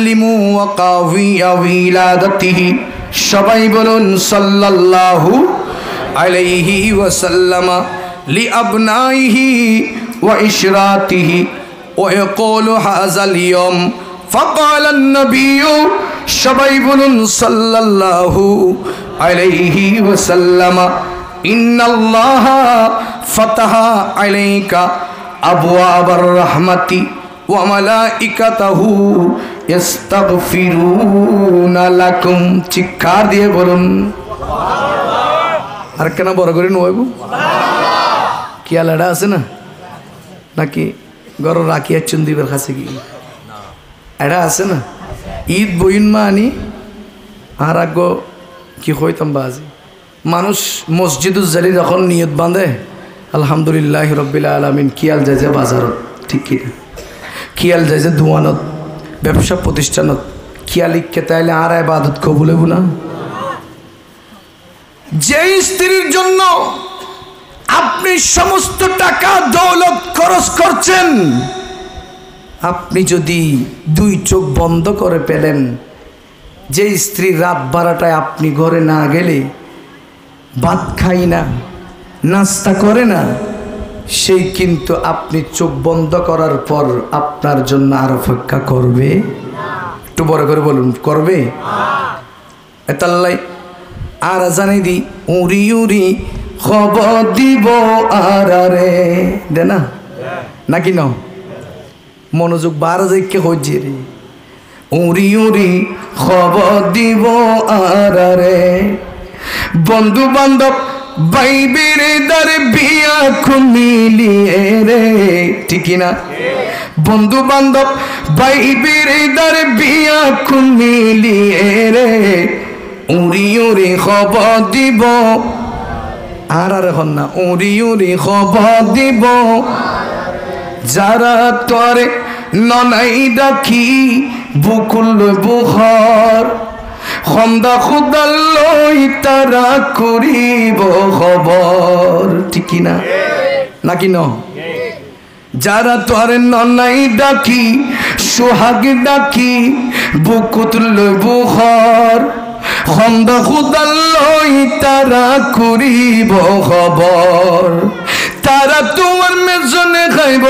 লিমু ওয়া কাওয়িয়া উলাদাতিহি সবাই বলুন সাল্লাল্লাহু আলাইহি ওয়াসাল্লাম লিআবনাইহি ওয়া ইশরাতিহি ওয়া ইয়াকুলু হাযাল ইয়াওম ফাকালা আন-নাবিয়্যু সবাই বলুন সাল্লাল্লাহু আলাইহি ওয়াসাল্লাম ইন্নাল্লাহা ফাতাহা আলাইকা আবওয়াবার রাহমাতি ওয়া মালাইকাতাহু ইস্তাগফিরুনা লাকুম। চিৎকার দিয়ে বলুন সুবহানাল্লাহ। আর কেন বড় করে নইব কি আলাদা আছে না নাকি গর রাখিয়া চুন্দিবের কাছে কি এটা আছে না ঈদ বইন মা আনি আর আগ কি হইতাম বাজি মানুষ মসজিদুল জালি যখন নিয়ত বাঁধে আলহামদুলিল্লাহ রব্বিল আলামিন কিয়াল যায় যে বাজারত ঠিক কিনা কিয়াল যায় যে দোয়ানত ব্যবসা প্রতিষ্ঠানত কিয়াল ইচ্ছে তাইলে আর ইবাদত কবুল হইব না। যে স্ত্রীর জন্য আপনি সমস্ত টাকা দৌলত খরচ করছেন, আপনি যদি দুই চোখ বন্ধ করে পেলেন, যে স্ত্রী রাত 12টায় আপনি ঘরে না গেলে ভাত খাই না নাস্তা করে না, সেই কিন্তু আপনি চোখ বন্ধ করার পর আপনার জন্য আর অপেক্ষা করবে? একটু বড় করে বলুন করবে? এতাল্লাই আর জানি দি উড়ি উড়ি খবর দিব আর রে দে না নাকি ন মনোযোগ বার যাইকে হচ্ছে রে উড়ি উড়ি খবর দিব আর রে বন্ধু বান্ধব বাইবের দার বিয়া খুমিলিয়ে রে ঠিক না বন্ধু বান্ধব বাইবের দার বিয়া খুমিলিয়ে রে উড়ি উড়ি খবর দিব আর এখন না উড়ি উড়ি খবর দিব যারা তরে ননাই ডাকি বুকুল বুখর খন্দা খুদাল্লই তারা করিব খবর ঠিক না নাকি ন যারা তরে ননাই ডাকি সোহাগ ডাকি বুকুল বুখর খন্দা খুদাল্লই তারা করিব খবর তারা তোমার মেজনে খাইব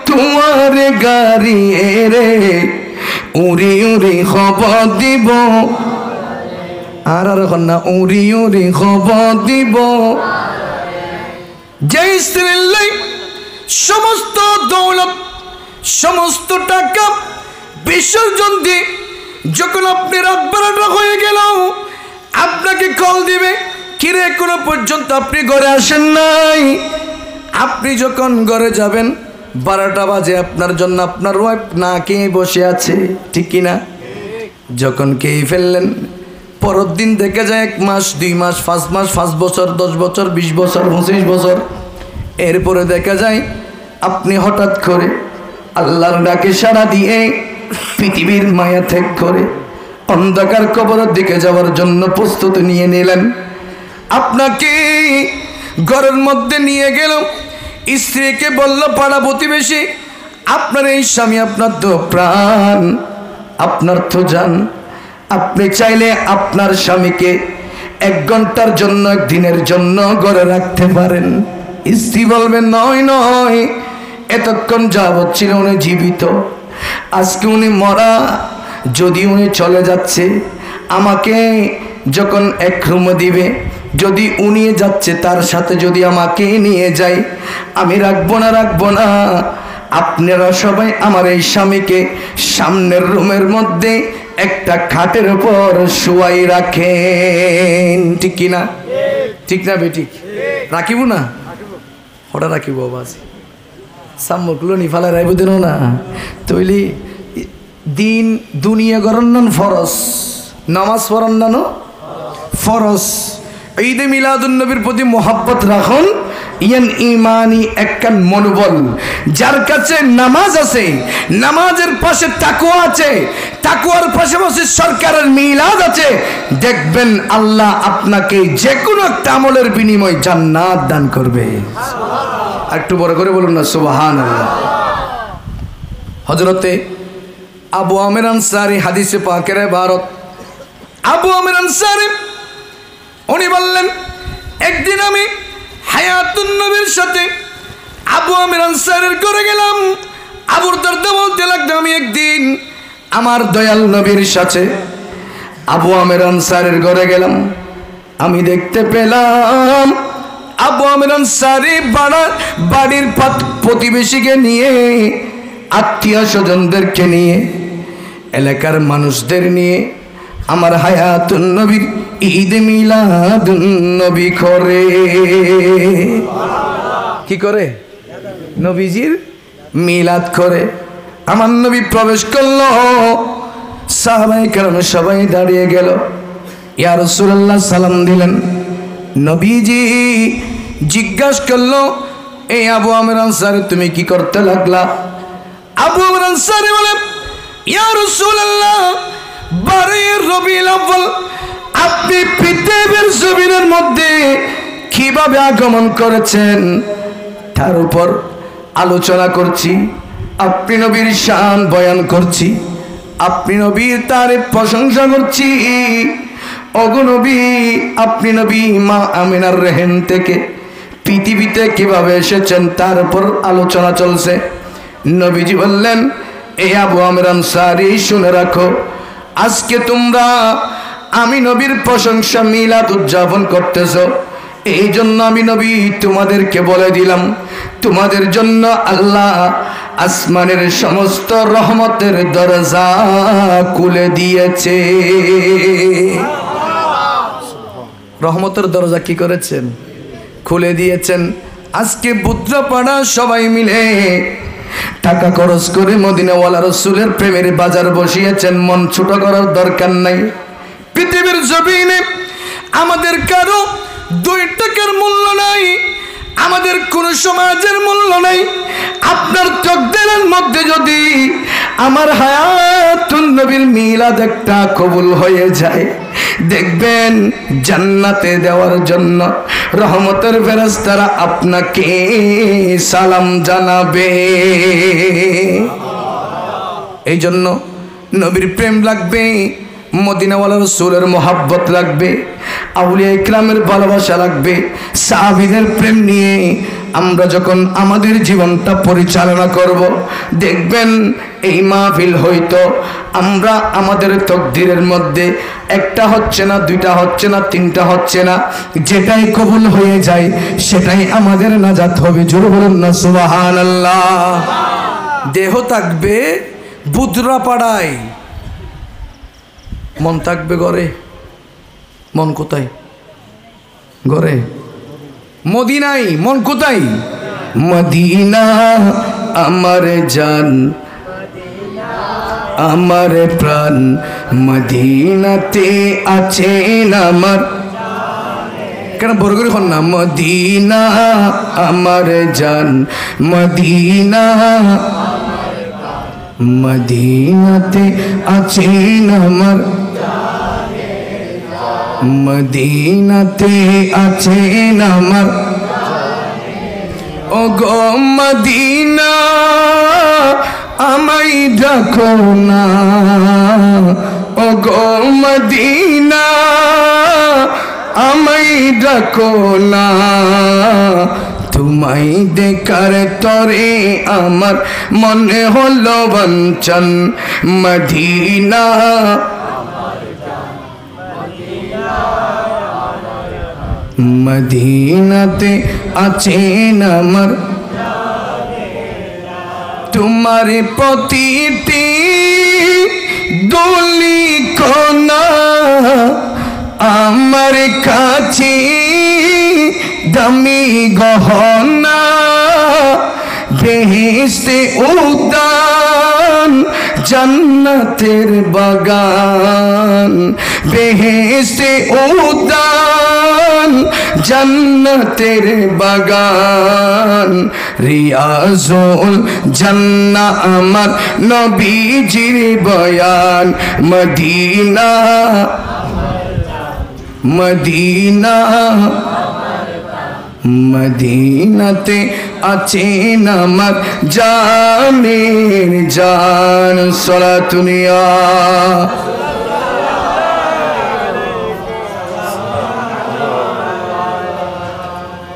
তোমার গাড়ি রে উড়ি উড়ি খবর দিব আর এখন না উড়ি উড়ি খবর দিব। যে স্ত্রীর লাই সমস্ত দৌলত সমস্ত টাকা বিসর্জন দিয়ে যখন আপনি রাত 12টা হয়ে গেল আপনাকে কল দিবে কিরে এখনো পর্যন্ত আপনি ঘরে আসেন নাই, আপনি যখন ঘরে যাবেন 12টা বাজে আপনার জন্য আপনার ওয়াইফ না খেয়ে বসে আছে ঠিক কিনা যখন খেয়ে ফেললেন পরের দিন দেখে যায় 1 মাস 2 মাস 5 মাস 5 বছর 10 বছর 20 বছর 25 বছর এরপরে দেখা যায় আপনি হঠাৎ করে আল্লাহর ডাকে সাড়া দিয়ে পৃথিবীর মায়া ত্যাগ করে অন্ধকার কবরের দিকে যাওয়ার জন্য প্রস্তুতি নিয়ে নিলেন। আপনাকে ঘরের মধ্যে নিয়ে গেল, স্ত্রীকে বলল পাড়া প্রতিবেশী আপনার এই স্বামী আপনার তো প্রাণ আপনার তো জান, আপনি চাইলে আপনার স্বামীকে 1 ঘন্টার জন্য 1 দিনের জন্য ঘরে রাখতে পারেন। স্ত্রী বলবে নয় নয়, এতক্ষণ যাবৎ ছিল উনি জীবিত, আজকে উনি মরা, যদি উনি চলে যাচ্ছে আমাকে যখন 1 রুম দিবে, যদি উনি যাচ্ছে তার সাথে যদি আমাকে নিয়ে যায় আমি রাখবো না। আপনারা সবাই আমার এই স্বামীকে সামনের রুমের মধ্যে একটা খাটের উপর শুয়াই রাখেন ঠিক কিনা ঠিক না বেঠিক রাখিব না হঠাৎ রাখিব বাজি সামগুলো নিফালে রাইব দিন না তৈলি দিন দুনিয়া গরন্নন ফরজ নামাজ পড়ানো ফরজ। ঈদে মিলাদুন নবীর প্রতি মোহাব্বত রাখুন, ইয়ান ইমানি একখান মনোবল। যার কাছে নামাজ আছে, নামাজের পাশে তাকওয়া আছে, তাকওয়ার পাশাপাশি সরকারের মিলাদ আছে, দেখবেন আল্লাহ আপনাকে যে কোনো একটা আমলের বিনিময়ে জান্নাত দান করবে। একটু বড় করে বলুন না সুবহানাল্লাহ। হযরতে আবু আমির আনসারী হাদিসে পাকের ইবারত। আবু আমির আনসারী উনি বললেন, একদিন আমি হায়াতুন নবীর সাথে আবু আমির আনসারীর ঘরে গেলাম। আবুর দরদা বলতে লাগলো, আমি একদিন আমার দয়াল নবীর সাথে আবু আমির আনসারীর ঘরে গেলাম। আমি দেখতে পেলাম আবু আমির আনসারী বাড়ির প্রতিবেশীকে নিয়ে, আত্মীয় স্বজনদেরকে নিয়ে, এলাকার মানুষদের নিয়ে আমার হায়াতুন নবীর ঈদ মিলাদুন নবী করে। কি করে? নবীজির মিলাদ করে। আমার নবী প্রবেশ করলো, সাহাবায়ে কেরাম সবাই দাঁড়িয়ে গেল। ইয়া রাসূলুল্লাহ সালাম দিলেন। নবীজি জিজ্ঞাসা করলো, এই আবু আমির আনসারী তুমি কি করতে লাগলা? আবু আমির আনসারী বলে, ইয়া রাসূলুল্লাহ, 12 রবিউল আউয়াল আপনি পৃথিবীর জমিনের মধ্যে কিভাবে আগমন করেছেন তার উপর আলোচনা করছি। আপনি নবীর শান বয়ান করছি, আপনি নবীর তারিফ প্রশংসা করছি। ওগো নবী, আপনি নবী মা আমিনার রেহেম থেকে পৃথিবীতে কিভাবে এসেছেন তার উপর আলোচনা চলছে। নবীজি বললেন, এই আবু আমির আনসারী শুনে রাখো, আজকে তোমরা আমি নবীর প্রশংসা মিলাদ উদযাপন করতেছ, এই জন্য আমি নবী তোমাদেরকে বলে দিলাম, তোমাদের জন্য আল্লাহ আসমানের সমস্ত রহমতের দরজা খুলে দিয়েছে। রহমতের দরজা কি করেছেন? খুলে দিয়েছেন। আজকে বুদ্রাপাড়া সবাই মিলে টাকা খরচ করে মদিনাওয়ালা রাসূলের প্রেমের বাজার বসিয়েছেন। মন ছোট করার দরকার নাই। পৃথিবীর জমিনে আমাদের কারো 2 টাকার মূল্য নাই, আমাদের কোন সমাজের মূল্য নাই। আপনার তকদীরের মধ্যে যদি আমার হায়াতুন নবীর মিলাদ একটা কবুল হয়ে যায়, দেখবেন জান্নাতে দেওয়ার জন্য রহমতের ফেরেশতারা আপনাকে সালাম জানাবে। এই জন্য নবীর প্রেম লাগবে, মদিনাওয়ালা রাসূলের মোহাব্বত লাগবে, আউলিয়া ইকরামের ভালোবাসা লাগবে। সাহাবীদের প্রেম নিয়ে আমরা যখন আমাদের জীবনটা পরিচালনা করব, দেখবেন এই মাহফিল হয়তো আমরা আমাদের তকদিরের মধ্যে একটা হচ্ছে না, 2টা হচ্ছে না, 3টা হচ্ছে না, যেটাই কবুল হয়ে যায় সেটাই আমাদের নাজাত হবে। জোরে বলুন না সুবহানাল্লাহ। দেহ থাকবে বুদ্রাপাড়ায়, মন থাকবে ঘরে। মন কোথায়? ঘরে। মদিনায় মন কোথায়? মদিনা আমার জান, আমার প্রাণ, মদিনাতে আছেন আমার। কেন বড় করে কর না? মদিনা আমার জান, মদিনা মদিনাতে আছেন আমার, মদিনাতে আছেন আমার। ও গো মদিনা আমায় ডাকো না, ও গো মদিনা আমায় ডাকো না, তোমায় দেখার তরে আমার মনে হলো বঞ্চন। মদিনা মদিনাতে আছেন আমার, তোমার প্রতিটি দলি কোনা আমার কাছে দামি গহনা। বেহেশতে উদ্যান জান্নাতের বাগান, বেহেশতে উদ্যান জান্নাতের বাগান। রিয়াজুল জান্নাহ আমার নবীজির বয়ান। মদিনা মদিনা মদিনাতে আছেন আমার জানের জান সালাতুনিয়া।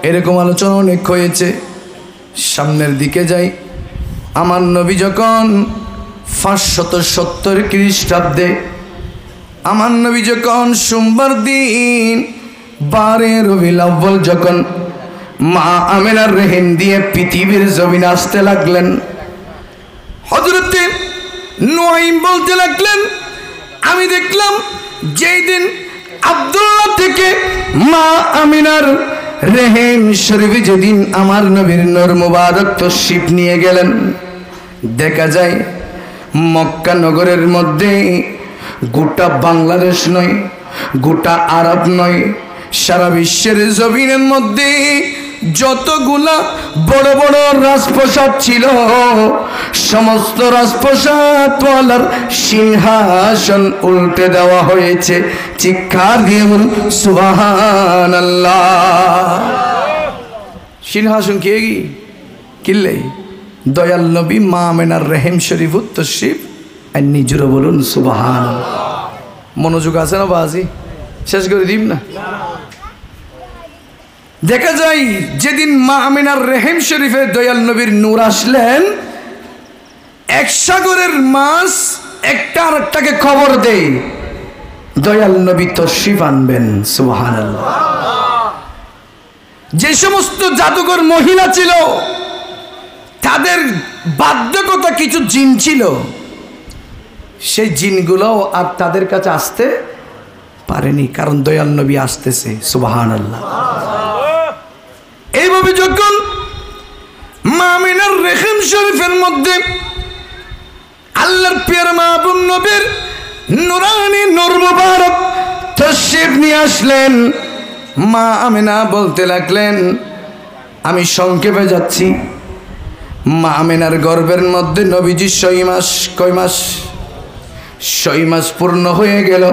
এরকম আলোচনা অনেক হয়েছে। সামনের দিকে যাই। আমার নবী যখন 570 খ্রিস্টাব্দে আমার নবী যখন সোমবার দিন 12 রবিউল আউয়াল যখন মা আমিনার রেহেম দিয়ে পৃথিবীর জমিনে আসতে লাগলেন, হযরতে নুআইম বলতে লাগলেন, আমি দেখলাম যেই দিন আব্দুল্লাহ থেকে মা আমিনার রেহেম শরীফে যেদিন আমার নবীর নূর মুবারক তশরিফ নিয়ে গেলেন, দেখা যায় মক্কা নগরের মধ্যে গোটা বাংলাদেশ নয়, গোটা আরব নয়, সারা বিশ্বের জমিনের মধ্যে যতগুলা বড় বড় রাজপ্রাসাদ ছিল সমস্ত রাজপ্রাসাদওয়ালার সিংহাসন উল্টে দেওয়া হয়েছে। চিৎকার দিয়ে বল সুবহানাল্লাহ। সিংহাসন কে কিনলে দয়াল নবী মা আমিনার রেহেম শরীফ তশরিফ আর নিজেরও বলুন সুবহানাল্লাহ। মনোযোগ আছে না বাজি? শেষ করে দিব না। দেখা যায় যেদিন মা আমিনার রেহেম শরীফে দয়াল নবীর নূর আসলেন, এক সাগরের মাছ একটা আরেকটাকে খবর দেয় দয়াল নবী তশরিফ আনবেন। সুবহানাল্লাহ। যে সমস্ত জাদুকর মহিলা ছিল তাদের বাধ্যকতা কিছু জিন ছিল, সেই জিনগুলো আর তাদের কাছে আসতে পারেনি, কারণ দয়াল নবী আসতেছে। সুবহানাল্লাহ। এইভাবে যখন মা আমিনার রেহেম শরীফের মধ্যে আল্লাহর প্রিয় মাহবুব নবীর নূরানি নূর মুবারক তশরিফ নিয়ে আসলেন, মা আমিনা বলতে লাগলেন, আমি সংক্ষেপে যাচ্ছি। মা আমিনার গর্ভের মধ্যে নবীজি 6 মাস, কয় মাস? 6 মাস পূর্ণ হয়ে গেল।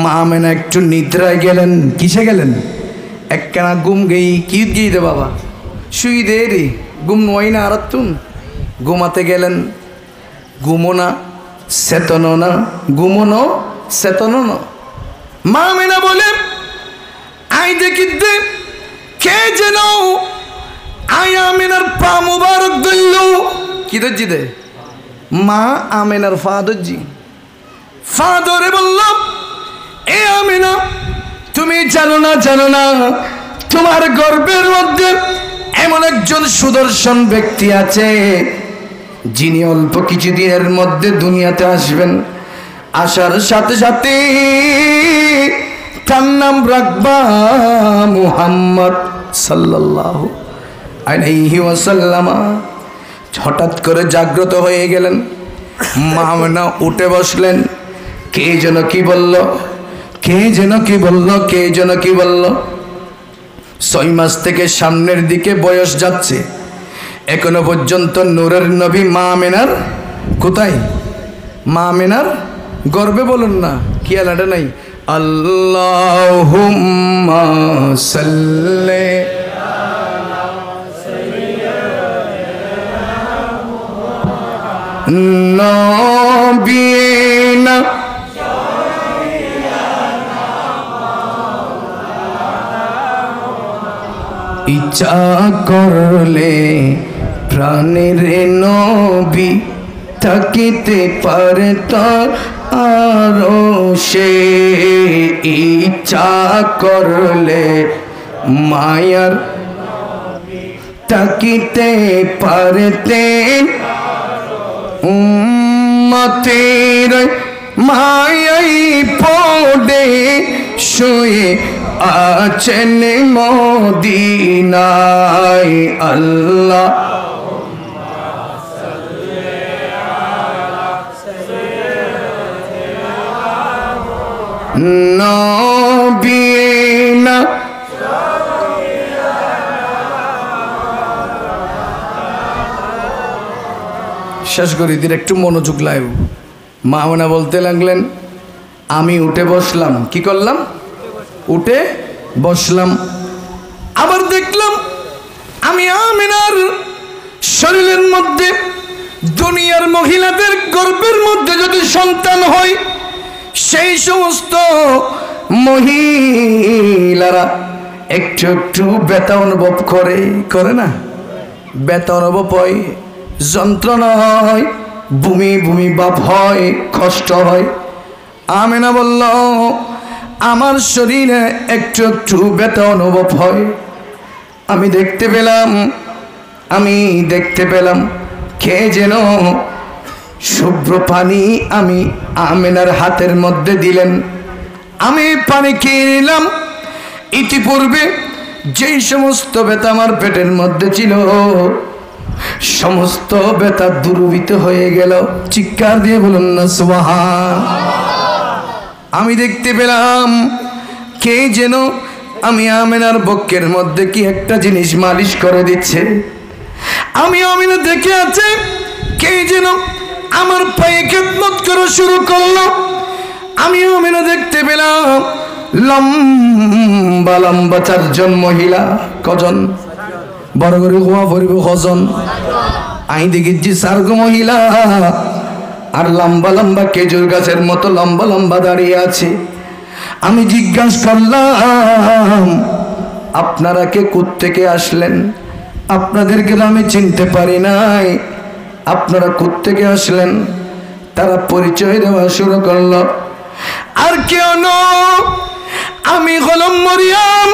মা আমিনা একটু নিদ্রায় গেলেন। কিসে গেলেন? একখানা ঘুম গেই কি দিয়ে দে বাবা, শুই দে রে, ঘুম নয় না আর তুন। ঘুমাতে গেলেন, ঘুমো না চেতনো না, ঘুমোনো চেতনো না। মা আমিনা বলে, আই দেখি দে কে যেন আই আমিনার পা মুবারক ধরল। কি ধরছি দে? মা আমিনার ফা ধরছি। ফা ধরে বললাম, এ আমিনা, তুমি জানো না তোমার গর্ভের মধ্যে এমন একজন সুদর্শন ব্যক্তি আছে যিনি অল্প কিছুদিনের মধ্যে দুনিয়াতে আসবেন। আসার সাথে সাথে তার নাম রাখবা মুহাম্মদ সাল্লাল্লাহু আলাইহি ওয়াসাল্লাম। হঠাৎ করে জাগ্রত হয়ে গেলেন। মা আমিনা উঠে বসলেন। কে যেন কি বলল, কে যেন কি বলল, কে যেন কি বলল। 6 মাস থেকে সামনের দিকে বয়স যাচ্ছে, এখনো পর্যন্ত নূরের নবী মা আমিনার কোথায়? মা আমিনার গর্বে। বলুন না, কি আলাদা নাই? আল্লাহুম্মা সাল্লি নবিনা ইচ্ছা করলে প্রাণের নবী থাকিতে পারে তার আরো সে। ইচ্ছা করলে মায়ার থাকিতে পারতেন উম্মতের মায়াই পড়ে শুয়ে আছেন মদিনায়। আল্লাহ নবীনা শেষ করি দিন, একটু মনোযোগ লাইব। মা আমিনা বলতে লাগলেন, আমি উঠে বসলাম। কি করলাম? উঠে বসলাম। আবার দেখলাম আমি আমিনার শরীরের মধ্যে দুনিয়ার মহিলাদের গর্ভের মধ্যে যদি সন্তান হয়, সেই সমস্ত মহিলারা একটু একটু ব্যথা অনুভব করে না? ব্যথা অনুভব হয়, যন্ত্রণা হয়, বমি বমি ভাব হয়, কষ্ট হয়। আমিনা বলল, আমার শরীরে একটু একটু ব্যথা অনুভব হয়। আমি দেখতে পেলাম কে যেন শুভ্র পানি আমি আমিনার হাতের মধ্যে দিলেন। আমি পানি খেয়ে নিলাম। ইতিপূর্বে যেই সমস্ত ব্যথা আমার পেটের মধ্যে ছিল, সমস্ত ব্যথা দূরীভূত হয়ে গেল। চিৎকার দিয়ে বলুন না সুবহান। আমি দেখতে পেলাম কে যেন আমি আমিনার বক্ষের মধ্যে কি একটা জিনিস মালিশ করে দিচ্ছে। আমি আমিনা দেখে আছে কে যেন আমার পায়ে খেদমত করা শুরু করলো। আমি আমিনা দেখতে পেলাম লম্বা লম্বা চারজন মহিলা। কজন? বড় করে গোয়া পড়িব কজন? আই দেখেছি চারগো মহিলা, আর লম্বা লম্বা খেজুর গাছের মতো লম্বা লম্বা দাঁড়িয়ে আছে। আমি জিজ্ঞাসা করলাম, আপনারা কে কোত্থেকে আসলেন? আপনাদেরকে আমি চিনতে পারি নাই, আপনারা কোত্থেকে আসলেন? তারা পরিচয় দেওয়া শুরু করলো। আর কেউ নয়, আমি হলাম মরিয়ম,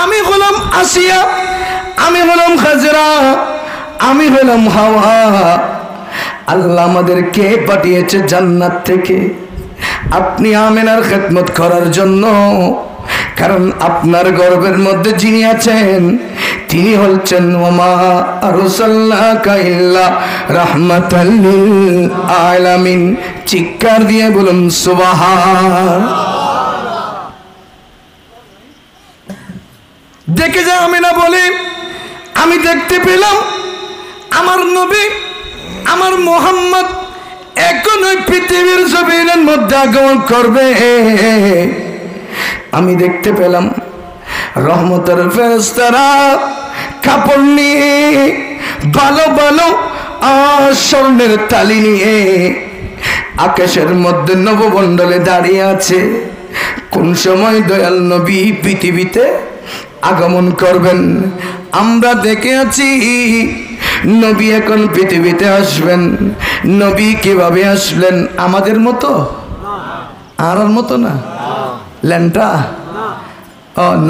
আমি হলাম আসিয়া, আমি হলাম হাজরা, আমি হলাম হাওয়া। আল্লাহ আমাদেরকে পাঠিয়েছে জান্নাত থেকে আপনি আমিনার খেদমত করার জন্য। কারণ আপনার গর্ভের মধ্যে যিনি আছেন তিনি হচ্ছেন ওমা আরসালনাকা ইল্লা রাহমাতাল লিল আলামিন। চিৎকার দিয়ে বলুন সুবহান। দেখে যা আমিনা বলে, আমি দেখতে পেলাম আমার নবী, আমার মুহাম্মদ এখন ওই পৃথিবীর জমিনের মধ্যে আগমন করবে। আমি দেখতে পেলাম রহমতের ফেরেশতারা কাপড় নিয়ে, ভালো ভালো স্বর্ণের তালি নিয়ে আকাশের মধ্যে নবমণ্ডলে দাঁড়িয়ে আছে। কোন সময় দয়াল নবী পৃথিবীতে আগমন করবেন আমরা দেখে আছি। নবী এখন পৃথিবীতে আসবেন। নবী কিভাবে আসলেন? আমাদের মতো, আর মতো না, ল্যাংটা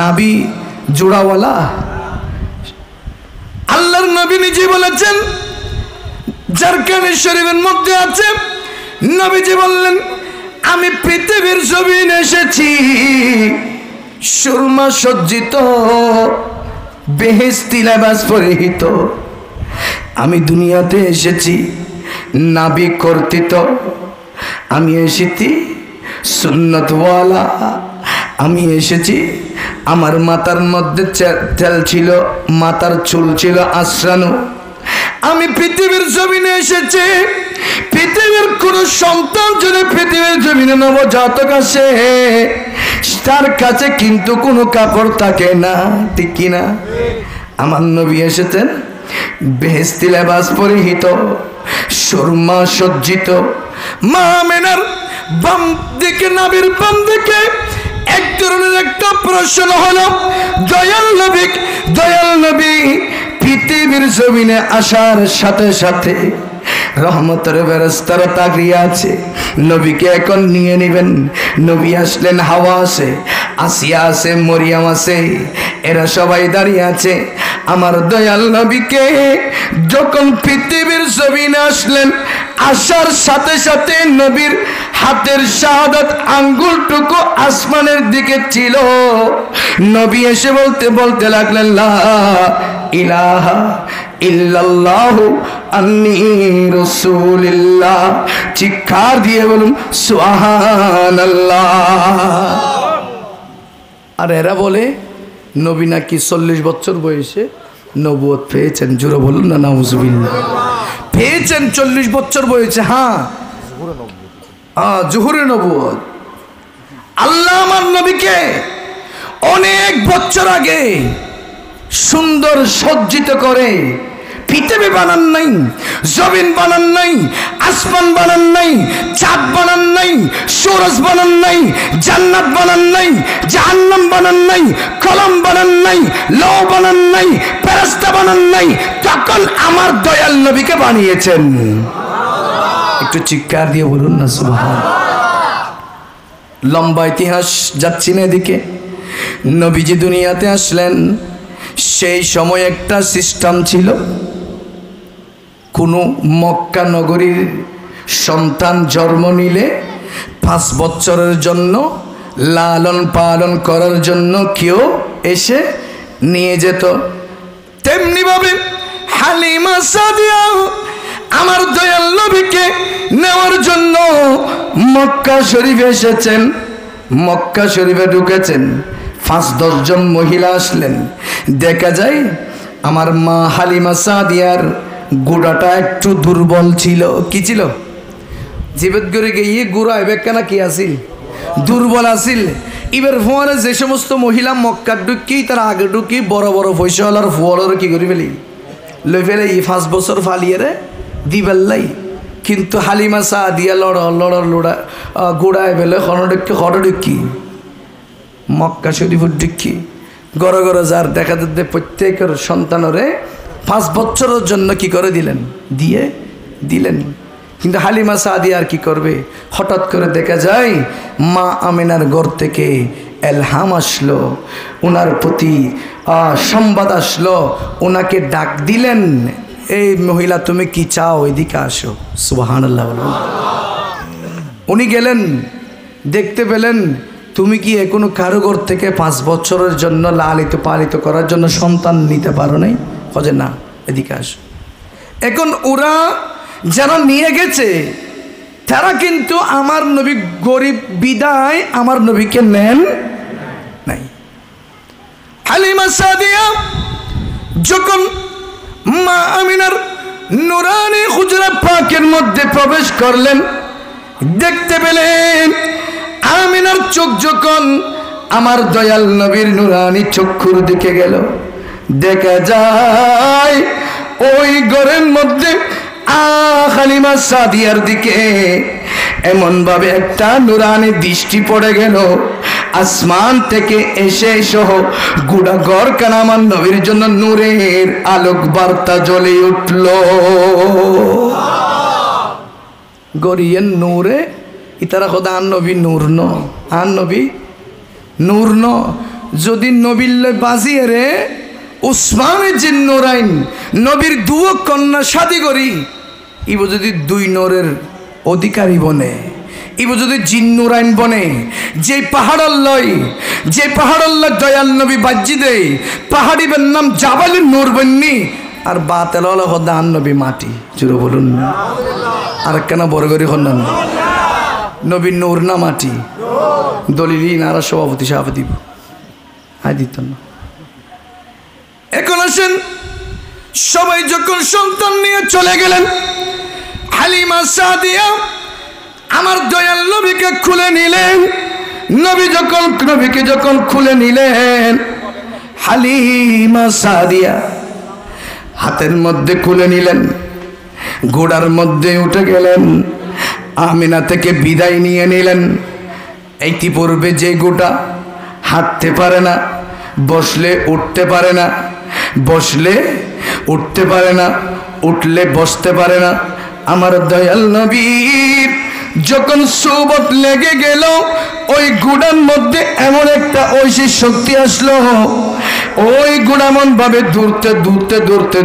নাবি জোড়াওয়ালা। আল্লাহর নবী নিজে বলেছেন, যার কানে শরীফের মধ্যে আছে, নবীজি বললেন, আমি পৃথিবীর জমিনে এসেছি সুরমা সজ্জিত, বেহেশতি লেবাস পরিহিত। আমি দুনিয়াতে এসেছি নাবি কর্তৃত, আমি এসেছি সুন্নতওয়ালা। আমি এসেছি, আমার মাথার মধ্যে তেল ছিল, মাথার চুল ছিল আশ্রানো। আমি পৃথিবীর জমিনে এসেছি, পৃথিবীর কোন সন্তান যদি পৃথিবীর জমিনে নবজাতক আসে, তার কাছে কিন্তু কোনো কাপড় থাকে না, ঠিক কিনা? আমার নবী এসেছেন বেহেশতি লেবাস পরিহিত, সুরমা সজ্জিত। মা আমিনার বাম দিকে, নাবির বাম দিকে এক ধরনের একটা প্রশ্ন হলো, দয়াল নবী পৃথিবীর জমিনে আসার সাথে সাথে রহমতের ফেরেশতারা তাকিয়ে আছে, নবীকে এখন নিয়ে নেবেন। নবী আসলেন, হাওয়া আছে, আসিয়া আছে, মরিয়ম আছে, এরা সবাই দাঁড়িয়ে আছে। আমার দয়াল নবীকে যখন পৃথিবীর জমিনে আসলেন, আসার সাথে সাথে নবীর হাতের শাহাদাত আঙ্গুলটুকু আসমানের দিকে ছিল। নবী এসে বলতে লাগলেন, লা ইলাহা ইল্লাল্লাহু আন্নী রাসূলুল্লাহ। চিৎকার দিয়ে বলুন সুবহানাল্লাহ। আর এরা বলে নবী নাকি 40 বছর বয়সে নবুয়ত পেয়েছেন। জোরে বলুন না নাউজুবিল্লাহ। পেয়েছেন 40 বছর বয়সে। হ্যাঁ, জুহুরে নবুয়ত। আল্লাহ আমার নবীকে অনেক বছর আগে সুন্দর সজ্জিত করে পৃথিবী বানান নাই, জমিন বানান নাই, আসমান বানান নাই, চাঁদ বানান নাই, সূরজ বানান নাই, জান্নাত বানান নাই, জাহান্নাম বানান নাই, কলম বানান নাই, লৌহ বানান নাই, ফেরেশতা বানান নাই, তখন আমার দয়াল নবীকে বানিয়েছেন। একটু চিৎকার দিয়ে বলুন না সুবহানাল্লাহ। লম্বা ইতিহাস, যাচ্ছি না এদিকে। নবীজি দুনিয়াতে আসলেন, সেই সময় একটা সিস্টেম ছিল, কোনো মক্কা নগরীর সন্তান জন্ম নিলে 5 বছরের জন্য লালন পালন করার জন্য কেউ এসে নিয়ে যেত। তেমনিভাবে হালিমা সাদিয়া আমার দয়াল নবীকে নেওয়ার জন্য মক্কা শরীফে এসেছেন। মক্কা শরীফে ঢুকেছেন, 5-10 জন মহিলা আসলেন। দেখা যায় আমার মা হালিমা সাদিয়ার গোড়াটা একটু দুর্বল ছিল। কি ছিল? জীবত করে গিয়ে গুড়া বেকানা কি আসিল, দুর্বল আসিল। এবার ফোয়ারে যে সমস্ত মহিলা মক্কা ঢুকি, তারা আগে ঢুকি বড় বড় পয়সাওয়ালার ফোয়ার কি করে ফেলি, লই ফেলে 5 বছর ফালিয়ে দিবেল্লাই। কিন্তু হালিমা সাদিয়া লোড়া গুড়ায় ফেলে হঠডুকি মক্কা শরীফুর ডিক্কি গড় গড় যার দেখা দিতে প্রত্যেকের সন্তানরে 5 বছরের জন্য কি করে দিলেন। কিন্তু হালিমা সাদিয়া আর কি করবে? হঠাৎ করে দেখা যায় মা আমিনার ঘর থেকে এলহাম আসলো, ওনার প্রতি সংবাদ আসলো, ওনাকে ডাক দিলেন, এই মহিলা তুমি কি চাও, এদিকে আসো। সুবহানাল্লাহ। উনি গেলেন, দেখতে পেলেন তুমি কি এখনো কারো ঘর থেকে 5 বছরের জন্য লালিত পালিত করার জন্য সন্তান নিতে পারো নাই? খোঁজে না, এদিকে আসো। এখন ওরা যারা নিয়ে গেছে তারা কিন্তু আমার নবী গরিব বিদায় আমার নবীকে নেন নাই। হালিমা সাদিয়া যখন মা আমিনার নুরানি হুজরা পাকের মধ্যে প্রবেশ করলেন, দেখতে পেলেন আমিনার চোখ যখন আমার দয়াল নবীর নুরানি চক্ষুর দিকে গেল, দেখা যায় ওই ঘরের মধ্যে হালিমা সাদিয়ার দিকে এমন ভাবে একটা নুরানি দৃষ্টি পড়ে গেল, আসমান থেকে এসে সহ গোটা ঘর কানা আমার নবীর জন্য নূরের আলোক বার্তা জ্বলে উঠল। গরিয়ের নূরে ইতারা খোদা আন নবী নূর ন, আন নবী নূর ন। যদি নবীল্লে বাজিয়ে রে উসমানের যে নোরাইন নবীর 2 কন্যা শাদি করি, ইব যদি 2 নূরের অধিকারী বনে, ইব যদি জিন্নুরাইন বনে, যে পাহাড়ল লয় দয়াল নবী বাজ্জি দে পাহাড়িবের নাম জাবালের নূর বন্নি, আর বাতেল হলো হদান নবী মাটি। জুড়ে বলুন না, আর কেন বড় করি হন না, নবী নূর না মাটি? দলিলি নারা সভাপতি দিব হাই দিত না। এখন আসেন, সবাই যখন সন্তান নিয়ে চলে গেলেন, হালিমা সাদিয়া আমার দয়াল নবীকে খুলে নিলেন। নবীকে যখন খুলে নিলেন, হালিমা সাদিয়া হাতের মধ্যে খুলে নিলেন, ঘোড়ার মধ্যে উঠে গেলেন, আমিনা থেকে বিদায় নিয়ে নিলেন। ইতিপূর্বে যে গোটা হাঁটতে পারে না, বসলে উঠতে পারে না, বসলে উঠতে পারে না, উঠলে বসতে পারে না, আমার দয়াল নবীর যখন সুবত লেগে গেল, ওই গুড়ার মধ্যে এমন একটা ঐশী শক্তি আসলো, ওই গুড়ামন ভাবে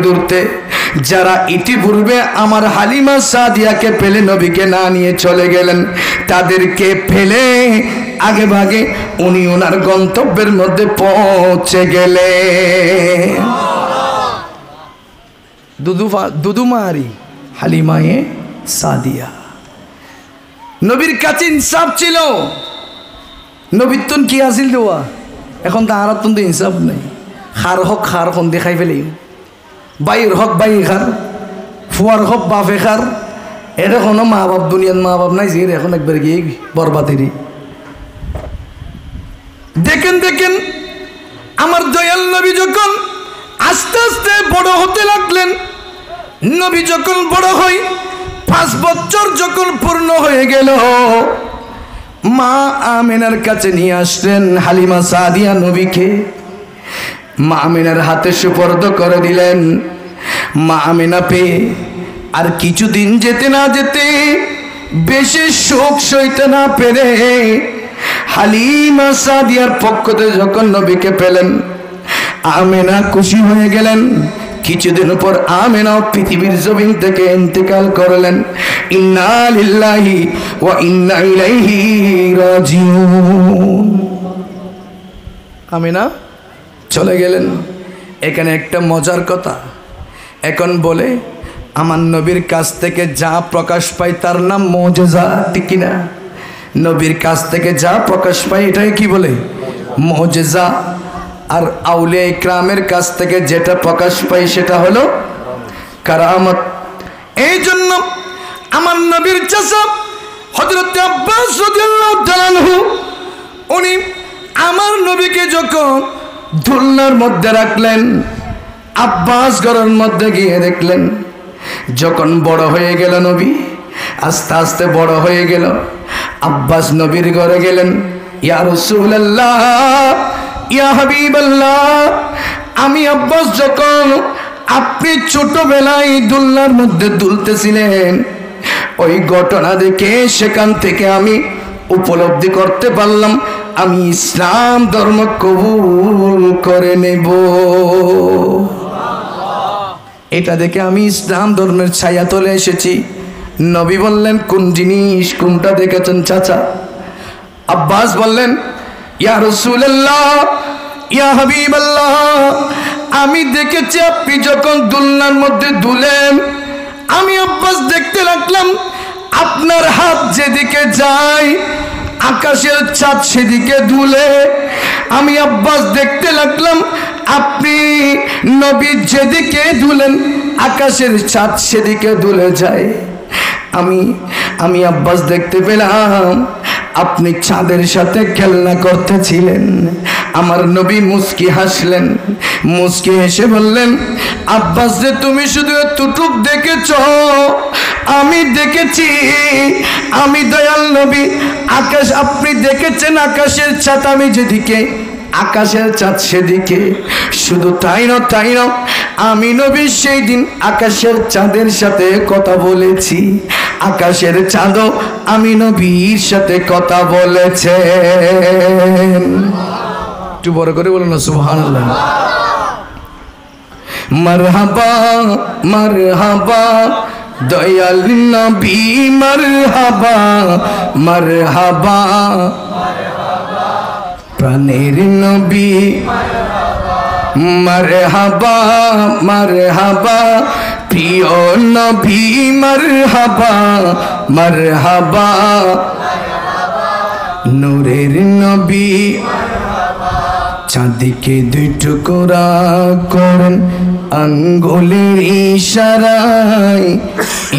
দূরতে যারা ইতিপূর্বে আমার হালিমা সাদিয়াকে ফেলে নবীকে না নিয়ে চলে গেলেন, তাদেরকে ফেলে আগে ভাগে উনি ওনার গন্তব্যের মধ্যে পৌঁছে গেলে। দুদুমারি হালিমায়ে সাদিয়া নবীর কাছে ইনসাফ ছিল। নবীর তুন কি আসিল দেওয়া, এখন তো আর তুন তো ইনসাফ নেই। খার হক খার খন দেখাই ফেলি, বাইর হক বাই খার, ফুয়ার হক বাপে খার। এটা কোনো মা বাপ দুনিয়ার মা বাপ নাই যে এখন একবার গিয়ে বরবাদেরই। দেখেন আমার দয়াল নবী যখন বড় হতে লাগলেন। নবী যখন বড় হয় 5 বছর যখন পূর্ণ হয়ে গেল, মা আমিনার কাছে নিয়ে আসলেন হালিমা সাদিয়া নবীকে। মা আমিনার হাতে সুপর্দ করে দিলেন। মা আমিনা পেয়ে আর কিছুদিন যেতে না যেতে বেশি শোক সইতে না পেরে হালিমা সাদিয়ার পক্ষ থেকে যখন নবীকে পেলেন, আমিনা খুশি হয়ে গেলেন। কিছুদিন পর আমিনাও পৃথিবীর জমিন থেকে ইন্তেকাল করলেন। ইন্না লিল্লাহি ওয়া ইন্না ইলাইহি রাজিউন। আমিনা চলে গেলেন। এখানে একটা মজার কথা, এখন বলে আমার নবীর কাছ থেকে যা প্রকাশ পায় তার নাম মুজিজা, ঠিক কিনা? নবীর কাছ থেকে যা প্রকাশ পায় এটাই কি বলে? মুজিজা। আর আউলিয়া ইকরামের কাছ থেকে যেটা প্রকাশ পায় সেটা হলো কারামত। এই জন্য আমার নবীর চাচা হযরত আব্বাস রাদিয়াল্লাহু তাআলা আনহু উনি আমার নবীকে যখন দোলনার মধ্যে রাখলেন, আব্বাস ঘরের মধ্যে গিয়ে দেখলেন যখন বড় হয়ে গেল নবী, আস্তে আস্তে বড় হয়ে গেল। আব্বাস নবীর ঘরে গেলেন, ইয়া রাসূলুল্লাহ, ইয়া হাবিবাল্লাহ, আমি আব্বাস যখন আপনি ছোটবেলায় দোলনার মধ্যে দুলতেছিলেন, ওই ঘটনা দেখে সেখান থেকে আমি উপলব্ধি করতে পারলাম আমি ইসলাম ধর্ম কবুল করে নেব। এটা দেখে আমি ইসলাম ধর্মের ছায়া তলে এসেছি। নবী বললেন, কোন জিনিস, কোনটা দেখেছেন চাচা? আব্বাস বললেন, ইয়া রাসূলুল্লাহ, ইয়া হাবিবাল্লাহ, আমি দেখেছি আপনি যখন দোলনার মধ্যে দুলেন, আমি আব্বাস দেখতে লাগলাম আপনার হাত যেদিকে যায় আকাশের চাঁদ সেদিকে দুলে। আমি আব্বাস দেখতে লাগলাম আপনি নবী যেদিকে দুলেন আকাশের চাঁদ সেদিকে দুলে যায়। আমি আব্বাস দেখতে পেলাম আপনি চাঁদের সাথে খেলনা করতেছিলেন। আমার নবী মুস্কি হাসলেন, মুস্কি হেসে বললেন, আব্বাস যে তুমি শুধু এতটুক দেখেছ, আমি দেখেছি। আমি দয়াল নবী আকাশ, আপনি দেখেছেন আকাশের চাঁদ আমি যেদিকে, আকাশের চাঁদ সেদিকে। শুধু তাই না, আমি নবী সেই দিন আকাশের চাঁদের সাথে কথা বলেছি, আকাশের চাঁদও আমি নবীর সাথে কথা বলেছে। একটু বড় করে বলুন না সুবহানাল্লাহ। মারহাবা মারহাবা দয়াল নবী, মারহাবা মারহাবা প্রাণের নবী, মারহাবা মারহাবা প্রিয় নবী, মারহাবা মারহাবা নূরের নবী। চাঁদিকে 2 টুকরা করেন আঙ্গুলের ইশারায়,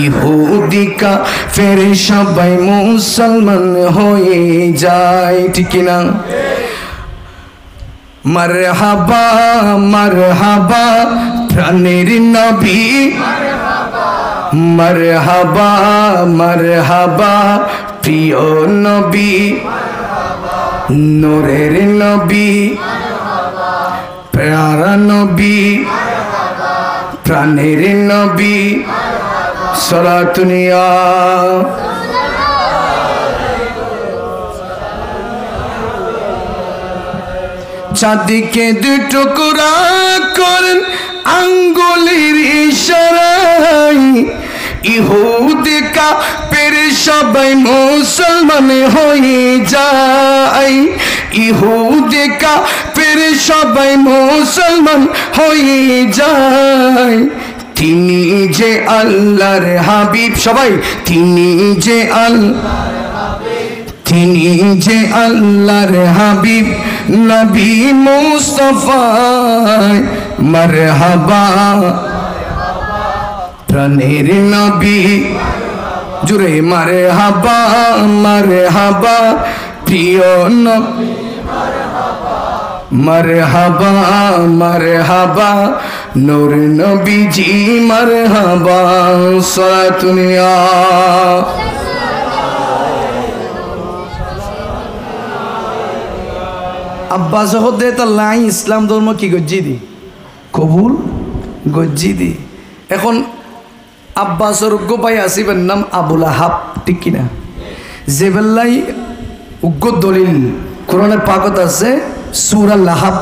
ইহুদি কাফের সবাই মুসলমান হয়ে যায়, ঠিক না? মারহাবা মারহাবা প্রাণের নবী, মারহাবা মারহাবা প্রিয় নবী, নূরের নবী, প্যারা নবী, প্রাণের নবী, সালাতুনিয়া। চাঁদিকে 2 টুকরা করেন আঙ্গুলের ইশারায়, ইহুদি কাফের সবাই মুসলমান হয়ে যায়, ইহুদি কাফের সবাই মুসলমান হয়ে যায়। তিনি যে আল্লাহর হাবিব, সবাই তিনি যে তিনি যে আল্লাহর হাবিব নবী মুস্তাফা, মারহাবা প্রাণের নবী, জুড়ে মারহাবা মারহাবা প্রিয় নবী, মারহাবা মারহাবা নূর নবীজি মারহাবা সালাতুনিয়া। আব্বাস হতে তাল্লাই ইসলাম ধর্ম কি গজ্জি দি কবুল গজ্জি দি। এখন আব্বাসর উগ্র পাই আসিবেন নাম আবুল আহাব, ঠিক কিনা? যে বেল্লাই উগ্র দলিল কোরআনের পাকত আছে সূরা লাহাব,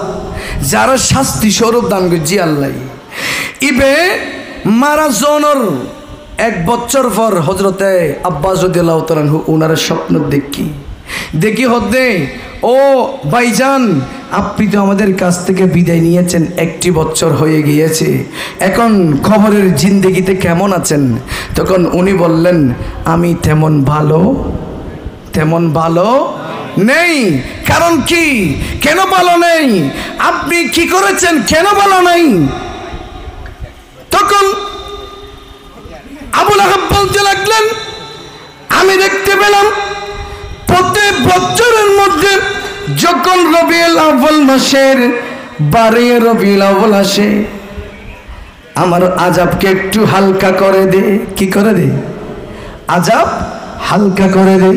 যারা শাস্তি স্বরূপ দান গজ্জি আল্লাহ। ইবে মারা জনর 1 বছর পর হজরতে আব্বাস রাদিয়াল্লাহু তাআলা ওনার স্বপ্ন দেখি হদে, ও ভাইজান আপনি তো আমাদের কাছ থেকে বিদায় নিয়েছেন, 1 বছর হয়ে গিয়েছে, এখন খবরের জিন্দেগিতে কেমন আছেন? তখন উনি বললেন, আমি তেমন ভালো নেই। কারণ কি? কেন ভালো নেই? আপনি কি করেছেন? কেন ভালো নাই? তখন আবুল আহাব বলতে লাগলেন, আমি দেখতে পেলাম প্রতি বছরের মধ্যে যখন রবিউল আউয়াল মাসের 12 রবিউল আউয়াল আসে, আমার আযাবকে একটু হালকা করে দে। কি করে দে? আযাব হালকা করে দে।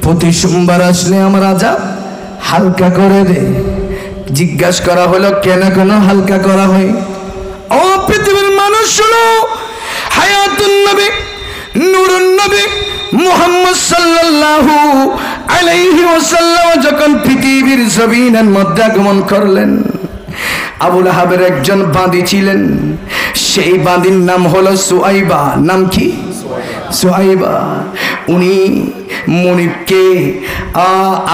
প্রতি সোমবার আসলে আমার আযাব হালকা করে দে। জিজ্ঞাসা করা হলো, কেন হালকা করা হয়? ও পৃথিবীর মানুষ শুনো, হায়াতুন নবী নূরুন নবী মুহাম্মদ সাল্লাল্লাহু আলাইহি ওয়াসাল্লাম যখন পৃথিবীর জমিনের মধ্যে আগমন করলেন, আবুল আহাবের একজন বাঁদী ছিলেন, সেই বাঁদীর নাম হলো সুয়াইবা। নাম কি? সুয়াইবা। উনি মুনিবকে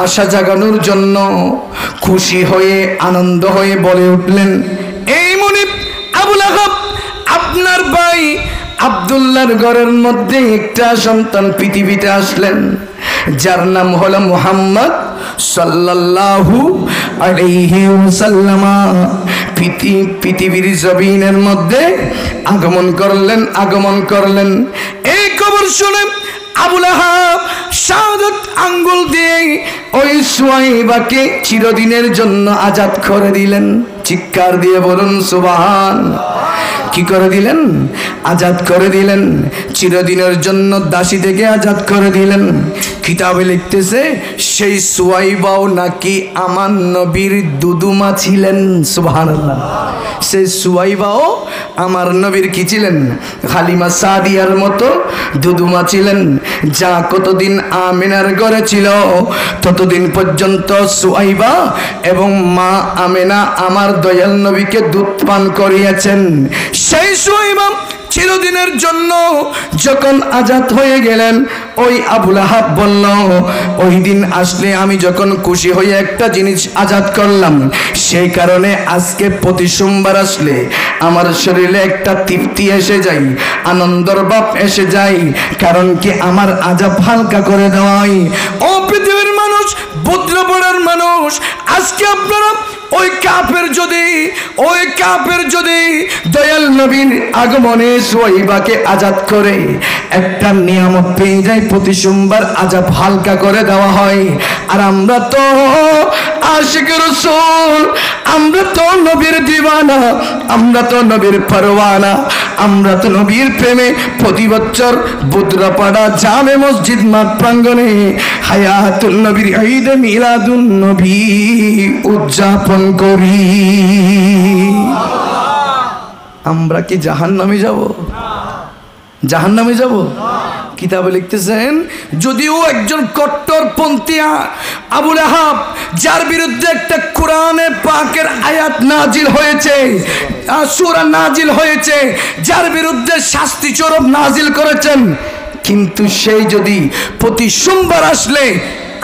আশা জাগানোর জন্য খুশি হয়ে আনন্দ হয়ে বলে উঠলেন, এই মুনিব আবুল আহাব, আপনার ভাই আব্দুল্লাহর ঘরের মধ্যে একটা সন্তান পৃথিবীতে আসলেন, যার নাম হলো মুহাম্মদ সাল্লাল্লাহু আলাইহি ওয়াসাল্লাম। পৃথিবীর জমিনের মধ্যে আগমন করলেন। এই খবর শুনে আবুল আহাব শাহাদাত আঙ্গুল দিয়ে ওই সুয়াইবাকে চিরদিনের জন্য আজাদ করে দিলেন। চিৎকার দিয়ে বলুন সুবহানাল্লাহ। কি করে দিলেন? আজাদ করে দিলেন, চিরদিনের জন্য দাসী থেকে আজাদ করে দিলেন। কিতাবে লিখতেছে, সেই সুয়াইবাও নাকি আমার নবীর দুদুমা ছিলেন। সুবহানাল্লাহ। সেই সুয়াইবাও আমার নবীর কি ছিলেন? হালিমা সাদিয়ার মতো দুদুমা ছিলেন। যা কতদিন আমিনার ঘরে ছিল, ততদিন পর্যন্ত সুয়াইবা এবং মা আমিনা আমার দয়াল নবীকে দুধ পান করিয়েছেন। সেই সুয়াইবা চিরদিনের জন্য যখন আজাদ হয়ে গেলেন, ওই আবুল আহাব বলল, ওই দিন আসলে আমি যখন খুশি হয়ে একটা জিনিস আজাদ করলাম, সেই কারণে আজকে প্রতি সোমবার আসলে আমার শরীরে একটা তৃপ্তি এসে যায়, আনন্দর ভাব এসে যায়। কারণ কি? আমার আজাব হালকা করে দেওয়াই। ও পৃথিবীর মানুষ, বুদ্রপড়ার মানুষ, আজকে আপনারা ওই কাফের যদি দয়াল নবীর আগমনে সুয়াইবাকে আজাদ করে একটা নিয়ামত পেয়ে যায়, প্রতি সোমবার আজাব হালকা করে দেওয়া হয়। আর আমরা তো আশিক রাসূল, আমরা তো নবীর দিওয়ানা, আমরা তো নবীর পরওয়ানা, আমরা তো নবীর প্রেমে প্রতি বছর বুদ্রপাড়া জামে মসজিদ মাঠ প্রাঙ্গণে হায়াতুন নবীর ঈদে মিলাদুন নবী উদযাপন করি। আমরা কি জাহান্নামে যাব? জাহান্নামে যাব? কিতাবে লিখতেছেন, যদিও একজন কট্টরপন্থী আবুল আহাব, যার বিরুদ্ধে একটা কোরআনে পাকের আয়াত নাজিল হয়েছে, সূরা নাজিল হয়েছে, যার বিরুদ্ধে শাস্তি স্বরূপ নাজিল করেছেন, কিন্তু সেই যদি প্রতি সোমবার আসলে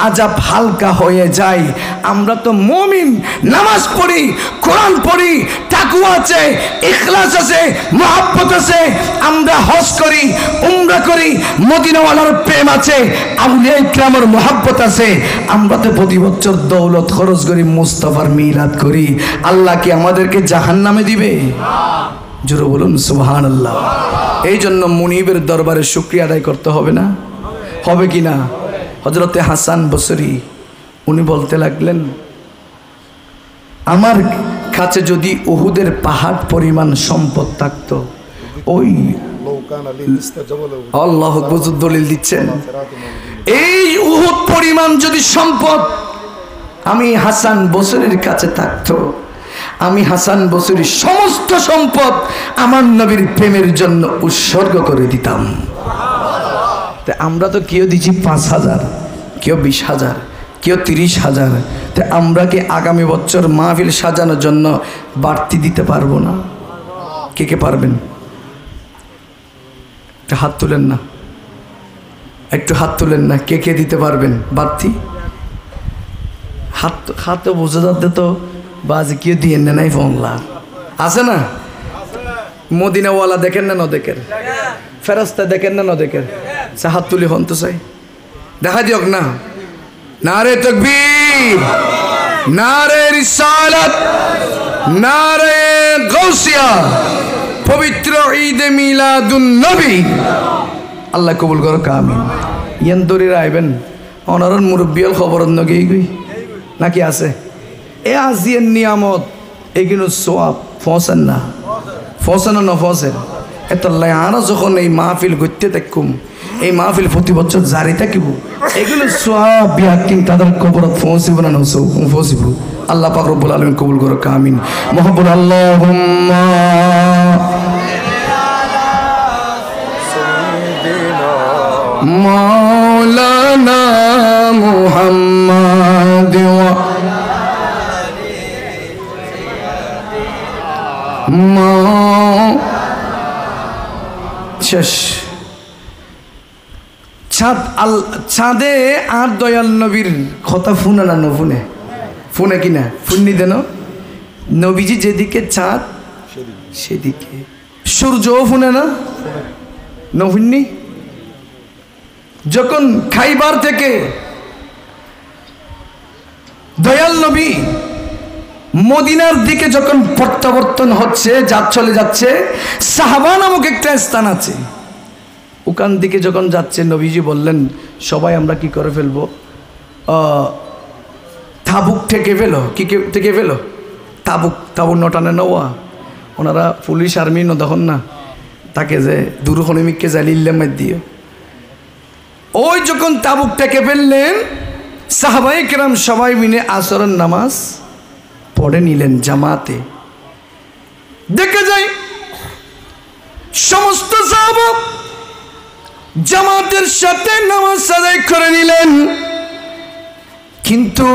আজাব হালকা হয়ে যায়। আমরা তো মুমিন, নামাজ পড়ি, কোরআন পড়ি, তাকওয়া আছে, ইখলাস আছে, মহব্বত আছে, আমরা হজ করি, উমরা করি, মদিনাওয়ালার প্রেম আছে, আউলিয়া ইকরামের মহব্বত আছে। আমরা তো প্রতি বছর দৌলত খরচ করি, মুস্তাফার মিলাদ করি। আল্লাহ কি আমাদেরকে জাহান্নামে দিবে? জোরে বলুন সুবহানাল্লাহ। এই জন্য মুনিবের দরবারে শুকরিয়া আদায় করতে হবে না? হবে কি না? হযরতে হাসান বসরি উনি বলতে লাগলেন, আমার কাছে যদি উহুদের পাহাড় পরিমাণ সম্পদ থাকতো, ওই আল্লাহ দলিল দিচ্ছেন, এই উহুদ পরিমাণ যদি সম্পদ আমি হাসান বসরির কাছে থাকতো, আমি হাসান বসরির সমস্ত সম্পদ আমার নবীর প্রেমের জন্য উৎসর্গ করে দিতাম। আমরা তো কেউ দিচ্ছি 5,000, কেউ 20,000, কেউ 30,000। তো আমরা কি আগামী বছর মাহফিল সাজানোর জন্য বাড়তি দিতে পারবো না? কে কে পারবেন? হাত তুলেন না, একটু হাত তুলেন না, কে কে দিতে পারবেন বাড়তি? হাত তো বোঝা যাতে তো বাজে কেউ দিয়ে নাই ফোনলা আছে না? মদিনাওয়ালা দেখেন না নদেকের, ফেরস্তা দেখেন না নদেকের, হাত তুলি হন তো চাই দেখা দিয়ক না। নারে তাকবীর, নারে রিসালাত, নারে গাউসিয়া, পবিত্র ঈদে মিলাদুন নবী। আল্লাহ কবুল করো, আমিন। ইয়ান দরির আইবেন অনারন মুরব্বিয়াল খবর নগেই গই নাকি আছে? এ আজিয়ের নিয়ামত এগুলো সোয়াব ফসেন না, ফসেন না ফসেন এতলাই। আরো যখন এই মাহফিল করতে থাকুম, এই মাহফিল প্রতি বছর জারি থাকিব, এগুলো সোয়াব বিয়াকিন তাদের কবরত পৌঁছিব না পৌঁছিব। আল্লাহ পাক রব্বুল আলামিন কবুল করো, আমিন। মুহাব্বত আল্লাহুম্মা মাওলানা মুহাম্মাদ ওয়া শেষ। চাঁদে আর দয়াল নবীর কথা ফুনে না নফুনে? ফুনে কিনা? ফুননি দেন। নবীজি যেদিকে চাঁদ সেদিকে সূর্যও ফুনে না, নফুননি? যখন খাইবার থেকে দয়াল নবী মদিনার দিকে যখন প্রত্যাবর্তন হচ্ছে, চলে যাচ্ছে, সাহাবা নামক একটা স্থান আছে, ওখান দিকে যখন যাচ্ছে নবীজি বললেন সবাই আমরা কি করে ফেলবো, তাবুক থেকে ফেলো। কি থেকে ফেলো? তাবুক নটানে নেওয়া। ওনারা পুলিশ আর্মি তখন না তাকে যে দুরুখনিমিককে জ্বালিল্লাম দিও। ওই যখন তাবুক থেকে ফেললেন, সাহাবায়ে কেরাম সবাই মিলে আসরের নামাজ পড়ে নিলেন জামাতে। দেখা যায় সমস্ত সাহাবা জামাতের সাথে নামাজ আদায় করে নিলেন, কিন্তু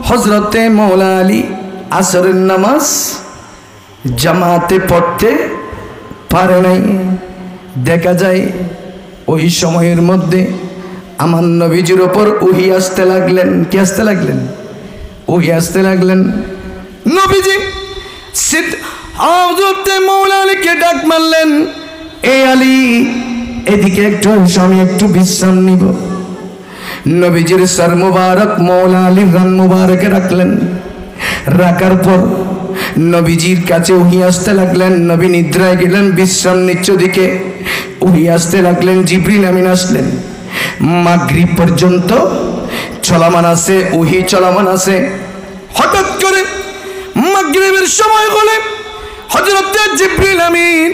হযরতে মওলা আলী আসরের নামাজ জামাতে পড়তে পারে নাই। দেখা যায় ওই সময়ের মধ্যে আমার নবীজির ওপর ওহী আসতে লাগলেন। কি আসতে লাগলেন? ওহী আসতে লাগলেন। নবীজি হযরতে মওলা আলীকে ডাক মারলেন, এ আলী এদিকে একটু, আমি একটু বিশ্রাম নিব। নবীজির সর মুবারক মওলা আলীর রান মুবারকে রাখলেন। রাখার পর নবীজির কাছে ওহী আসতে লাগলেন। নবী নিদ্রায় গেলেন, বিশ্রাম নিচ্ছ দিকে ওহী আসতে লাগলেন। জিবরিল আমিন আসলেন। মাগরিব পর্যন্ত চলমান আছে, ওহী চলমান আছে। হঠাৎ করে মাগরিবের সময় হলে হযরত জিবরিল আমিন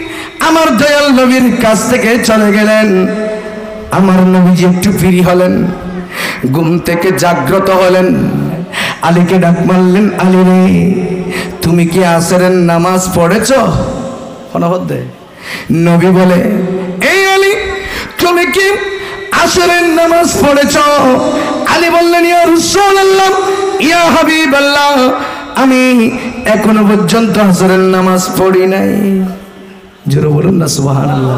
আমার দয়াল নবীর কাছ থেকে চলে গেলেন। আমার নবীজি একটু ফ্রি হলেন, ঘুম থেকে জাগ্রত হলেন। আলীকে ডাক মারলেন, আলী রে তুমি কি আসরের নামাজ পড়েছ? নবী বলে, এই আলী তুমি কি আসরের নামাজ পড়েছ? আলী বললেন, ইয়া রাসূলুল্লাহ, ইয়া হাবিবাল্লাহ, আমি এখনো পর্যন্ত আসরের নামাজ পড়ি নাই। জোরে বলুন না সুবহানাল্লাহ।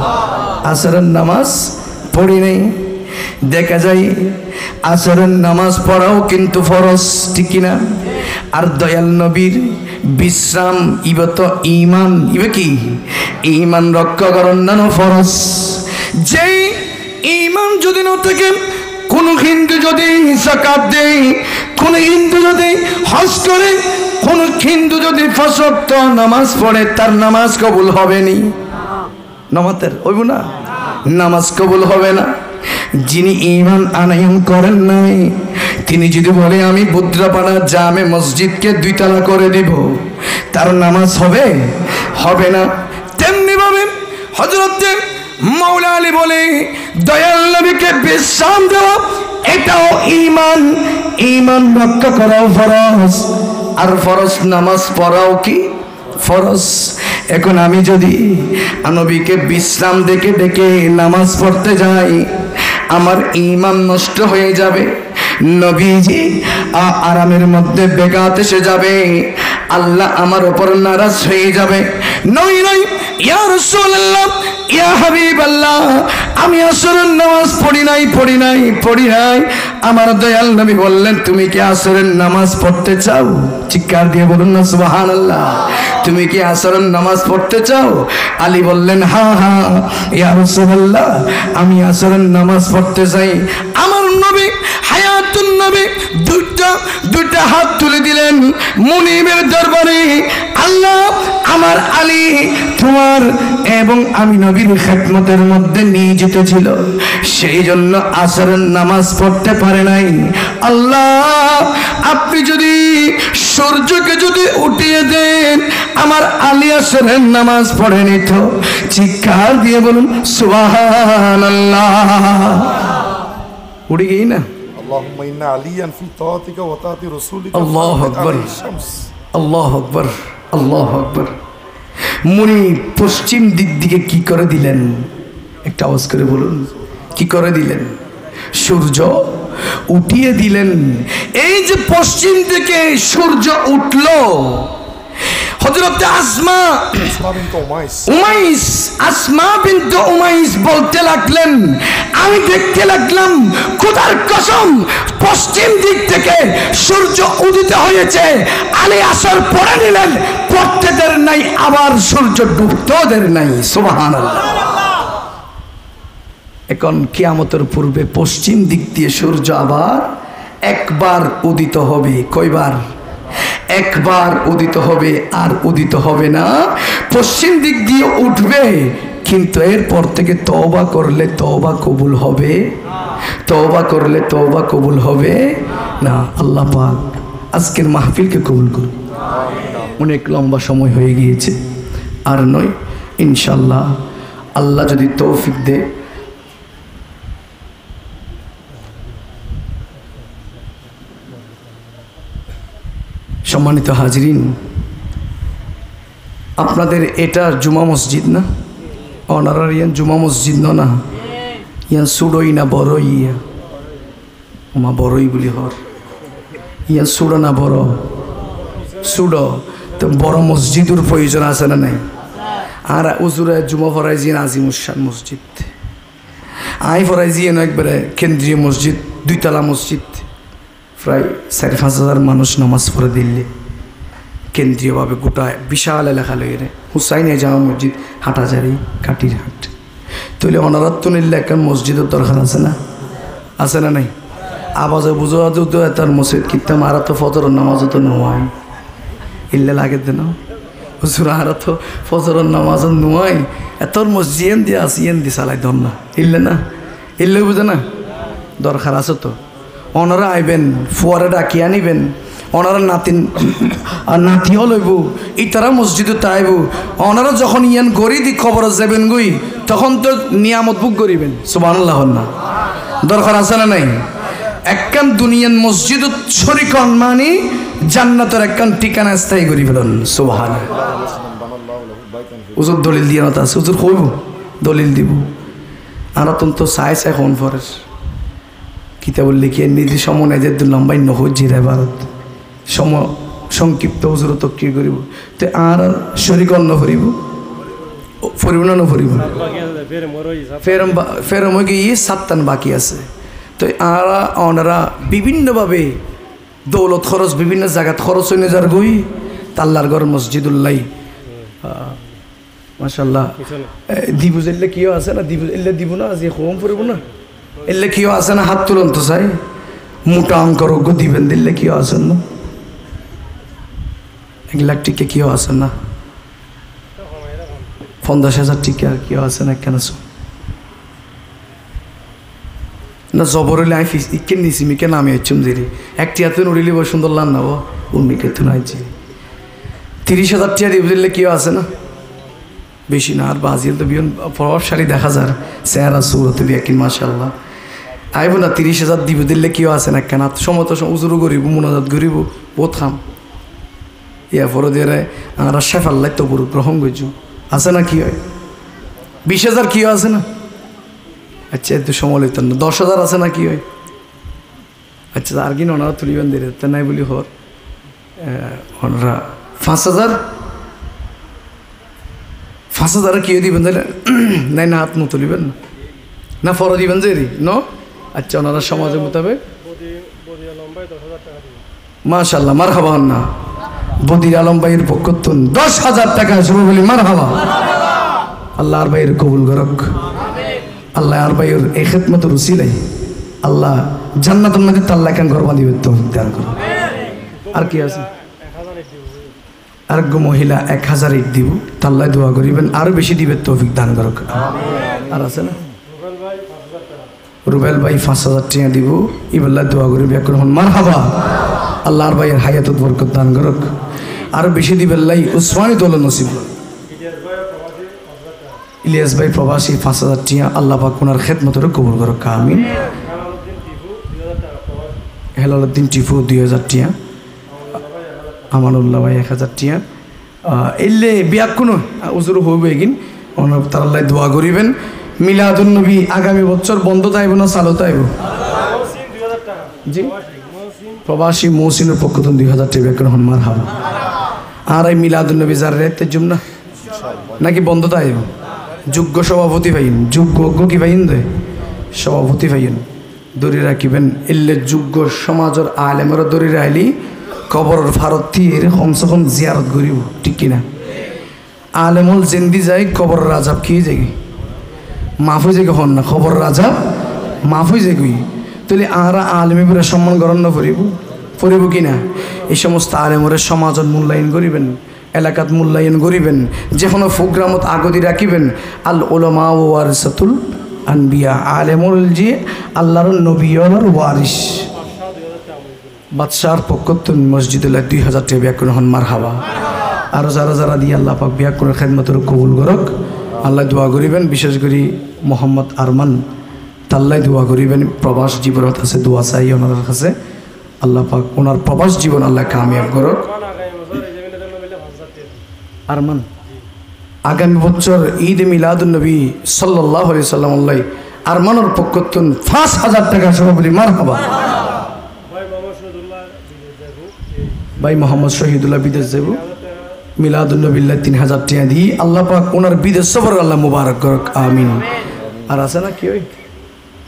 আসরের নামাজ পড়ি নাই। দেখা যায় আসরের নামাজ পড়াও কিন্তু ফরজ, ঠিক কিনা? আর দয়াল নবীর বিশ্রাম ইবত ঈমান, ইবে কি ঈমান রক্ষা করার নানো ফরজ। যেই ঈমান যদি না থাকে, কোন হিন্দু যদি যাকাত দেয়, কোন হিন্দু যদি হজ করে, কোন হিন্দু যদি 5 ওয়াক্ত নামাজ পড়ে, তার নামাজ কবুল হবে নি। নামাজের হইব না, নামাজ কবুল হবে না। যিনি ঈমান আনয়ন করেন নাই, তিনি যদি বলে আমি বুদ্রাপাড়া জামে মসজিদকে 2 তলা করে দিব, তার নামাজ হবে? হবে না। তেমনি ভাবে হযরতে মাওলা আলী বলে দয়াল নবীকে বিশ্রাম দেওয়া এটাও ঈমান। ঈমান রক্ষা করাও ফরজ, আর ফরজ নামাজ পড়াও কি ফরজ। এখন আমি যদি নবীকে বিশ্রাম ডেকে ডেকে নামাজ পড়তে যাই, আমার ঈমান নষ্ট হয়ে যাবে। নবীজি আরামের মধ্যে বেগাত এসে যাবে, আল্লাহ আমার উপর নারাজ হয়ে যাবে। নই নই ইয়া রাসূলুল্লাহ, ইয়া হাবিবাল্লাহ, আমি আসরের নামাজ পড়ি নাই। আমার দয়াল নবী বললেন তুমি কি আসরের নামাজ পড়তে চাও? চিৎকার দিয়ে বলুন না সুবহানাল্লাহ। তুমি কি আসরের নামাজ পড়তে চাও? আলী বললেন হ্যাঁ ইয়া রাসূলুল্লাহ, আমি আসরের নামাজ পড়তে চাই। আমার নবী হায়াতুন নবী দুইটা হাত তুলে দিলেন মুনিবের দরবারে। আল্লাহ আমার আলী তোমার এবং আমি নবীর খেদমতের মধ্যে নিয়োজিত ছিল, সেই জন্য আসরের নামাজ পড়তে পারে নাই। আল্লাহ আপনি যদি সূর্যকে যদি উঠিয়ে দেন, আমার আলী আসরের নামাজ পড়ে নিত। চিৎকার দিয়ে বলুন সুবহানাল্লাহ। উড়ে গই না। اللهم إن عليا في طاعتك وطاعة رسولك الله أكبر الشمس الله أكبر الله أكبر। মুনি পশ্চিম দিক দিকে কি করে দিলেন? একটা আওয়াজ করে বলুন, কি করে দিলেন? সূর্য উঠিয়ে দিলেন। এই যে পশ্চিম দিকে সূর্য উঠলো, হযরত আসমা বিনতে উমাইস বলতে লাগলেন, আমি দেখতে লাগলাম খোদার কসম পশ্চিম দিক থেকে সূর্য উদিত হয়েছে। আলী আসর পড়ে নিলেন, পড়তে দের নাই, আবার সূর্য ডুবতেও দের নাই। সুবহানাল্লাহ। এখন কিয়ামতের পূর্বে পশ্চিম দিক দিয়ে সূর্য আবার একবার উদিত হবে। কয়বার? একবার উদিত হবে, আর উদিত হবে না। পশ্চিম দিক দিয়ে উঠবে, কিন্তু এরপর থেকে তওবা করলে তওবা কবুল হবে, তওবা করলে তওবা কবুল হবে না। আল্লাহ পাক আজকের মাহফিলকে কবুল করুন। অনেক লম্বা সময় হয়ে গিয়েছে, আর নয় ইনশাল্লাহ আল্লাহ যদি তৌফিক দেয় সম্মানিত হাজরিন, আপনাদের এটা জুমা মসজিদ না? অনারার ইয়ান জুমা মসজিদ না? ইয়ান সুডোই না বড়ই? ওমা বড়ই বলি হর ইয়ান সুডো না বড়? সুডো। তো বড় মসজিদের প্রয়োজন আছে না নাই? আর উজুরে জুমা ফরাই জিয়ান আজিমুসান মসজিদ, আই ফরাই জিয়ান একবারে কেন্দ্রীয় মসজিদ, 2 তলা মসজিদ, প্রায় 4-5 হাজার মানুষ নামাজ পড়ে দিল্লি কেন্দ্রীয়ভাবে গোটা বিশাল এলাকা লইরে। হুসাইনিয়া জামা মসজিদ হাটাজারি কাটির হাট, তাহলে অনারাত্ম নিলে একটা মসজিদের দরকার আছে না? আছে না নাই? আবাজে বুঝো তো তার মসজিদ কিন্তু মারা তো ফজরের নামাজও তো নোয়াই ইল্লে লাগে দেন হুজুর, আর তো ফজরের নামাজও নোয়াই এতর মসজিদ দিয়ে আসি এন দি চালাই ধর না ইল্লে না, ইল্লে বুঝে না দরকার আছে তো। ওনারা আইবেন, ফুয়ারে ডাকি আনিবেন, ওনারা নাতিও লইব, ইতারা মসজিদে তাইব। ওনারা যখন ইয়ান গড়ি দি খবর যাবেন গুই, তখন তো নিয়ামত বুক করিবেন। সুবহানাল্লাহ না? দরকার আছে না নাই? একখান দুনিয়ান মসজিদ শরিকন মানে জান্নাতের একখান ঠিকানা স্থায়ী করি ফেলুন। সুবহানাল্লাহ। হুজুর দলিল দিয়ে না আছে, হুজুর কইব দলিল দিব। আর তো চাই কোন ফরের কিতাবুল লিখিয়ে নিজে সময় যে লম্বাই নহজিরে ভারত সংক্ষিপ্ত হুজুর তো কি করিব, তো আর শরীক অন্য ফরিব ফরিব না নফরিব? ফেরম হয়ে গিয়ে 7 বাকি আছে। তো আর ওনারা বিভিন্নভাবে দৌলত খরচ বিভিন্ন জায়গাত খরচ হয়ে যার গই তাল্লার ঘর মসজিদুল্লাহ মাশাল্লাহ দিব যেলে কিও আছে না, দিব এলে দিব না, আজ কম পড়ব না, এলে কিও আছে না, হাত তুলন তো চাই মোটা অঙ্কর অজ্ঞ দিবেন দিলে কিও আছেন না, 1 লাখ টিকে কিও আছে না, 50,000 টিকে আর কিও আছে না, কেন না জবর হইলে আমি ইকে নিছি মিকে নামে হচ্ছুম দেরি একটি হাতে উড়িলে বই সুন্দর লান না উর্মিকে তো নাইছি 30,000 টিয়া দিব দিলে কেউ আছে না বেশি না আর বাজিল তো বিয়ন প্রভাবশালী দেখা যার চেহারা সুরতে বিয়াকিন মাশাল্লাহ আইব না 30,000 দিব দিলে কেউ আছে না কেন সমত উজুরু করিব মোনাজাত করিব বহুত খাম ইয়া পরে দিয়ে আমরা শেফাল্লাই তো পুরো গ্রহণ করছু আছে না কি হয় 20,000 কেউ আছে না আচ্ছা এত সমলিত না 10,000 আছে না কি হয় আচ্ছা আর কি ওনারা তুলিবেন দিলে তা নাই বলি হর ওনারা 5,000 কেউ দিবেন দিলে নাই না হাত ন তুলিবেন না ফর দিবেন যে ন আচ্ছা ওনারা সমাজের মোতাবেক মাশাল্লাহ মার হাবা না বদির আলম ভাইয়ের পক্ষ 10,000 টাকা সবাই বলি মার হাবা আল্লাহ আর ভাইয়ের কবুল করক আল্লাহ আর ভাইয়ের এই খেদমত রুসিলাই আল্লাহ জান্নাতুল মধ্যে আল্লাহ কেন ঘর বাঁধিবে তৌফিক দান করুন আর কি আছে আরেক মহিলা 1,000 ইট দিব তাল্লাহ দোয়া করিবেন আরো বেশি দিবে তৌফিক দান করুক আর আছে না রুবেল ভাই 5,000 টাকা দিব ইবাল্লাহ দোয়া করিবে এখন মার হাবা আল্লাহ আর ভাইয়ের হায়াতুত বরকত দান করুক আরো বেশি দিবে আল্লাহ উসমানী দৌলত নসিব ইলিয়াস ভাই প্রবাসী 5,000 টাকা আল্লাহ পাক ওনার খেদমতের কবুল করুক আমিন হেলালুদ্দিন টিপু 2,000 টাকা আমানুল্লাহ ভাই 1,000 টাকা এলে বিয়া কোনো উজুর হইবে কিন ওনার তার আল্লাহ দোয়া করিবেন মিলাদুন নবী আগামী বছর বন্ধ তাইব না চালু তাইব জি প্রবাসী মহসিনের পক্ষ 2,000 টাকা বেকন হনমার হাবা আর এই মিলাদুন নবী যার রেতে জুম না নাকি বন্ধ তাইব যোগ্য সভাপতি ভাইন যোগ্য কি ভাইন দে সভাপতি ভাইন দড়ি রাখিবেন এলে যোগ্য সমাজের আলেমের দড়ি রাখলি কবরের ফারতির কমসে কম জিয়ারত করিব ঠিক কিনা আলেমল জেন্দি যায় কবরের রাজাব কি যায় মাফ হয়ে যায় হন না খবরের রাজাব মাফ হয়ে যায় তাহলে আরা আলেমের সম্মান গ্রহণ না পড়িব কিনা এই সমস্ত আলেমরের সমাজত মূল্যায়ন করিবেন এলাকাত মূল্যায়ন করিবেন যে কোনো প্রোগ্রামত আগদি রাখিবেন আল উলামা ওয়ারিসাতুল আনবিয়া আলেমুল যে আল্লাহর নবীর ওয়ারিস বাদশার পক্ষ মসজিদুল্লাহ 2,000 টাকা ব্যাকুন হন মার হাবা আরও যারা যারা দিয়ে আল্লাহ পাক ব্যাকুনের খেদমতের কবুল করক আল্লাহ দোয়া করিবেন বিশেষ করে মোহাম্মদ আরমান তাল্লাই দোয়া করিবেন প্রবাস জীবনত আছে দোয়া চাই ওনার কাছে আল্লাহ পাক ওনার প্রবাস জীবন আল্লাহ কামিয়াব করক আরমান আগামী বছর ঈদ মিলাদুন নবী সাল্লাল্লাহু আলাইহি সাল্লাম আল্লাহ আরমানের পক্ষ 5,000 টাকা সহ বলি মার হাবা ভাই মোহাম্মদ শহীদুল্লাহ বিদেশ যাব মিলাদুন নবিল্লাহ 3,000 টাকা দিয়ে আল্লাহ পাক ওনার বিদেশ সফর আল্লাহ মুবারক করক আমিন আর আছে না কি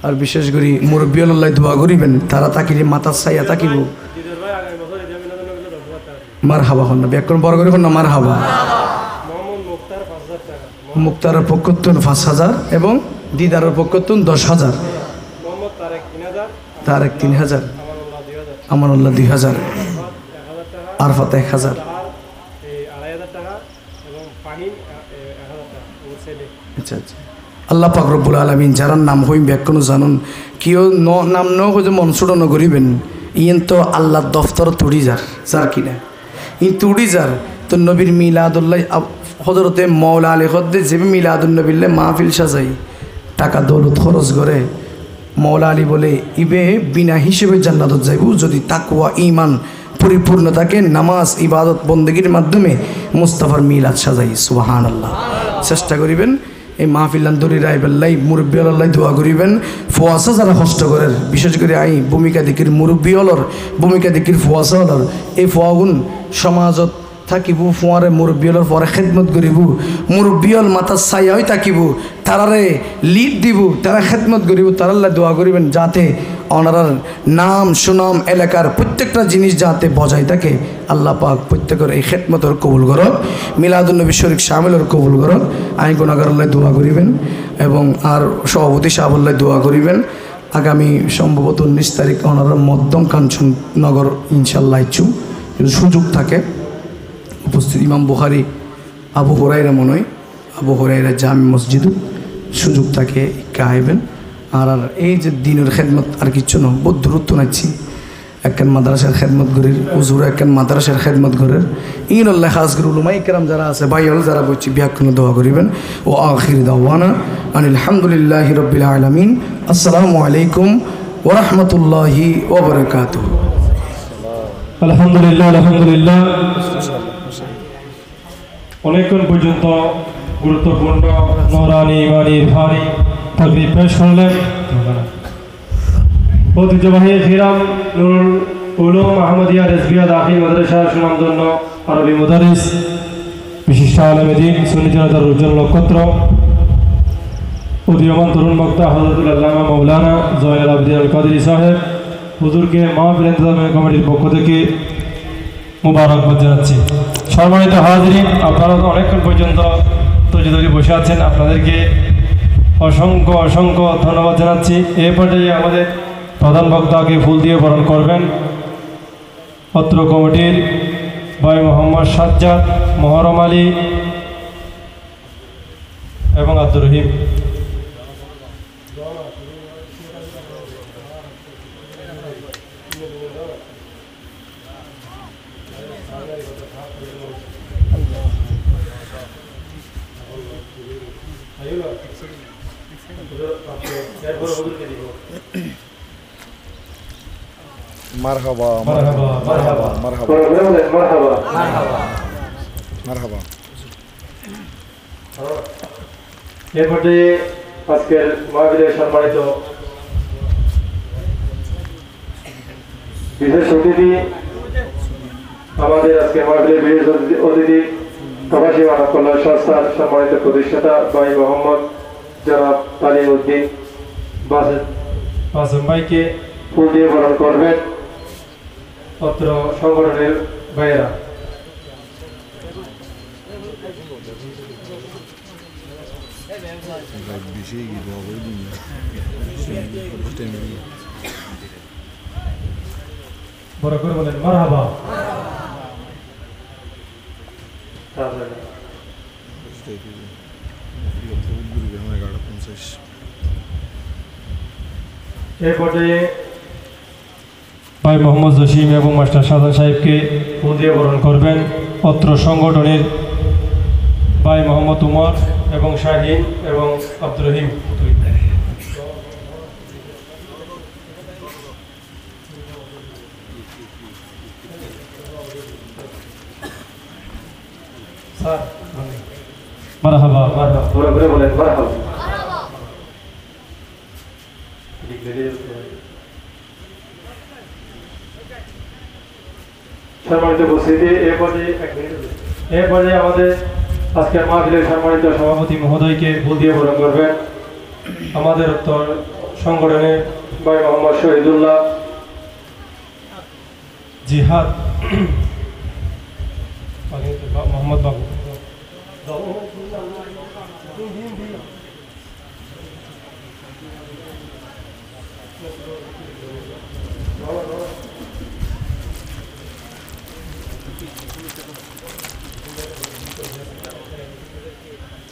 আর বিশেষ করে মুরব্বী আল্লাহ দোয়া করিবেন তারা তাকিলে মাথা ছাইয়া তাকিব মার হাবা হন না ব্যাকরণ বড় করে হন না মার হাবা মুক্তারের পক্ষ 5,000 এবং দিদারের পক্ষ 10,000 তারেক 3,000 আমানুল্লাহ 2,000 আরফাত 1,000 আচ্ছা আচ্ছা আল্লাহ পাক রব্বুল আলামিন যারা নাম হইম ব্যাকরণ জানুন কেউ নাম ন হয়ে মনসুর নগরিবেন ইয়েন তো আল্লাহ দফতর তুড়ি যার কিনা ই তুড়ি যার তো নবীর মিলাদুল্লাহ হজরতে মৌলা আলী হদ্দে যে মিলাদুল নবীল্লে মাহফিল সাজাই টাকা দৌলত খরচ করে মৌলা আলী বলে ইবে বিনা হিসেবে জান্নাতত যাইব যদি তাকওয়া ঈমান পরিপূর্ণ থাকে নামাজ ইবাদত বন্দেগীর মাধ্যমে মুস্তাফার মিলাদ সাজাই সুবহানাল্লাহ চেষ্টা করিবেন এই মাহফিলান দরি রাইবেল্লাই মুরব্বী আল্লাহ দোয়া করিবেন ফোয়াশা যারা কষ্ট করেন বিশেষ করে আই ভূমিকা দিকির মুরব্বী অলর ভূমিকা দিকির ফোয়াশা অলর এই ফোয়াগুন সমাজত থাকিব ফোঁয়ারে মুরব্বীলৰ পরে খেদমত করিব মুরব্বীল মাথা ছায়া হয়ে থাকিব তারারে লিড দিব তারা খেদমত করিব তারাল্লা দোয়া করিবেন যাতে ওনারার নাম সুনাম এলাকার প্রত্যেকটা জিনিস যাতে বজায় থাকে আল্লাহ পাক প্রত্যেকের এই খেদমতের কবুল করক মিলাদুন নবী শরীফ শামিলের কবুল করক আইন গুণাগার আল্লাহ দোয়া করিবেন এবং আর সভাপতি সাহেব আল্লাহ দোয়া করিবেন আগামী সম্ভবত 19 তারিখ ওনারা মধ্যম কাঞ্চন নগর ইনশাল্লাহ ইচ্ছু সুযোগ থাকে উপস্থিত ইমাম বুখারী আবু হুরায়রা মনে হয় আবু হুরায়রা জামি মসজিদ সুযোগ থাকে আইবেন আর এই যে দিনের খেদমত আর কিচ্ছু না, বহুত দূরত্ব নাচ্ছি। একখান মাদ্রাসার খেদমত করির হুজুর, একখান মাদ্রাসার খেদমত করের ইন আল্লাহ খাস করে উলুমাই কেরাম যারা আছে ভাই হল যারা বলছি ব্যাখ্যান দোয়া করিবেন। ও আখির দাওয়ানা আলহামদুলিল্লাহি রাব্বিল আলামিন। আসসালামু আলাইকুম ওয়া রাহমাতুল্লাহি ওয়া বারাকাতুহু। আলহামদুলিল্লাহ আলহামদুলিল্লাহ। অনেকক্ষণ পর্যন্ত গুরুত্বপূর্ণ নূরানি ইমানি ইরফানি তাকরীর পেশ করলেন ঐতিহ্যবাহী খিরাম নুরুল উলুম আহমদিয়া রেজবিয়া দাখিল মাদ্রাসার সুনামধন্য আরবি মুদারিস বিশিষ্ট আলেম দ্বীন সুন্নি জনতার উজ্জ্বল নক্ষত্র উদীয়মান তরুণ বক্তা হযরতুল আল্লামা মাওলানা জয়নুল আবেদিন আল কাদেরী সাহেব হুজুরকে মাহফিল ইন্তজামিয়া কমিটির পক্ষ থেকে মুবারকবাদ জানাচ্ছি। সম্মানিত হাজিরিন, আপনারা অনেকক্ষণ পর্যন্ত ধৈর্য ধরে বসে আছেন, আপনাদেরকে অসংখ্য অসংখ্য ধন্যবাদ জানাচ্ছি। এই পর্যায়ে আমাদের প্রধান বক্তাকে ফুল দিয়ে বরণ করবেন অত্র কমিটির ভাই মোহাম্মদ সাজ্জাদ, মোহরম আলী এবং আব্দুর রহিম। মারহাবা মারহাবা মারহাবা মারহাবা মারহাবা। মারহাবা। এর পর্যায়ে আজকের মাহফিলের সম্মানিত বিশেষ অতিথি, আমাদের আজকে মাহফিলের বিশেষ অতিথি প্রবাসী মানব কল্যাণ সংস্থার সম্মানিত প্রতিষ্ঠাতা ভাই মোহাম্মদ জনাব তালিমউদ্দিন বাসেম ভাইকে ফুল দিয়ে বরণ করবেন অত্র সংগঠনের ভাইয়েরা। বড় করে বলেন মারহাবা। এই পর্যায়ে ভাই মোহাম্মদ জসিম এবং মাস্টার শাহজাহান সাহেবকে ফুল দিয়ে বরণ করবেন অত্র সংগঠনের ভাই মোহাম্মদ উমর এবং শাহিন এবং আব্দুর রহিম। মারহাবা মারহাবা, বড় করে বলেন মারহাবা। সম্মানিত উপস্থিতি, এ পর্যায়ে আমাদের আজকের মাহফিলের সম্মানিত সভাপতি মহোদয়কে ফুল দিয়ে বরণ করবেন আমাদের উত্তর সংগঠনের ভাই মোহাম্মদ শহীদুল্লাহ জিহাদ মোহাম্মদ বাবু।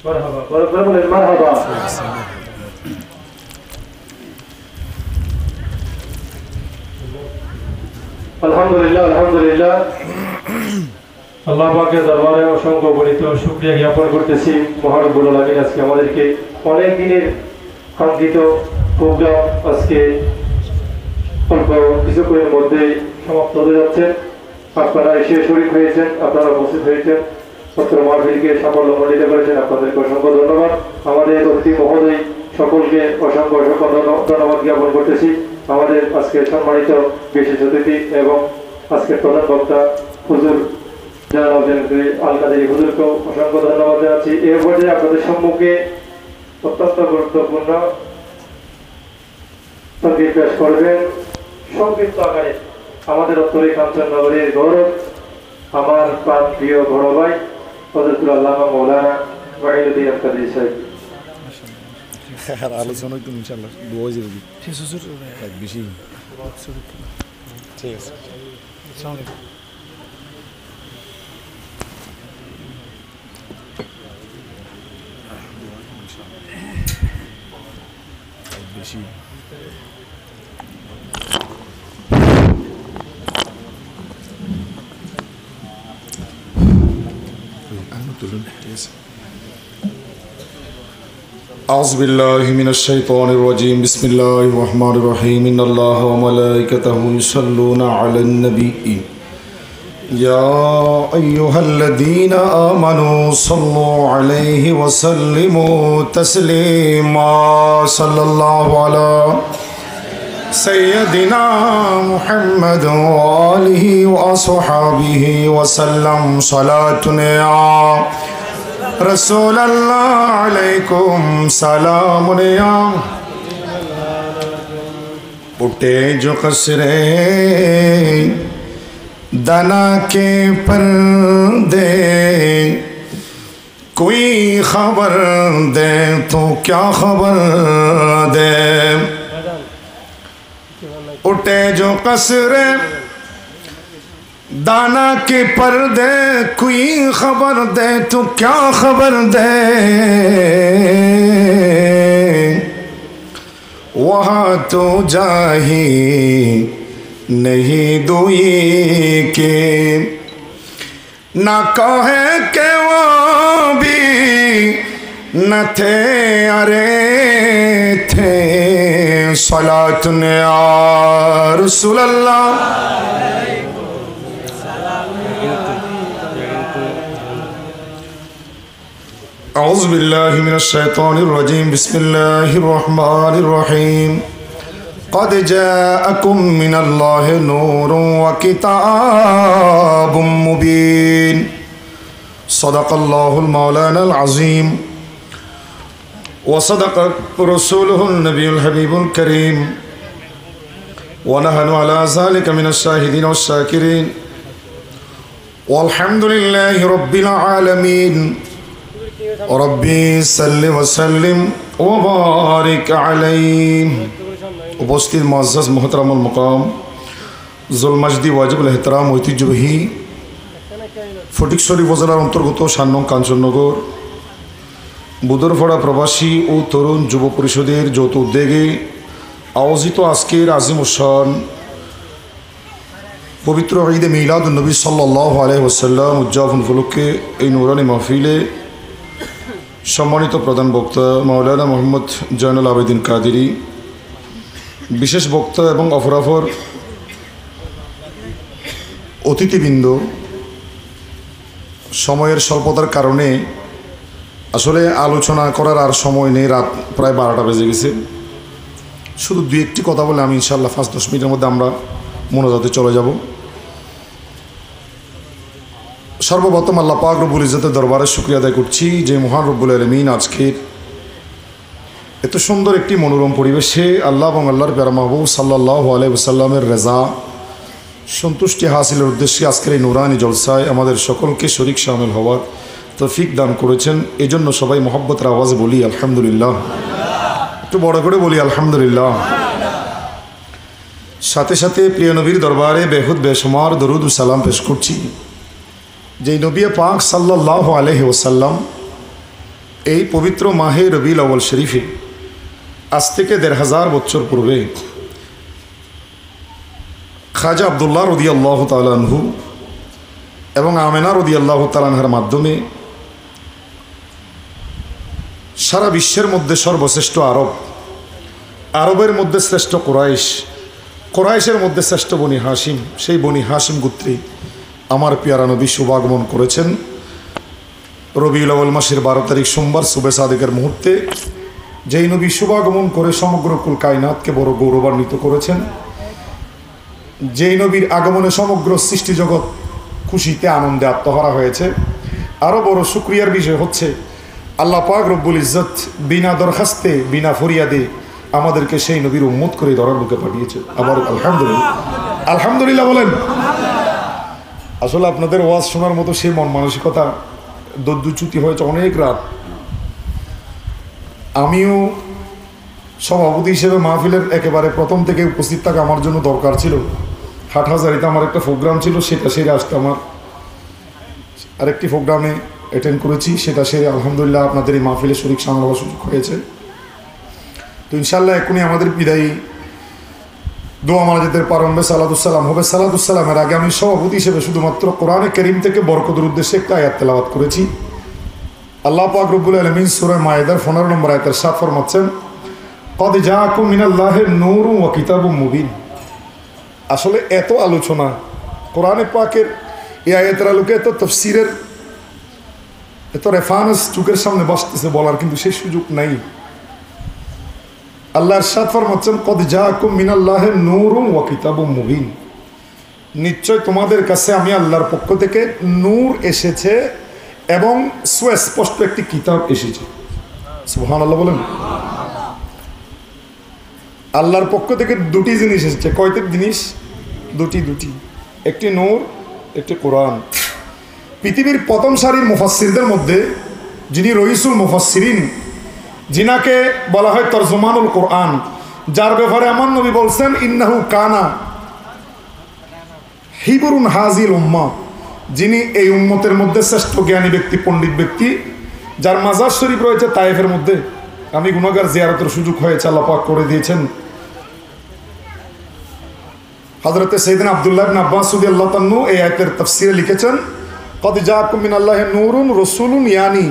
মারহাবা, বড় করে বলেন মারহাবা। আলহামদুলিল্লাহ আলহামদুলিল্লাহ। আল্লাহ পাকের দরবারে অসংখ্য গণিত শুকরিয়া জ্ঞাপন করতেছি। মহান রব্বুল আলামিন আজকে আমাদেরকে অনেক দিনের কাঙ্ক্ষিত প্রোগ্রাম আজকে অল্প কিছুক্ষণের মধ্যে সমাপ্ত হতে যাচ্ছে। আপনারা এসে শরীক হয়েছেন, আপনারা উপস্থিত হয়েছেন, পত্র মাহফিলকে সাফল্য মণ্ডিত করেছেন, আপনাদেরকে অসংখ্য ধন্যবাদ। আমাদের অতিথি মহোদয় সকলকে অসংখ্য অসংখ্য ধন্যবাদ জ্ঞাপন করতেছি। আমাদের আজকে সম্মানিত বিশেষ অতিথি এবং আজকের প্রধান বক্তা হুজুর আল কাদেরী হুজুরকেও অসংখ্য ধন্যবাদ জানাচ্ছি। এর পর্যায়ে আপনাদের সম্মুখে অত্যন্ত গুরুত্বপূর্ণ সঙ্গীত পেশ করবেন সংক্ষিপ্ত আকারে আমাদের উত্তরী কাঞ্চননগরের গৌরব, আমার প্রাণ প্রিয় বড় ভাই হযরতুল আল্লামা মাওলানা ওয়াহিদুদ্দিন আল কাদেরী সাহেব। আলোচনা একটু ইনশাআল্লাহ দোয়া জরুরি বেশি। ঠিক আছে, আসসালামু আলাইকুম। বেশি أعوذ بالله من الشيطان الرجيم بسم الله الرحمن الرحيم إن الله وملائكته يصلون على النبي يا أيها الذين آمنوا صلوا عليه وسلموا تسليما صلى الله على سيدنا محمد وآله وأصحابه وسلم صلاة يا رسول الله عليكم سلام يا उठे जो कसरे दाना के पर्दे कोई खबर दे तो क्या खबर दे उठे जो कसरे दाना के पर्दे कोई खबर दे तो क्या खबर दे वहाँ तो जाही नहीं दुई के ना कहे के वो भी न थे अरे थे सलातुन या रसूल अल्लाह أعوذ بالله من الشيطان الرجيم بسم الله الرحمن الرحيم قد جاءكم من الله نور وكتاب مبين صدق الله المولانا العظيم وصدق رسوله النبي الحبيب الكريم ونحن على ذلك من الشاهدين والشاكرين والحمد لله رب العالمين ربي صل وسلم وبارك عليه উপস্থিত মুআজ্জাজ মুহতারামুল মুকাম জুলমাজদি ওয়াজিবুল এহতারাম ঐতিহ্যবাহী ফটিকছড়ি উপজেলার অন্তর্গত ৭ নং কাঞ্চননগর বুদরপাড়া প্রবাসী ও তরুণ যুব পরিষদের যৌথ উদ্যোগে আয়োজিত আজকের আজিম উসান পবিত্র ঈদে মিলাদুন নবী সাল্লাল্লাহু আলাইহি ওয়াসাল্লাম উদযাপন উপলক্ষে এই নুরানি মাহফিলে সম্মানিত প্রধান বক্তা মাওলানা মোহাম্মদ জয়নুল আবেদিন কাদেরী, বিশেষ বক্তা এবং অপরাপর অতিথিবৃন্দ, সময়ের স্বল্পতার কারণে আসলে আলোচনা করার আর সময় নেই। রাত প্রায় 12টা বেজে গেছে। শুধু দুই একটি কথা বলে আমি ইনশাআল্লাহ 5-10 মিনিটের মধ্যে আমরা মোনাজাতে চলে যাব। সর্বপ্রথম আল্লাহ পাক রব্বুল ইজ্জতের দরবারে শুকরিয়া আদায় করছি যে মহান রব্বুল আলামিন আজকের এত সুন্দর একটি মনোরম পরিবেশে আল্লাহ এবং আল্লাহর প্যারা মাহবুব সাল্লাল্লাহু আলাইহি ওয়াসাল্লামের রেজা সন্তুষ্টি হাসিলের উদ্দেশ্যে আজকের এই নুরানি জলসায় আমাদের সকলকে শরীক শামিল হওয়ার তৌফিক দান করেছেন। এজন্য সবাই মহব্বতের আওয়াজে বলি আলহামদুলিল্লাহ। একটু বড় করে বলি আলহামদুলিল্লাহ। সাথে সাথে প্রিয় নবীর দরবারে বেহুদ বেশুমার দরুদ ও সালাম পেশ করছি। যেই নবী পাক সাল্লাল্লাহু আলাইহি ওয়াসাল্লাম এই পবিত্র মাহে রবিউল আউয়াল শরীফে আজ থেকে ১৫০০ বছর পূর্বে খাজা আব্দুল্লাহ রাদিয়াল্লাহু তাআলা আনহু এবং আমেনা রাদিয়াল্লাহু তাআলা আনহার মাধ্যমে সারা বিশ্বের মধ্যে সর্বশ্রেষ্ঠ আরবের মধ্যে শ্রেষ্ঠ কোরাইশের মধ্যে শ্রেষ্ঠ বনি হাশিম, সেই বনি হাশিম গোত্রে আমার পিয়ারা নবী শুভাগমন করেছেন। রবিউল আউয়াল মাসের 12 তারিখ সোমবার সুবে সাদেকের মুহূর্তে যেই নবী শুভাগমন করে সমগ্র কুল কায়নাতকে বড় গৌরবান্বিত করেছেন, যেই নবীর আগমনে সমগ্র সৃষ্টি জগৎ খুশিতে আনন্দে আত্মহারা হয়েছে। আরও বড় শুকরিয়ার বিষয় হচ্ছে আল্লাহ পাক রব্বুল ইজ্জত বিনা দরখাস্তে বিনা ফরিয়াদে আমাদেরকে সেই নবীর উম্মত করে ধরার বুকে পাঠিয়েছে। আবার আলহামদুলিল্লাহ, আলহামদুলিল্লাহ বলেন। আসলে আপনাদের ওয়াজ শোনার মতো সেই মন মানসিকতা দদ্যুচ্যুতি হয়েছে অনেক রাত। আমিও সভাপতি হিসেবে মাহফিলের একেবারে প্রথম থেকে উপস্থিত থাকা আমার জন্য দরকার ছিল। হাটহাজারিতে আমার একটা প্রোগ্রাম ছিল, সেটা সেরে আসতে আমার আরেকটি প্রোগ্রামে অ্যাটেন্ড করেছি, সেটা সেরে আলহামদুলিল্লাহ আপনাদের এই মাহফিলে শরীক সামলাবার সুযোগ হয়েছে। তো ইনশাল্লাহ এখনই আমাদের বিদায়ী দোয়া মানাজাতের প্রারম্ভে সালাতুসাল্লাম হবে। সালাতুসাল্লামের আগে আমি সভাপতি হিসেবে শুধুমাত্র কোরআনে কারীম থেকে বরকতের উদ্দেশ্যে একটা আয়াত তেলাওয়াত করেছি। আল্লাহ পাক রব্বুল আলামিন সূরা মায়েদার 15 নম্বর আয়াতের 7 ফরমাচ্ছেন, ক্বাদ জাআকুম মিনাল্লাহি নূরুন ওয়া কিতাবুম মুবিন। আসলে এত আলোচনা কোরআনে পাকের এই আয়াতের আলোকে, এত তাফসীরের এত রেফারেন্স চোখের সামনে বসতেছে বলার, কিন্তু সেই সুযোগ নাই। আল্লাহর ইরশাদ ফরমাচ্ছেন, ক্বাদ জাআকুম মিনাল্লাহি নূরুন ওয়া কিতাবুম মুবিন। নিশ্চয় তোমাদের কাছে আমি আল্লাহর পক্ষ থেকে নূর এসেছে এবং সুস্পষ্ট একটি কিতাব এসেছে। সুবহানাল্লাহ বলেন। আল্লাহর পক্ষ থেকে দুটি জিনিস এসেছে। কয়টি জিনিস? দুটি। একটি নূর, একটি কোরআন। পৃথিবীর প্রথম সারির মুফাসসিরদের মধ্যে যিনি রইসুল মুফাসসিরিন, যিনাকে বলা হয় তরজমানুল কোরআন, যার ব্যাপারে আমার নবী বলছেন ইন্নাহু কানা হিবরুন হাজিল উম্মাহ, যিনি এই উম্মতের মধ্যে শ্রেষ্ঠ জ্ঞানী ব্যক্তি, পণ্ডিত ব্যক্তি, যার মাজার শরীফ রয়েছে তায়েফের মধ্যে। আমি গুনাহগার জিয়ারতের সুযোগ হয়েছে, আল্লাহ পাক করে দিয়েছেন। হযরতে সাইয়েদনা আব্দুল্লাহ ইবনে আব্বাস রাদিয়াল্লাহু তাআলা এই আয়াতের তাফসীরে লিখেছেন, ক্বাদ জাআকুম মিনাল্লাহি নূরুন রাসূলুন ইয়ানি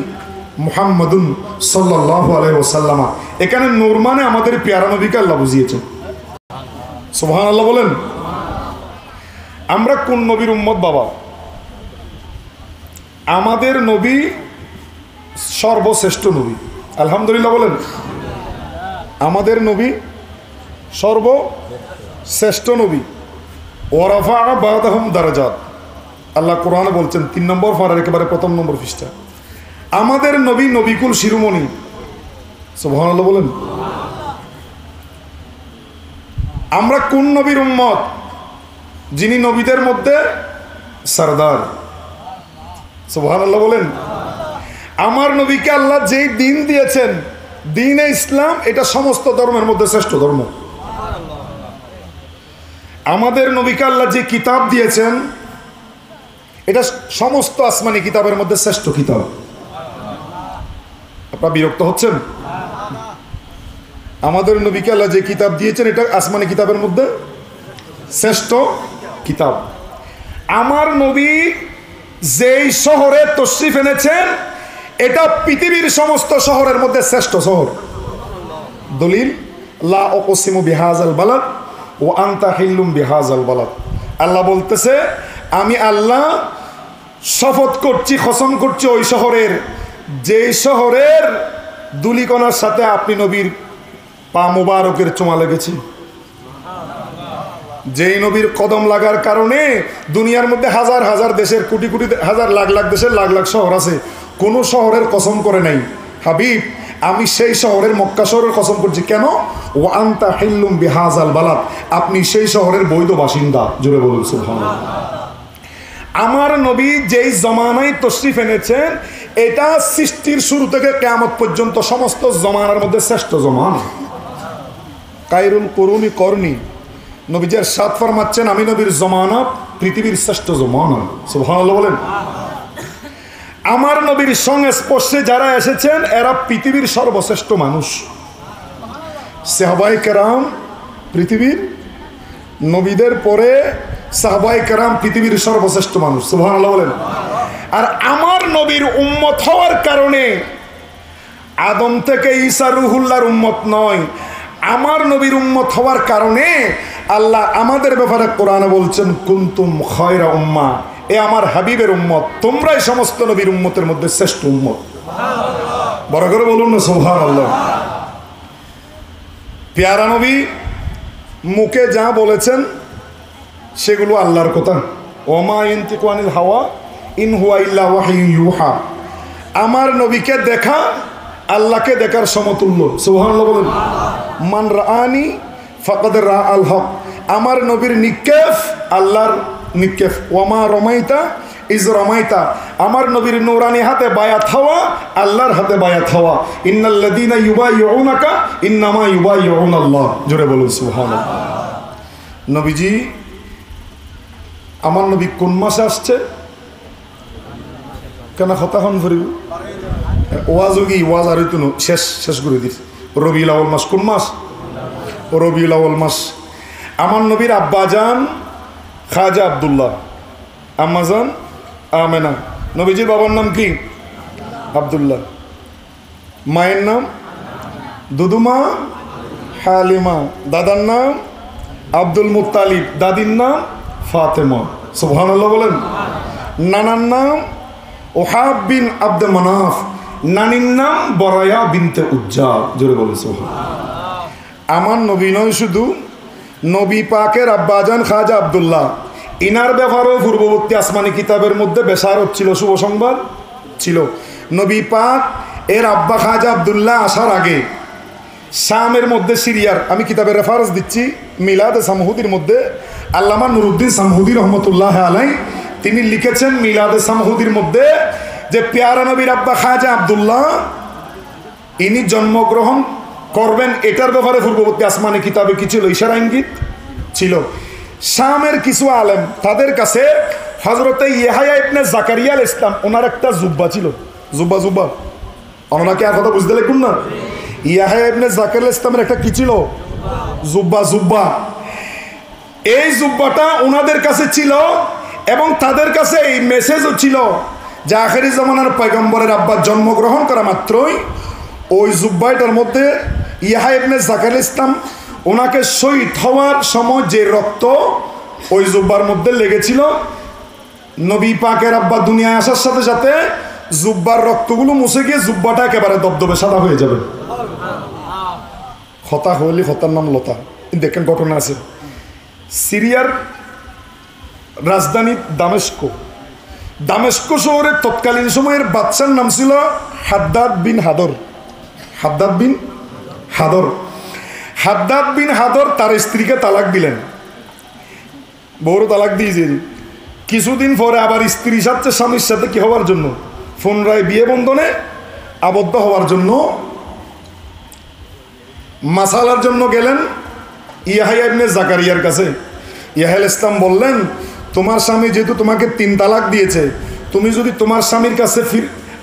মুহাম্মাদুন সাল্লাল্লাহু আলাইহি ওয়াসাল্লাম। এখানে নূর মানে আমাদের প্যারা নবীকে আল্লাহ বুঝিয়েছেন। সুবহানাল্লাহ বলেন। আমরা কোন নবীর উম্মত বাবা? আমাদের নবী সর্বশ্রেষ্ঠ নবী। আলহামদুলিল্লাহ বলেন। আমাদের নবী সর্বশ্রেষ্ঠ নবী। ওয়া রাফা'a বা'দাহুম দারাজাত। আল্লাহ কোরআনে বলছেন 3 নম্বর পারার একেবারে প্রথম নম্বর পৃষ্ঠা, আমাদের নবী নবিকুল শিরোমণি। সুবহানাল্লাহ বলেন। আমরা কোন নবীর উম্মত? যিনি নবীদের মধ্যে সরদার। সুবহানাল্লাহ বলেন। আমার নবীকে আল্লাহ যেই দিন দিয়েছেন, দ্বীনে ইসলাম, এটা সমস্ত ধর্মের মধ্যে শ্রেষ্ঠ ধর্ম। আমাদের নবীকে আল্লাহ যে কিতাব দিয়েছেন, এটা সমস্ত আসমানি কিতাবের মধ্যে শ্রেষ্ঠ কিতাব। আপনারা বিরক্ত হচ্ছেন? আমাদের নবীকে আল্লাহ যে কিতাব দিয়েছেন, এটা আসমানি কিতাবের মধ্যে শ্রেষ্ঠ কিতাব। আমার নবী যেই শহরে তশরিফ এনেছেন, এটা পৃথিবীর সমস্ত শহরের মধ্যে শ্রেষ্ঠ শহর। দলিল, লা উকসিমু বিহাযাল বালাদ ওয়া আনতা হিল্লুম বিহাযাল বালাদ। আল্লাহ বলতেছে, আমি আল্লাহ শপথ করছি, কসম করছি ওই শহরের, যেই শহরের দুলিকণার সাথে আপনি নবীর পা মুবারকের চোমা লেগেছে। যেই নবীর কদম লাগার কারণে দুনিয়ার মধ্যে হাজার হাজার দেশের, কোটি কোটি, হাজার লাখ লাখ দেশের লাখ লাখ শহর আছে, কোনো শহরের কসম করে নাই। হাবিব, আমি সেই শহরের, মক্কা শহরের কসম করছি। কেন? ওয়া আনতা হিল্লুম বিহাযাল বালাদ, আপনি সেই শহরের বৈধ বাসিন্দা। জোরে বলুন সুবহানাল্লাহ। আমার নবী যেই জমানায় তশরিফ এনেছেন, এটা সৃষ্টির শুরু থেকে কিয়ামত পর্যন্ত সমস্ত জমানার মধ্যে শ্রেষ্ঠ জমানা। কায়রুল কুরুনি করনি, নবীজির সাত ফরমাচ্ছেন, আমি নবীর জমানা পৃথিবীর শ্রেষ্ঠ জমানা। সুবহানাল্লাহ বলেন। আমার নবীর সংস্পর্শে যারা এসেছেন, এরা পৃথিবীর সর্বশ্রেষ্ঠ মানুষ। সাহাবায়ে কেরাম পৃথিবীর, নবীদের পরে সাহাবায়ে কেরাম পৃথিবীর সর্বশ্রেষ্ঠ মানুষ। সুবহানাল্লাহ বলেন। আর আমার নবীর উম্মত হওয়ার কারণে, আদম থেকে ঈসা রুহুল্লাহর উম্মত নয়, আমার নবীর উম্মত হওয়ার কারণে আল্লাহ আমাদের ব্যাপারে কোরআনে বলছেন, কুনতুম খায়রা উম্মাহ, এ আমার হাবিবের উম্মত, তোমরাই সমস্ত নবীর উম্মতের মধ্যে শ্রেষ্ঠ উম্মত। বড় করে বলুন না সুবহানাল্লাহ। প্যারা নবী মুখে যা বলেছেন সেগুলো আল্লাহর কথা। ওমা ইয়ানতিকু আনিল হাওয়া ইন হুয়া ইল্লা ওয়াহয়ুন ইউহা। আমার নবীকে দেখা আল্লাহকে দেখার সমতুল্য। সুবহানাল্লাহ বলেন। মান রাআনি ফাকাদ রাআল হক। আমার নবীর নিক্ষেপ আল্লাহর নিক্ষেপ। ওয়ামা রমাইতা ইজ রমাইতা। আমার নবীর নূরানি হাতে বায়াত হওয়া আল্লাহর হাতে বায়াত হওয়া। ইন্নাল্লাযীনা ইউবাইয়ুনাকা ইন্নামা ইউবাইয়ুনাল্লাহ। জোরে বলুন সুবহানাল্লাহ। নবীজি, আমার নবী কোন মাসে আসছে? কেন কথা হন ভরি ওয়াজ কি ওয়াজ আর শেষ করে দিস রবিউল আউয়াল মাস। কোন মাস? রবিউল আউয়াল মাস। আমার নবীর আব্বাজান খাজা আব্দুল্লাহ, আম্মাজান আমেনা। নবীজির বাবার নাম কি? আব্দুল্লাহ। মায়ের নাম দুদুমা হালিমা। দাদার নাম আব্দুল মুত্তালিব, দাদির নাম ফাতেমা। সুবহানাল্লাহ বলেন। নানার নাম ওহাব বিন আব্দ মানাফ, নানির নাম বরায়া বিনতে উজ্জা। জোরে বলেন সুবহানাল্লাহ। আমার নবী নয় শুধু, নবী পাকের আব্বাজান খাজা আব্দুল্লাহ, ইনার ব্যাপারেও পূর্ববর্তী আসমানি কিতাবের মধ্যে বেশারত ছিল, শুভ সংবাদ ছিল। নবী পাক এর আব্বা খাজা আব্দুল্লাহ আসার আগে শামের মধ্যে সিরিয়ার, আমি কিতাবের রেফারেন্স দিচ্ছি, মিলাদ সামহুদির মধ্যে আল্লামা নুরুদ্দিন সামহুদি রহমতুল্লাহ আলাই তিনি লিখেছেন মিলাদ সামহুদির মধ্যে যে পেয়ারা নবীর আব্বা খাজা আব্দুল্লাহ ইনি জন্মগ্রহণ করবেন, এটার ব্যাপারে পূর্ববর্তী আসমানি কিতাবে কি ছিল? ইশারা ইঙ্গিত ছিল। শামের কিছু আলেম, তাদের কাছে হজরতে ইয়াহয়া ইবনে জাকারিয়া আলাইহিস সালাম ওনার একটা জুব্বা ছিল। জুব্বা ওনারা কি আর কথা বুঝতে লাগুন না? ইয়াহয়া ইবনে জাকারিয়া আলাইহিস সালামের একটা কি ছিল? জুব্বা। এই জুব্বাটা ওনাদের কাছে ছিল এবং তাদের কাছে এই মেসেজও ছিল যে আখেরি জামানার পয়গম্বরের আব্বা জন্মগ্রহণ করা মাত্রই ওই জুব্বাটার মধ্যে ইয়াহয়া ইবনে জাকারিয়া আলাইহিস সালাম ওনাকে শহীদ হওয়ার সময় যে রক্ত ওই জুব্বার মধ্যে লেগেছিল, নবী পাকের আব্বা দুনিয়ায় আসার সাথে সাথে জুব্বার রক্তগুলো মুছে গিয়ে জুব্বাটা একেবারে দবদবে সাদা হয়ে যাবে। হতা হইলে হতার নাম লতা। দেখেন ঘটনা আছে সিরিয়ার রাজধানী দামেস্ক শহরের তৎকালীন সময়ের বাদশার নাম ছিল হাদ্দাদ বিন হাদর। তার স্ত্রীকে তালাক দিলেন, বউরও তালাক দিয়েছেন। কিছুদিন পরে আবার স্ত্রী সাথে স্বামীর সাথে কি হওয়ার জন্য পুনরায় বিয়ে বন্ধনে আবদ্ধ হওয়ার জন্য মাসালার জন্য গেলেন ইয়াহয়া ইবনে জাকারিয়ার কাছে। ইয়াহয়া আলাইহিস সালাম বললেন, তোমার স্বামী যেহেতু তোমাকে 3 তালাক দিয়েছে, তুমি যদি তোমার স্বামীর কাছে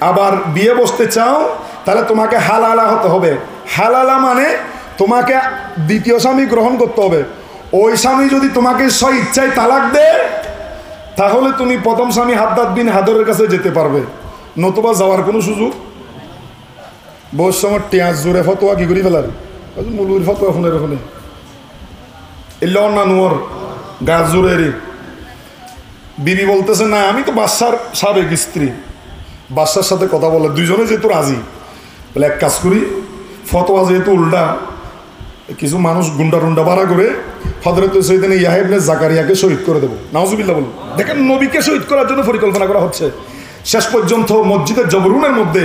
আবার বিয়ে বসতে চাও তাহলে তোমাকে হালালা হতে হবে। হালালা মানে তোমাকে দ্বিতীয় স্বামী গ্রহণ করতে হবে। ওই স্বামী যদি তোমাকে স্বইচ্ছায় তালাক দেয় তাহলে তুমি প্রথম স্বামী হাদ্দাদ বিন হাদরের কাছে যেতে পারবে, নতুবা যাওয়ার কোনো সুযোগ। বউর সময় টিয়াজ জোরে ফতোয়া কি করি ফেলার মুলুর ফতোয়া শুনে ওখানে এলে নানুয়ার গাছ জোরে রে। বিবি বলতেছে না আমি তো বাদশার সাবেক স্ত্রী, বাদশার সাথে কথা বলে দুইজনে যেহেতু রাজি, বলে এক কাজ করি, ফতোয়া যেহেতু উল্টা, কিছু মানুষ গুন্ডা টুন্ডা ভাড়া করে হযরত সাইয়েদনা ইয়াহয়া ইবনে জাকারিয়াকে শহীদ করে দেবো। নাউজুবিল্লাহ বলুন। দেখেন নবীকে শহীদ করার জন্য পরিকল্পনা করা হচ্ছে। শেষ পর্যন্ত মসজিদের জবরুনের মধ্যে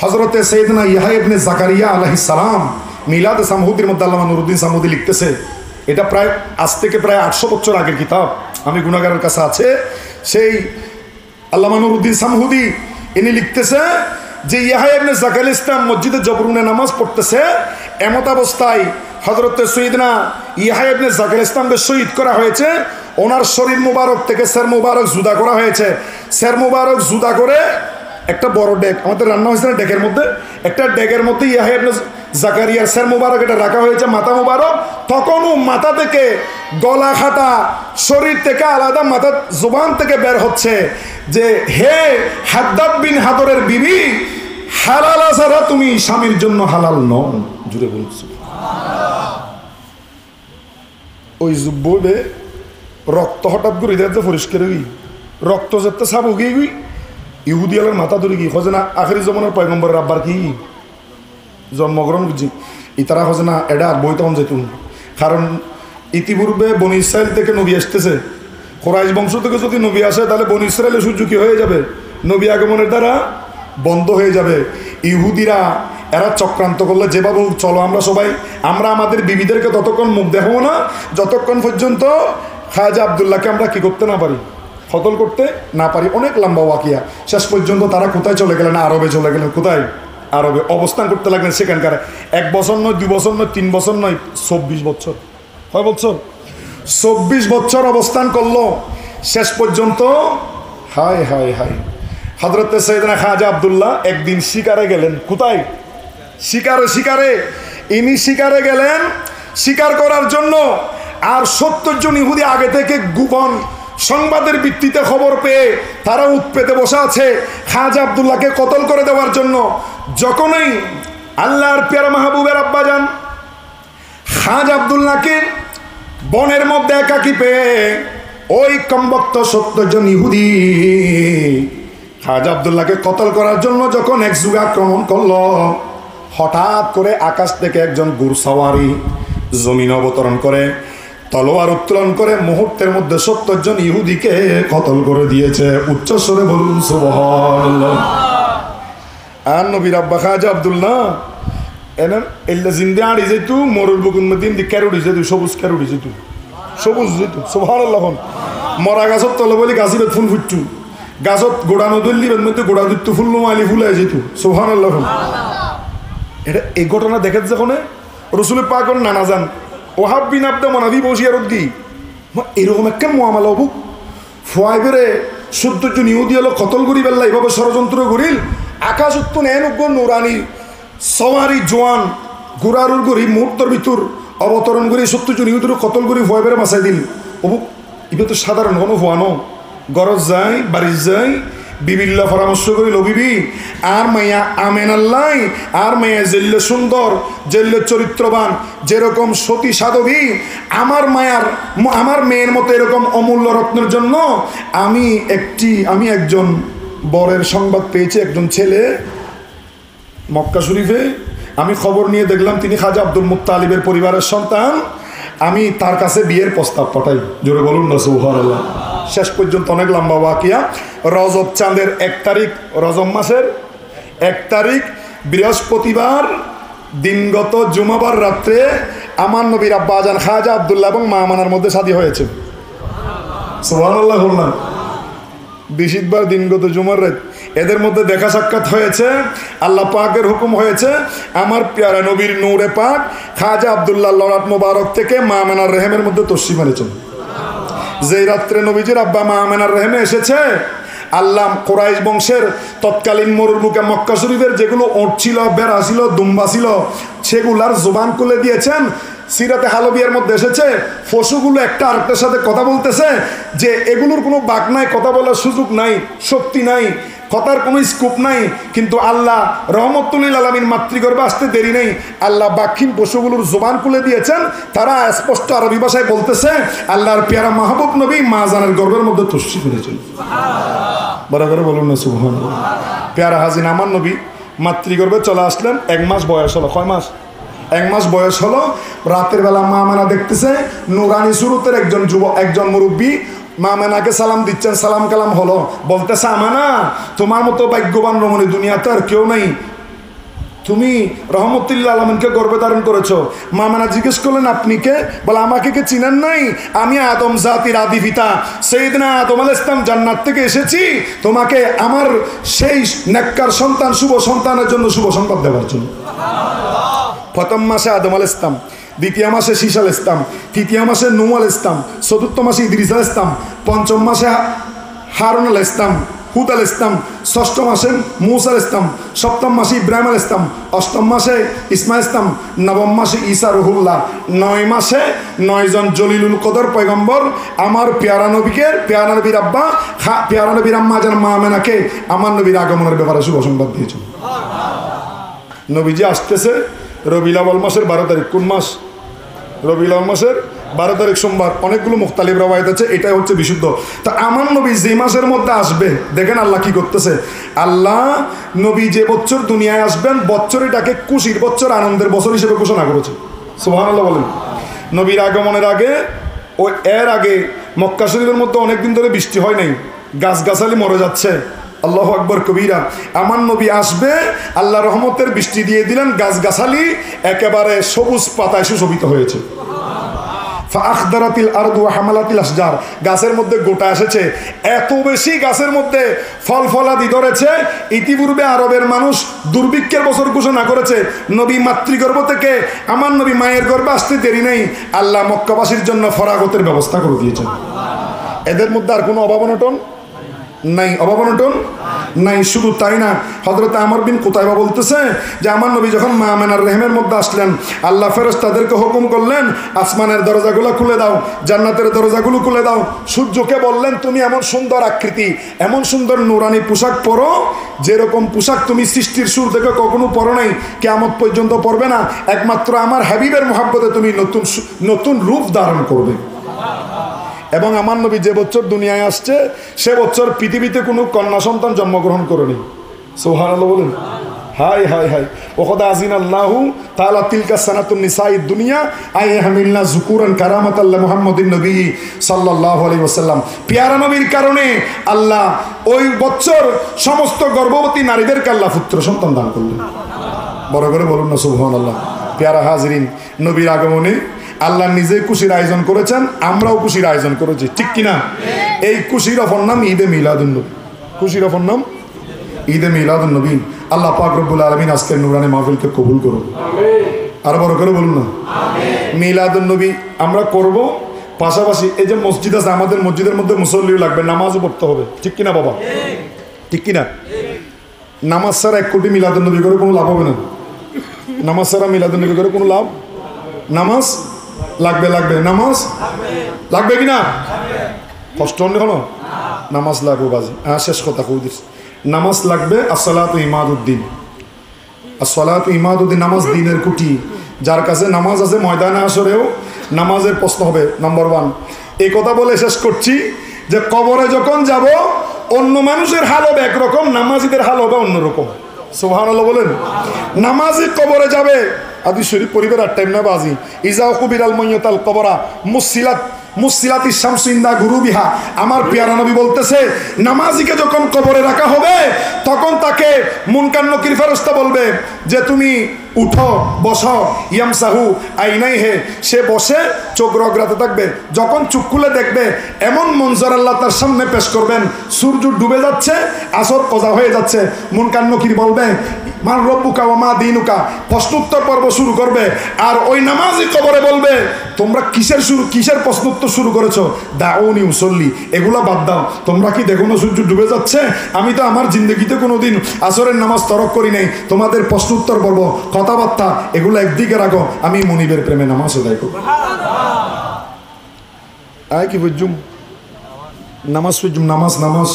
হযরতে সাইয়েদনা ইয়াহয়া ইবনে জাকারিয়া আলাইহিস সালাম মিলাদ সামহুদির মধ্যে আল্লামা নুরুদ্দিন সামহুদি লিখতেছে, এটা প্রায় আজ থেকে প্রায় 800 বছর আগের কিতাব, আমি গুনাহগারের কাছে আছে। সেই আল্লামা নুরুদ্দিন সামহুদি ইনি লিখতেছে যে ইয়াহয়া ইবনে জাকারিয়া ইসলাম মসজিদে জবরুনে নামাজ পড়তেছে, এমত অবস্থায় হযরতে সাইয়েদনা ইয়াহয়া ইবনে জাকারিয়া ইসলামকে শহীদ করা হয়েছে। ওনার শরীর মুবারক থেকে সের মুবারক জুদা করা হয়েছে। সের মুবারক জুদা করে একটা বড় ডেক, আমাদের রান্না হয়েছে না ডেকের মধ্যে, একটা ডেকের মধ্যে ইয়াহয়া ইবনে জাকারিয়ার সের মুবারক এটা রাখা হয়েছে, মাথা মুবারক। তখনও মাথা থেকে গলা খাটা, শরীর থেকে আলাদা, মাথা জুবান থেকে বের হচ্ছে যে হে হাদ্দাদ বিন হাদরের বিবি, হালালা ছাড়া তুমি স্বামীর জন্য হালাল নও। জুড়ে বলছো ওই জুব্বে রক্ত হঠাৎ করে হৃদয় পরিষ্কার হই, রক্ত যেতে সাপ উগিয়ে গই, ইহুদি আলের মাথা ধরে গিয়ে হজে না আখেরি জমানার পয়গম্বরের আব্বার কি জন্মগ্রহণ বুঝি ইতারা হজে না এটা আর বই তখন যেতুন। কারণ ইতিপূর্বে বনি ইসরায়েল থেকে নবী আসতেছে, কোরাইশ বংশ থেকে যদি নবী আসে তাহলে বনি ইসরায়েলের সূর্য কি হয়ে যাবে, নবী আগমনের দ্বারা বন্ধ হয়ে যাবে। ইহুদিরা এরা চক্রান্ত করলে যেভাবে চলো আমরা সবাই আমরা আমাদের বিবিদেরকে ততক্ষণ মুখ দেখাবো না যতক্ষণ পর্যন্ত খাজা আব্দুল্লাহকে আমরা কি করতে না পারি, কতল করতে না পারি। অনেক লম্বা ওয়াকিয়া। শেষ পর্যন্ত তারা কোথায় চলে গেলেন? আরবে চলে গেলেন। কোথায়? আরবে অবস্থান করতে লাগলেন সেখানকার। 1 বছর নয়, 2 বছর নয়, 3 বছর নয়, 24 বছর। কয় বছর? 24 বছর অবস্থান করলো। শেষ পর্যন্ত হায় হায় হায় হযরত সাইয়েদনা খাজা আব্দুল্লাহ একদিন শিকারে গেলেন। কোথায়? শিকারে ইনি শিকারে গেলেন শিকার করার জন্য। আর 70 জন ইহুদি আগে থেকে গোপন সংবাদের ভিত্তিতে খবর পেয়ে তারা উৎপেতে বসে আছে খাজা আব্দুল্লাহকে কতল করে দেওয়ার জন্য। যখনই আল্লাহর পেয়ারা মাহবুবের আব্বাজান খাজা আব্দুল্লাহকে বনের মধ্যে একাকী পেয়ে ওই কমবক্ত 70 জন ইহুদি খাজা আব্দুল্লাহকে কতল করার জন্য যখন একযুগে আক্রমণ করলো, হঠাৎ করে আকাশ থেকে একজন ঘুড়সওয়ারি জমিন অবতরণ করে তলোয়ার উত্তোলন করে মুহূর্তের মধ্যে 70 জন ইহুদিকে কতল করে দিয়েছে। উচ্চস্বরে বলুন সুবহানাল্লাহ। আর নবীর আব্বা খাজা আব্দুল্লাহ এনার এল্লা জিন্দে আড়ি যেতু মরুর বুকুন মধ্যে ক্যারুড়ি যেতু সবুজ ক্যারুড়ি যেতু সবুজ যেতু সুবহানাল্লাহ। মরা গাছত তলে বলি গাছিবেদ ফুল ফুটছু গাছত গোড়া নদুল্লিবের মধ্যে গোড়া দুত্তু ফুল মালি ফুলাই যেতু সুবহানাল্লাহ। এটা এই ঘটনা দেখে যখন রসুলের পাকর নানা যান ওহাব বিন আব্দে মনাদি বসিয়ার দি এরকম একটা মোয়ামালা হবুক ফুয়াই বেড়ে 70 জন ইহুদি হলো কতল করি বেল্লা এইভাবে ষড়যন্ত্র করিল। আকাশ উত্তন এন নুরানি সওয়ারি জোয়ান ঘোড়ারুর গড়ি মুহূর্তর ভিতর অবতরণ করে 70 জন ইহুদির কতল করি ফুয়াই বেড়ে বাঁচাই দিল। অবুক ইবে তো সাধারণ কোনো ফুয়ানো গরজ যায় বাড়ি যায় বিবিল্লা পরামর্শ করিল বিবি আর মাইয়া আমেন আল্লাহ আর মাইয়া জেল্লে সুন্দর জেল্লে চরিত্রবান যেরকম সতী সাধবী আমার মেয়ের মতো এরকম অমূল্য রত্নের জন্য আমি একজন বরের সংবাদ পেয়েছি। একজন ছেলে মক্কা শরীফে, আমি খবর নিয়ে দেখলাম তিনি খাজা আব্দুল মুত্তালিবের পরিবারের সন্তান। আমি তার কাছে বিয়ের প্রস্তাব পাঠাই। জোরে বলুন না সুবহানাল্লাহ। শেষ পর্যন্ত অনেক লম্বা ওয়াকিয়া। রজব চাঁদের 1 তারিখ, রজব মাসের 1 তারিখ বৃহস্পতিবার দিনগত জুমাবার রাত্রে আমার নবীর আব্বা আজান খাজা আব্দুল্লাহ এবং মা মানার মধ্যে শাদী হয়েছে। সুবহানাল্লাহ বললাম। বিশিতবার দিনগত জুমার রাত এদের মধ্যে দেখা সাক্ষাৎ হয়েছে। আল্লাহ পাকের হুকুম হয়েছে আমার প্যারা নবীর নূরে পাক খাজা আব্দুল্লাহ লড়াত মোবারক থেকে মা আমেনার রেহেমের মধ্যে তশরিফ এনেছেন। যেই রাত্রে নবীজির আব্বা মা আমেনার রেহেমে এসেছে, আল্লাহ কোরাইশ বংশের তৎকালীন মরুর বুকে মক্কা শরীফের যেগুলো ওট ছিল, বেড়া ছিল, দুম্বা ছিল, সেগুলার জবান খুলে দিয়েছেন। সিরাতে হালবিয়ার মধ্যে এসেছে পশুগুলো একটা আরেকটার সাথে কথা বলতেছে যে এগুলোর কোনো বাক নাই, কথা বলার সুযোগ নাই, শক্তি নাই, কথার কোনো স্কোপ নাই। কিন্তু আল্লাহ রহমতুল্লিল আলামিন মাতৃগর্ভে আসতে দেরি নেই, আল্লাহ বাক্ষিন পশুগুলোর জবান খুলে দিয়েছেন। তারা স্পষ্ট আরবি ভাষায় বলতেছে আল্লাহর পেয়ারা মাহবুব নবী মা জানের গর্ভের মধ্যে তশরিফ এনেছেন। বড় করে বলুন না সুবহানাল্লাহ। পেয়ারা হাজিন আমার নবী মাতৃগর্ভে চলে আসলেন। 1 মাস বয়স হলো। কয় মাস? 1 মাস বয়স হলো। রাতের বেলা মা আমেনা দেখতেছে নুরানি সুরতের একজন মুরব্বী মা আমেনাকে সালাম দিচ্ছেন। সালাম কালাম হলো। বলতেছে আমেনা তোমার মতো ভাগ্যবান রমণী দুনিয়াতে আর কেউ নেই, তুমি রহমতুল্লাহ আলামিনকে গর্ভে ধারণ করেছো। মা আমেনা জিজ্ঞেস করলেন আপনি কে? বলে আমাকে কে চিনেন নাই? আমি আদম জাতির আদি পিতা সাইয়েদনা আদম আলাইহিস সালাম জান্নাত থেকে এসেছি তোমাকে আমার সেই নেককার সন্তান শুভ সন্তানের জন্য শুভ সংবাদ দেওয়ার জন্য। প্রথম মাসে আদম আলাইহিস সালাম, দ্বিতীয় মাসে শীষ আলাইহিস সালাম, তৃতীয় মাসে নূহ আলাইহিস সালাম, চতুর্থ মাসে ইদ্রিস আলাইহিস সালাম, পঞ্চম মাসে হারুন আলাইহিস সালাম, হুদ আলাইহিস সালাম, ষষ্ঠ মাসে মূসা আলাইহিস সালাম, সপ্তম মাসে ইব্রাহিম আলাইহিস সালাম, অষ্টম মাসে ইসমাঈল আলাইহিস সালাম, নবম মাসে ঈসা রুহুল্লাহ, 9 মাসে 9 জন জলিলুল কদর পয়গম্বর আমার পেয়ারা নবীকে, পেয়ারা নবীর আব্বা পেয়ারা নবীর আম্মা যেন মা আমেনাকে আমার নবীর আগমনের ব্যাপারে শুভ সংবাদ দিয়েছেন। নবীজি আসতেছে রবিউল আউয়াল মাসের 12 তারিখ। কোন মাস? রবিউল আউয়াল মাসের 12 তারিখ সোমবার। অনেকগুলো মুখতালিফ রওয়ায়াত আছে, এটাই হচ্ছে বিশুদ্ধ। তা আমার নবী যে মাসের মধ্যে আসবে, দেখেন আল্লাহ কি করতেছে। আল্লাহ নবী যে বছর দুনিয়ায় আসবেন বছর এটাকে খুশির বছর, আনন্দের বছর হিসেবে ঘোষণা করেছে। সুবহানাল্লাহ বলেন। নবীর আগমনের আগে এর আগে মক্কা শরীফের মধ্যে অনেকদিন ধরে বৃষ্টি হয় নাই, গাছগাছালি মরে যাচ্ছে। আল্লাহু আকবার কবিরা। আমার নবী আসবে, আল্লাহ রহমতের বৃষ্টি দিয়ে দিলেন, গাছগাছালি একেবারে সবুজ পাতায় সুশোভিত হয়েছে। ফাআখদারাতিল আরদু ওয়া হামালাতিল আশজার, গাছের মধ্যে গোটা এসেছে, এত বেশি গাছের মধ্যে ফল ফলাদি ধরেছে। ইতিপূর্বে আরবের মানুষ দুর্ভিক্ষের বছর ঘোষণা করেছে। নবী মাতৃগর্ভ থেকে আমার নবী মায়ের গর্ভে আসতে দেরি নেই, আল্লাহ মক্কাবাসীর জন্য ফরাগতের ব্যবস্থা করে দিয়েছেন। এদের মধ্যে আর কোনো অভাব অনটন নাই, অভাব অনটন নাই। শুধু তাই না, হযরত আমর বিন কুতাইবা বলতেছে যে আমার নবী যখন মা আমেনার রেহেমের মধ্যে আসলেন, আল্লাহ ফেরেশতাদেরকে হুকুম করলেন আসমানের দরজাগুলো খুলে দাও, জান্নাতের দরজাগুলো খুলে দাও। সূর্যকে বললেন তুমি এমন সুন্দর আকৃতি, এমন সুন্দর নূরানি পোশাক পরো, যেরকম পোশাক তুমি সৃষ্টির শুরু থেকে কখনো পরো নাই, কিয়ামত পর্যন্ত পরবে না, একমাত্র আমার হাবিবের মহব্বতে তুমি নতুন রূপ ধারণ করবে। এবং আমার নবী যে বছর দুনিয়ায় আসছে সে বছর পৃথিবীতে কোনো কন্যা সন্তান জন্মগ্রহণ করেনি। সুবহানাল্লাহ বলেন। হাই হাই হাই, ওখদা আজিন আল্লাহু তাআলা তিলকা সানাতুন নিসাইদ দুনিয়া আই হামিলনা যুকুরান কারামাতাল্লাহ মুহাম্মাদিন নবী সাল্লাল্লাহু আলাইহি ওয়াসাল্লাম। পিয়ারা নবীর কারণে আল্লাহ ওই বছর সমস্ত গর্ভবতী নারীদেরকে আল্লাহ পুত্র সন্তান দান করলেন। বড় করে বলুন না সুবহানাল্লাহ। পিয়ারা হাজরিন, নবীর আগমনে আল্লাহ নিজেই খুশির আয়োজন করেছেন, আমরাও খুশির আয়োজন করেছি, ঠিক কিনা? এই খুশির অপর নাম ঈদে মিলাদুন নবী। খুশির অপর নাম ঈদে মিলাদুন নবী। আল্লাহ পাক রব্বুল আলামিন আজকের নূরানি মাহফিলকে কবুল করুন। আর বড় করে বলুন না মিলাদুন নবী আমরা করব। পাশাপাশি এই যে মসজিদ আছে, আমাদের মসজিদের মধ্যে মুসল্লিও লাগবে, নামাজও পড়তে হবে, ঠিক কিনা বাবা? ঠিক কিনা? নামাজ ছাড়া 1 কোটি মিলাদুন নবী করে কোনো লাভ হবে না। নামাজ ছাড়া মিলাদুন নবী করে কোনো লাভ, নামাজ লাগবে, লাগবে, নামাজ লাগবে কিনা? কষ্ট হলে হলো নামাজ লাগবে বাজি। হ্যাঁ, শেষ কথা কই দিস, নামাজ লাগবে। আসসালাতু ইমাদুদ্দিন, আসসালাতু ইমাদুদ্দিন, নামাজ দিনের কুটি। যার কাছে নামাজ আছে ময়দানে আসরেও নামাজের প্রশ্ন হবে নাম্বার 1। এই কথা বলে শেষ করছি যে কবরে যখন যাব অন্য মানুষের হাল হবে একরকম, নামাজিদের হাল হবে অন্যরকম। সুবহানাল্লাহ বলেন। নামাজি কবরে যাবে, আদি শরীফ পরিবার আর টাইম না বাজি, ইজা কুবিরাল মাইয়াতাল কবরা মুসিলাতি শামসু ইনদা গুরুবিহা। আমার পিয়ারা নবী বলতেছে নামাজিকে যখন কবরে রাখা হবে তখন তাকে মুনকার নকির ফেরেশতা বলবে যে তুমি উঠো, বসো, ইয়ামসাহু আইনাই হে। সে বসে চোখ রগড়াতে থাকবে, যখন চোখ খুলে দেখবে এমন মঞ্জর আল্লাহ তার সামনে পেশ করবেন, সূর্য ডুবে যাচ্ছে, আসর কজা হয়ে যাচ্ছে। মুনকার নকির বলবে মান রব্বুকা ওয়া মা দীনুকা, প্রশ্নোত্তর পর্ব শুরু করবে। আর ওই নামাজি কবরে বলবে তোমরা কিসের প্রশ্নোত্তর শুরু করেছো? দাউনি উসল্লি, এগুলা বাদ দাও, তোমরা কি দেখো না সূর্য ডুবে যাচ্ছে? আমি তো আমার জিন্দগিতে কোনোদিন আসরের নামাজ তরক করি নাই, তোমাদের প্রশ্নোত্তর পর্ব, কথাবার্তা এগুলো একদিকে রাখো, আমি মনিবের প্রেমে নামাজ আদায় করব। আয় কি বুঝুম নামাজ বুঝুম, নামাজ নামাজ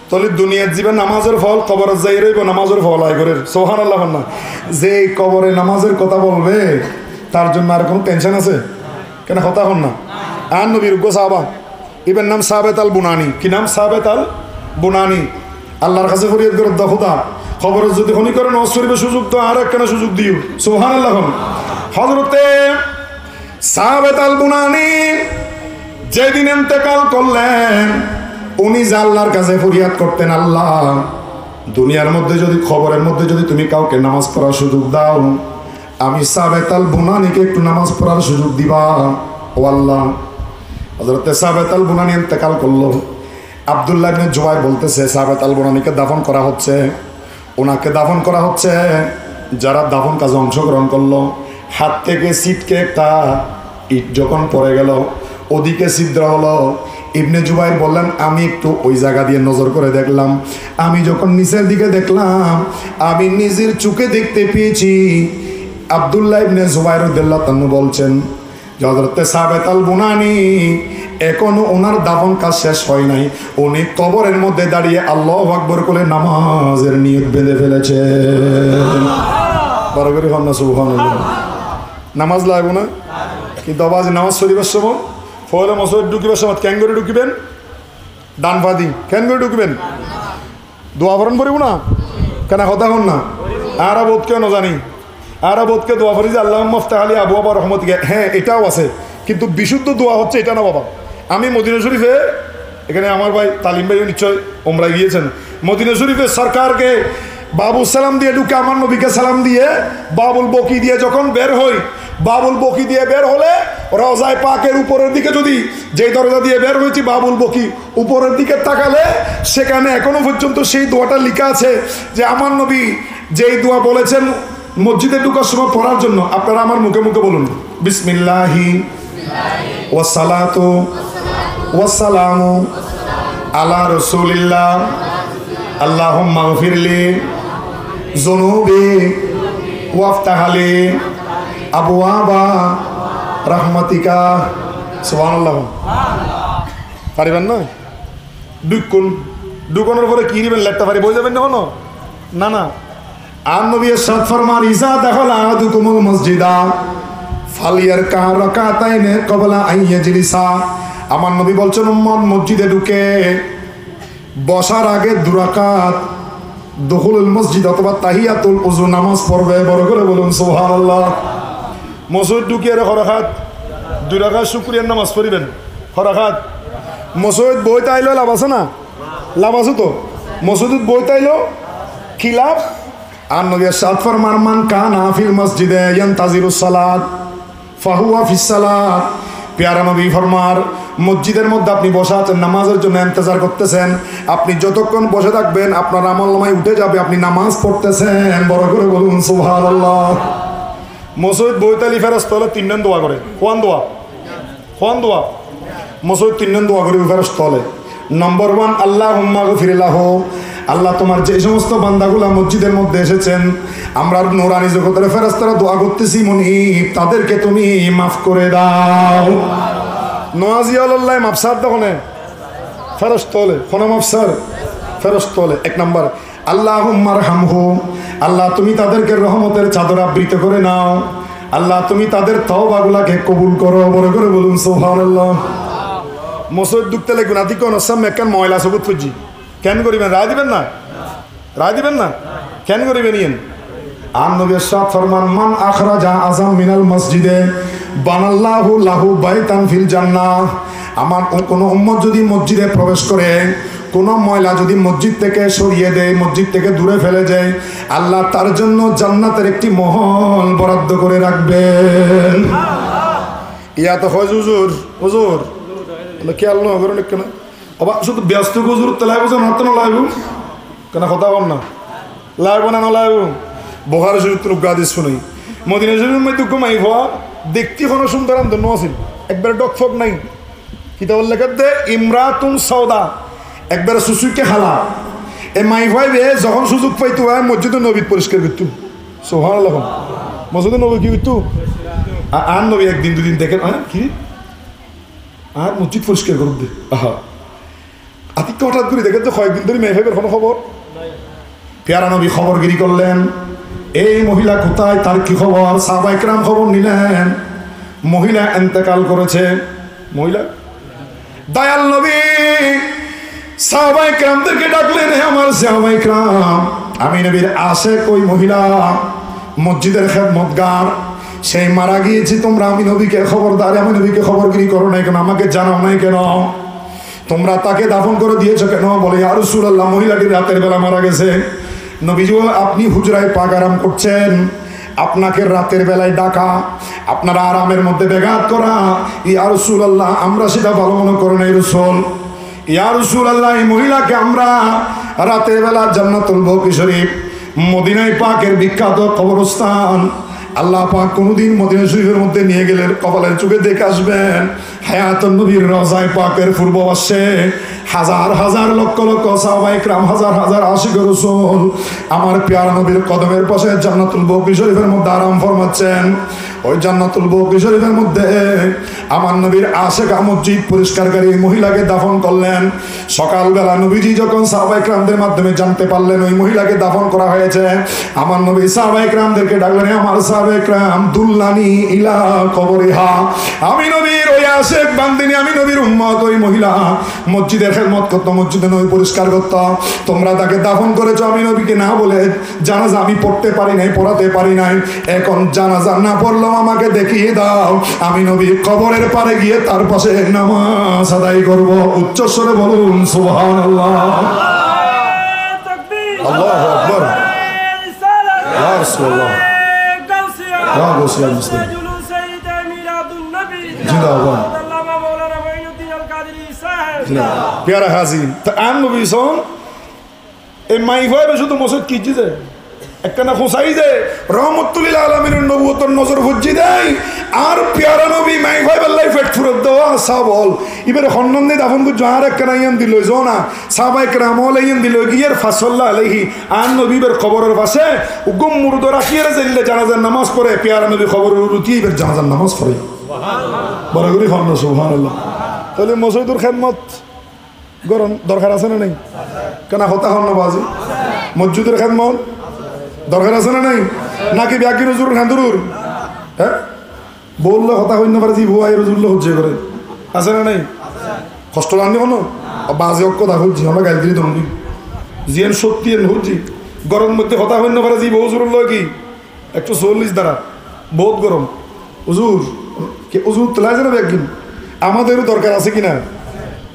তাহলে দুনিয়ার জীবন নামাজের ফল কবরে যাই রইব, নামাজের ফল আয় করে। সুবহানাল্লাহ না? যে কবরে নামাজের কথা বলবে তার জন্য আর কোনো টেনশন আছে কেন? কথা হন না। আর নবীর সাহাবা, ইবের নাম সাবেত আল বুনানি। কি নাম? সাবেত আল বুনানি। আল্লাহর কাছে ফরিয়াদ করে দখতা খবর যদি খনি করেন অশরীফের সুযোগ তো আর একখানা সুযোগ দিও। সুবহানাল্লাহ। হযরতে সাবেত আল বুনানি যেদিন ইন্তেকাল করলেন, উনি যে আল্লাহর কাছে ফরিয়াদ করতেন, আল্লাহ দুনিয়ার মধ্যে যদি, খবরের মধ্যে যদি তুমি কাউকে নামাজ পড়ার সুযোগ দাও, আমি সাবেত আল বুনানিকে একটু নামাজ পড়ার সুযোগ দিবা ও আল্লাহ। হযরতে সাবেত আল বুনানি ইন্তেকাল করলো। আব্দুল্লাহ ইবনে জুবাইর বলতেছে সাবেত আল বুনানিকে দাফন করা হচ্ছে, ওনাকে দাফন করা হচ্ছে। যারা দাফন কাজে অংশগ্রহণ করলো, হাত থেকে ছিটকে একটা ইট যখন পড়ে গেল, ওদিকে ছিদ্র হলো। ইবনে জুবাইর বললেন আমি একটু ওই জায়গা দিয়ে নজর করে দেখলাম, আমি যখন নিচের দিকে দেখলাম আমি নিজের চোখে দেখতে পেয়েছি। আব্দুল্লাহ ইবনে জুবাইর রাদিয়াল্লাহু তাআলা বলছেন যে হযরতে সাবেত আল বুনানি এখনো ওনার দাফন কাজ শেষ হয় নাই, উনি কবরের মধ্যে দাঁড়িয়ে আল্লাহু আকবার করে নামাজের নিয়ত বেঁধে ফেলেছে। বড় করে হন না সুবহানাল্লাহ। নামাজ লাগবে না কিন্তু আবার নামাজ শরীফের সময় ফলে মসজিদ ঢুকিবার সময় কেন করে ঢুকিবেন? ডান ফাদি কেন করে ঢুকবেন? দোয়া ফরন পড়িব না কেন? কথা হন না। আর বোধ কেন জানি, আর বোধকে দোয়া ফরি যে আল্লাহ মুফতাহ আলী আবু আবার রহমতিকে। হ্যাঁ, এটাও আছে, কিন্তু বিশুদ্ধ দোয়া হচ্ছে এটা না বাবা। আমি মদিনা শরীফে, এখানে আমার ভাই তালিম ভাইও নিশ্চয় ওমরায় গিয়েছেন, মদিনা শরীফে সরকারকে বাবুল সালাম দিয়ে ঢুকে আমার নবীকে সালাম দিয়ে বাবুল বকি দিয়ে যখন বের হই, বাবুল বকি দিয়ে বের হলে রওজায়ে পাকের উপরের দিকে, যদি যেই দরজা দিয়ে বের হয়েছি বাবুল বকি উপরের দিকে তাকালে সেখানে এখনো পর্যন্ত সেই দোয়াটা লেখা আছে যে আমার নবী যেই দোয়া বলেছেন মসজিদে ঢুকার সময় পড়ার জন্য। আপনারা আমার মুখে মুখে বলুন, বিসমিল্লাহি ওয়াসসালাতু ওয়াসসালামু আলা রাসূলিল্লাহ আল্লাহুম্মা গফিরলি যুনুবি ওয়াফতাহ লি আবওয়াবা রাহমাতিকা। সুবহানাল্লাহ। পারিবেন না? দুকনের পরে কি দিবেন? লেখতে পারি বই যাবেন না? না না। আর নবী ইরশাদ ফরমান ইজা দাখালা আহাদুকুমুল মসজিদা ফালিয়ারকা রাকাতাইনে ক্বাবলা আন ইয়াজলিসা। আমার নবী বলছেন উম্মত মসজিদে ঢুকে বসার আগে 2 রাকাত দুখুলুল মসজিদ অথবা তাহিয়াতুল উযু নামাজ পড়বে। বড় করে বলুন সুবহানাল্লাহ। মসজিদ ঢুকে 2 রাকাত 2 রাকাত শুকরিয়ার নামাজ পড়িবেন। 2 রাকাত মসজিদ বই তাইলো লাভ আছে না? লাভ আছে তো। মসজিদ বই তাইলো কি লাভ? আর নবী ইরশাদ ফরমান মান কানা ফিল মসজিদে ইয়ানতাজিরুস সালাত ফাহুয়া ফিস সালাত। প্যারা নবী ফরমার মসজিদের মধ্যে আপনি বসে আছেন, নামাজের জন্য ইন্তজার করতেছেন। আপনি যতক্ষণ বসে থাকবেন আপনার আমলনামায় উঠে যাবে আপনি নামাজ পড়তেছেন। বড় করে বলুন সুবহানাল্লাহ। মসজিদ বইতালি ফেরেশতা হলে 3 দোয়া করে। কোন দোয়া? মসজিদ 3 দোয়া করে ফেরেশতা হলে। নম্বর 1 আল্লাহুম্মা গফির লাহু। আল্লাহ তোমার যে সমস্ত বান্দাগুলা মসজিদের মধ্যে এসেছেন আমরা নূরানি জগতের ফেরেশতারা দোয়া করতেছি মুনিব তাদেরকে তুমি মাফ করে দাও। নওয়াজিয়াল্লাহ মাফসার দখনে ফেরেশতা হলে কোন মাফসার ফেরেশতা হলে। 1 নম্বর আল্লাহুম্মা রহমহু। আল্লাহ তুমি তাদেরকে রহমতের চাদর আবৃত করে নাও। আল্লাহ তুমি তাদের তওবাগুলোকে কবুল করো। বড় করে বলুন সুবহানাল্লাহ। মসজিদ ঢুকতে লাগবে না দিকে অনসাম একখান ময়লা সবুজ ফুজি কেন করিবেন? রায় দিবেন না? রায় দিবেন না? কেন করিবেন? ইয়েন আর নবী ইরশাদ ফরমান মান আখরাজা আযাম মিনাল মসজিদে বানাল্লাহু লাহু বাইতান ফিল জান্নাহ। আমার কোন উম্মত যদি মসজিদে প্রবেশ করে কোন ময়লা যদি মসজিদ থেকে সরিয়ে দেয়, মসজিদ থেকে দূরে ফেলে যায়, আল্লাহ তার জন্য জান্নাতের একটি মহল বরাদ্দ করে রাখবেন। ইয়া তো হয় হুজুর হুজুর খেয়াল না করেন কেন? অবা শুধু ব্যস্ত হুজুর তো লাইব হাতে না লাইব কেন? কথা কম না লাইব না লাইব। বখার শরীর তোর গাদি শুনেই মদিনা শরীফের মধ্যে ঘুমাই হওয়া দেখতে কোনো সুন্দর আন্দোলন আছিল, একবারে ডকফক নাই। কিতাবের লেখার দে ইমরাতুন সওদা, একবারে সুসুইকে হালা। এ মাই ভাইবে যখন সুযোগ পাইতো হয় মসজিদে নবী পরিষ্কার করতো। সুবহানাল্লাহ। মসজিদে নবী কি করতো? আর নবী 1 দিন 2 দিন দেখেন কি আর মসজিদ পরিষ্কার করুন দে। আহা আতিককে হঠাৎ করে দেখেন তো কয়েকদিন ধরে মেয়ে ভাইবের কোনো খবর। পেয়ারা নবী খবরগিরি করলেন এই মহিলা কোথায়, তার কি খবর? সাহাবায়ে কেরাম খবর নিলেন মহিলা ইন্তেকাল করেছে। মহিলা দয়াল নবী সাহাবায়ে কেরামদেরকে ডাকলেন, হে আমার সাহাবায়ে কেরাম আমি নবীর আশেক ওই মহিলা মসজিদের খেদমতগার সেই মারা গিয়েছি, তোমরা আমি নবীকে খবরদার আমি নবীকে খবরগিরি করো নাই কেন? আমাকে জানাও নাই কেন? তোমরা তাকে দাফন করে দিয়েছো কেন? বলে ইয়া রাসূলুল্লাহ মহিলাটি রাতের বেলা মারা গেছে। নবীজি আপনি হুজরায় পাক আরাম করছেন, আপনাকে রাতের বেলায় ডাকা, আপনারা আরামের মধ্যে ব্যাঘাত করা। ইয়া রাসূলুল্লাহ আমরা সেটা ভালো মনে করে নাই রাসূল। ইয়া রাসূলুল্লাহ এই মহিলাকে আমরা রাতের বেলা জান্নাতুল বকি শরীফ মদিনায় পাকের বিখ্যাত কবরস্থান আল্লাহ পাক কোনদিন মদিনা শরীফের মধ্যে নিয়ে গেলে কপালের চোখে দেখে আসবেন হায়াতুন নবীর রওজায়ে পাকের পূর্ব পাশে হাজার হাজার লক্ষ লক্ষ সাহাবায়ে কেরাম হাজার হাজার আশিক রাসূল আমার প্যারা নবীর কদমের পাশে জান্নাতুল বকি শরীফের মধ্যে আরাম ফরমাচ্ছেন। ওই জান্নাতুল বকি শরীফের মধ্যে আমার নবীর আশেক মসজিদ পরিষ্কারকারী মহিলাকে দাফন করলেন। সকালবেলা নবীজি যখন সাহাবায়ে কেরামদের মাধ্যমে জানতে পারলেন ওই মহিলাকে দাফন করা হয়েছে, আমার নবী সাহাবায়ে কেরামদেরকে ডাকলেন, আমার সাহাবায়ে কেরাম দুল্লানি ইলা কবরিহা। আমি নবীর ওই আশেক বান্দিনী, আমি নবীর উম্মত, ওই মহিলা মসজিদের খেদমত করত, মসজিদে নবী পরিষ্কার করত, তোমরা তাকে দাফন করেছো আমি নবীকে না বলে জানাজা আমি পড়তে পারি নাই, পড়াতে পারি নাই। এখন জানাজা না পড়লেও আমাকে দেখিয়ে দাও, আমি নবী কবরের পারে গিয়ে তার পাশে নামাজ আদায় করব। উচ্চস্বরে বলুন সুবহানাল্লাহ। আল্লাহু আকবার। ইয়া রাসূলুল্লাহ ইয়া গাউসিয়াল মুসলিম জিন্দাবাদ। প্যারা হাজির তা আম নবী সন এই মাই ভাইবে শুধু মসজিদ কি জিতে একখানা খোসাই দে রহমতুল্লিল আলামিনের নবুয়তের নজর ভুজি দেয় আর পেয়ারা নবী মাই ভাই বেল্লাই পেট ফুরত দেওয়া সাবল এবারে হন্নন দিয়ে দাফন করছো আর এক কেনাইয়ান দিল না সাবাই কেরামল আইয়ান দিল গিয়ার ফাসল্লা আলাইহি আর নবীবের খবরের পাশে উগুম মুরদ রাখিয়ে যাইলে জানাজার নামাজ পড়ে পেয়ারা নবী খবরের রুটি এবার জানাজার নামাজ পড়ে বড় করে হন্ন সুবহানাল্লাহ। তাহলে মসজিদুর খেদমত গরম দরকার আছে না নেই? কেন হতা হন না বাজি মসজিদের খেদমত দরকার আছে না নেই? নাকি ব্যাকি রজুর খান্দুর হ্যাঁ বললে হতা হইন না পারে জি ভুয়াই রজুল্লো হচ্ছে করে আছে না নেই? কষ্ট লাগবে কোনো বাজে অক্ষ দা হচ্ছি আমরা গাইল দিই তুমি জিয়ান সত্যি হচ্ছি গরম মধ্যে হতা হইন না পারে জি বহু জোর কি 140 দ্বারা বহুত গরম হুজুর হুজুর তোলা যাবে একদিন আমাদেরও দরকার আছে কিনা?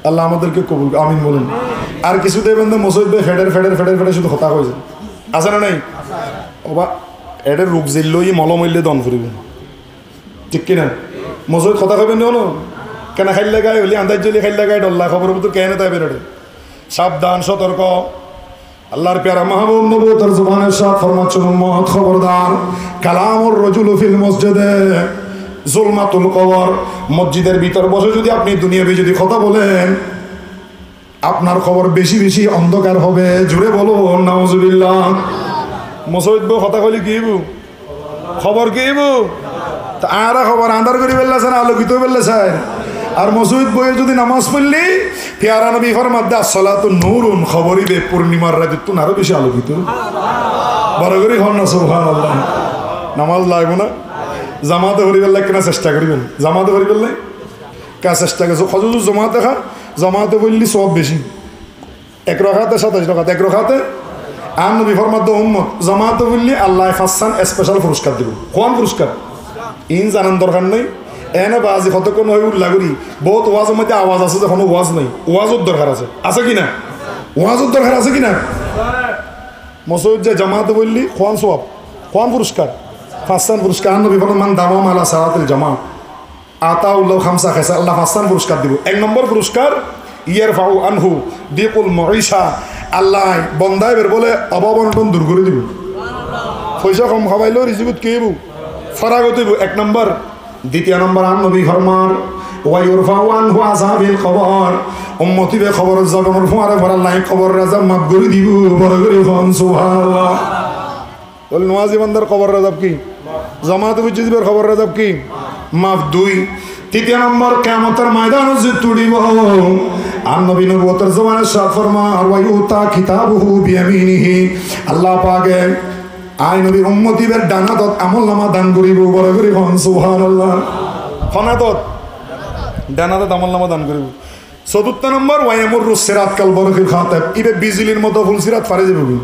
আল্লাহ আমাদেরকে কবুল আমিন বলেন। আর কিছু দেবেন তো মসজিদ ভাই ফেডের শুধু হতা হয়েছে আছে না নাই? ওবা এটার রোগ জিল্লই মলমইলে দন ফুরিব ঠিক কিনা? মসজিদ কথা খাবেন না কেন খাইলে গায়ে হলি আন্দাজ জলি খাইলে গায়ে ডল্লা খবর তো কেন তাই বেরোটে সাবধান সতর্ক। আল্লাহর প্যারা মাহবুব নবুয়তের জবানের সাথ ফরমাচ্ছেন উম্মত খবরদার কালামুর রাজুল ফিল মসজিদে জুলমাতুল কবর মসজিদের ভিতর বসে যদি আপনি দুনিয়াবি যদি কথা বলেন আপনার খবর বেশি বেশি অন্ধকার হবে। জুড়ে বলুন নাউজুবিল্লাহ। মসজিদ বউ কথা কইলে কি খবর কি আর খবর আন্ধার করে ফেললেছে না আলোকিত ফেললেছে। আর মসজিদ বইয়ে যদি নামাজ পড়লি পেয়ারা নবী ফরমাতে আসসালাতু নূরুন খবরই বে পূর্ণিমার রাতে তো আরো বেশি আলোকিত বড় করে হন না সুবহানাল্লাহ। নামাজ লাগবে না জামাতে হরি বেল্লা কেনা চেষ্টা করবেন জামাতে হরি বেল্লাই কে চেষ্টা করছো খজু জমাতে খা জমাতে বললি সব বেশি এক রকাতে 27 টাকা এক রকাতে আর নবী ফরমাতে উম্মত জামাতে বললি আল্লাহ ফাসান স্পেশাল পুরস্কার দিব। কোন পুরস্কার ইন জানান দরকার নেই এনে বাজি কতক্ষণ হয়ে উল্লা করি বহুত ওয়াজের মধ্যে আওয়াজ আছে যখন ওয়াজ নেই ওয়াজের দরকার আছে কি না? ওয়াজের দরকার আছে কি না? মসজিদ যে জামাতে বললি কোন সওয়াব কোন পুরস্কার ফাসান পুরস্কার নবী ফরমান মান দাওয়াম আলা সালাতিল জামা আতাউল্লাহ খামসা খাইসা আল্লাহ ফাসান পুরস্কার দিব। এক নম্বর পুরস্কার ইয়ারফাউ আনহু দিকুল মুঈশা আল্লাহ বন্দায় বের বলে অভাব-অনটন দূর করে দিব। পয়সা কম খাবাইলেও রিজিকুত কি হইব ফরাগত হইব এক নম্বর। দ্বিতীয় নম্বর আন নবী ফরমান ওয়া ইউরফাউ আনহু আযাবিল কবর উম্মতি বে খবর জগমর ফুয়ারে ভরা লাই খবর রাজা মাফ করে দিব বড় করে হন সুবহানাল্লাহ। বল নওয়াজি বান্দার খবর রাজাব কি জামাত বুঝিবের খবর রাজাব কি মাফ। দুই তৃতীয় নম্বর কিয়ামতের ময়দানে যে তুড়িব আর নবী নবুয়তের জবানের সাথ ফরমান ওয়া ইউতা কিতাবুহু বিয়ামিনিহি আল্লাহ পাকে আই নবী উম্মতিদের ডানাদত আমলনামা দান করিব বড় করে হন সুবহানাল্লাহ। ফনাদত ডানাদত আমলনামা দান করিব। চতুর্থ নম্বর ওয়ায়ামুরুস সিরাত কাল বরকিল খাতাব ইবে বিজলির মতো ফুল সিরাত ফারে যাবে।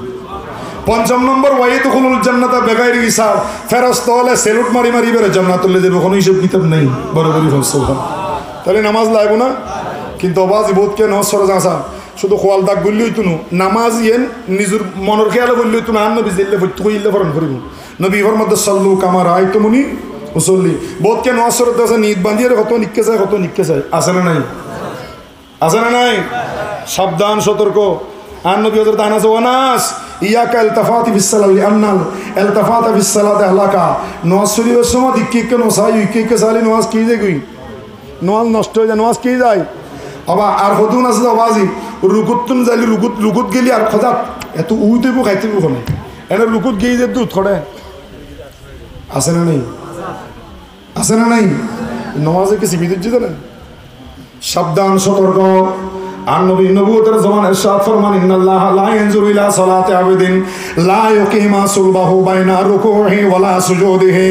পঞ্চম নম্বর ওয়াইদুখুলুল জান্নাতা বেগাইরি হিসাব ফেরেশতা হলে সেলুট মারি মারি বের জান্নাতুল যাবে কোনো হিসাব কিতাব নেই বড় করে হন সুবহানাল্লাহ। তাহলে নামাজ লাগবে না কিন্তু অবাজি বহুত কে নস সরে যাসা শুধু খোয়াল দাগ বললেই তুনু নামাজ ইয়েন নিজের মনের খেয়ালে বললেই তুনু আর নবী জিল্লে ভর্তি কইলে ফরন করিব নবী ফরমাতে সাল্লু কামা রাআইতুমুনি উসাল্লি বহুত কে নস সরে যাসা নিদ বাঁধিয়ে কত নিক্কে চায় আছে না নাই? আছে না নাই? সাবধান সতর্ক। আর নবী হযরত আনাস ওয়ানাস ইয়াকা ইলতাফাতি ফিস সালাতি আন্নাল ইলতাফাতা ফিস সালাতি হালাকা নওয়াজ শরীফের সময় দিকে নসাই ইকে সালি নওয়াজ কি যায় কই নওয়াজ নষ্ট হয়ে যায় নওয়াজ কি যায় আবার আর হতুন আছে আওয়াজি রুকুতুন যাইলি রুকুত গেলি আর খজাত এত উইতেবো খাইতেবো কোনে এনে রুকুত গিয়ে যে দুধ খড়ে আছে না নাই? আছে না নাই? নওয়াজে কি সীমিত জানেন? সাবধান সতর্ক। আর নবী নবুয়তের জবানের সাথ ফরমান ইন্নাল্লাহা লা ইয়ানজুরু ইলা সালাতি আবদিন লা ইয়াকিমা সুলবাহু বাইনা রুকুহি ওয়ালা সুজুদিহি।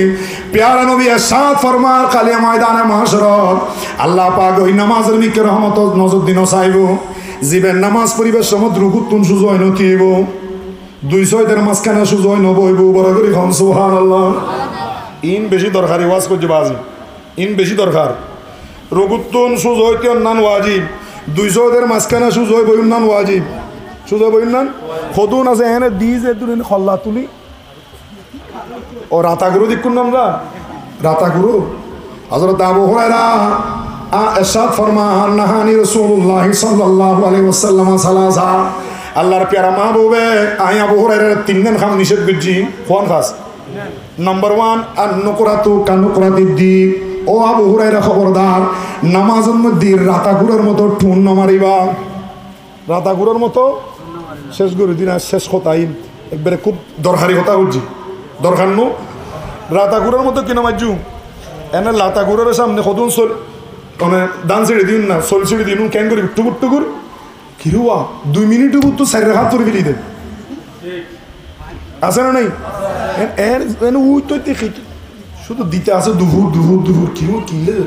প্যারা নবী সাথ ফরমান কালিয়া ময়দানে মাহশরত আল্লাহ পাক ওই নামাজের নিকে রহমত নজর দিন চাইব জীবের নামাজ পরিবেশ সমত রুকুতুন সুজয় নতিব 200 এর মাঝখানে সুজয় নবইব বড় করে হন সুবহানাল্লাহ। ইন বেশি দরকারি ওয়াজ করছে বাজি ইন বেশি দরকার রুকুতুন সুজয় তে নান ওয়াজিব 200 এর মাঝখানে সুজয় বইন নান ওয়াজিব সুজয় বইন নান খদুন আছে এনে দিজে দুদিন খল্লা তুলি ও রাতাগুরু দিকুন আমরা রাতাগুরু হযরত আবু হুরায়রা এরশাদ ফরমান নাহানি রাসূলুল্লাহ সাল্লাল্লাহু আলাইহি ওয়াসাল্লাম সালাসা আল্লাহর প্যারা মাহবুবে আই আবু হুরায়রা 3 দিন খাম নিষেধ করছি কোন খাস নাম্বার 1 আন-নুকরাতু কানুকরাতিদ্দি। ও আবু হুরায়রা খবরদার, নামাজের মধ্যে রাতাগুড়ার মতো ঠুন নমারিবা। রাতাগুড়ার মতো শেষ করে দিন, শেষ কথাই একবারে খুব দরকারি কথা বলছি। দরকার নো রাতাগুড়ার মতো কিনা মাইজু এনে লাতাগুড়ার সামনে কতন চল মানে ডান ছেড়ে দিন না, চল ছেড়ে দিন কেন করি টুকুর টুকুর কিরুয়া 2 মিনিট তো 4 হাত ধরে ফেলি দেন আছে না নাই? এর উই তো শুধু দিতে আছে দুপুর দুপুর দুপুর কিরু কিনলে।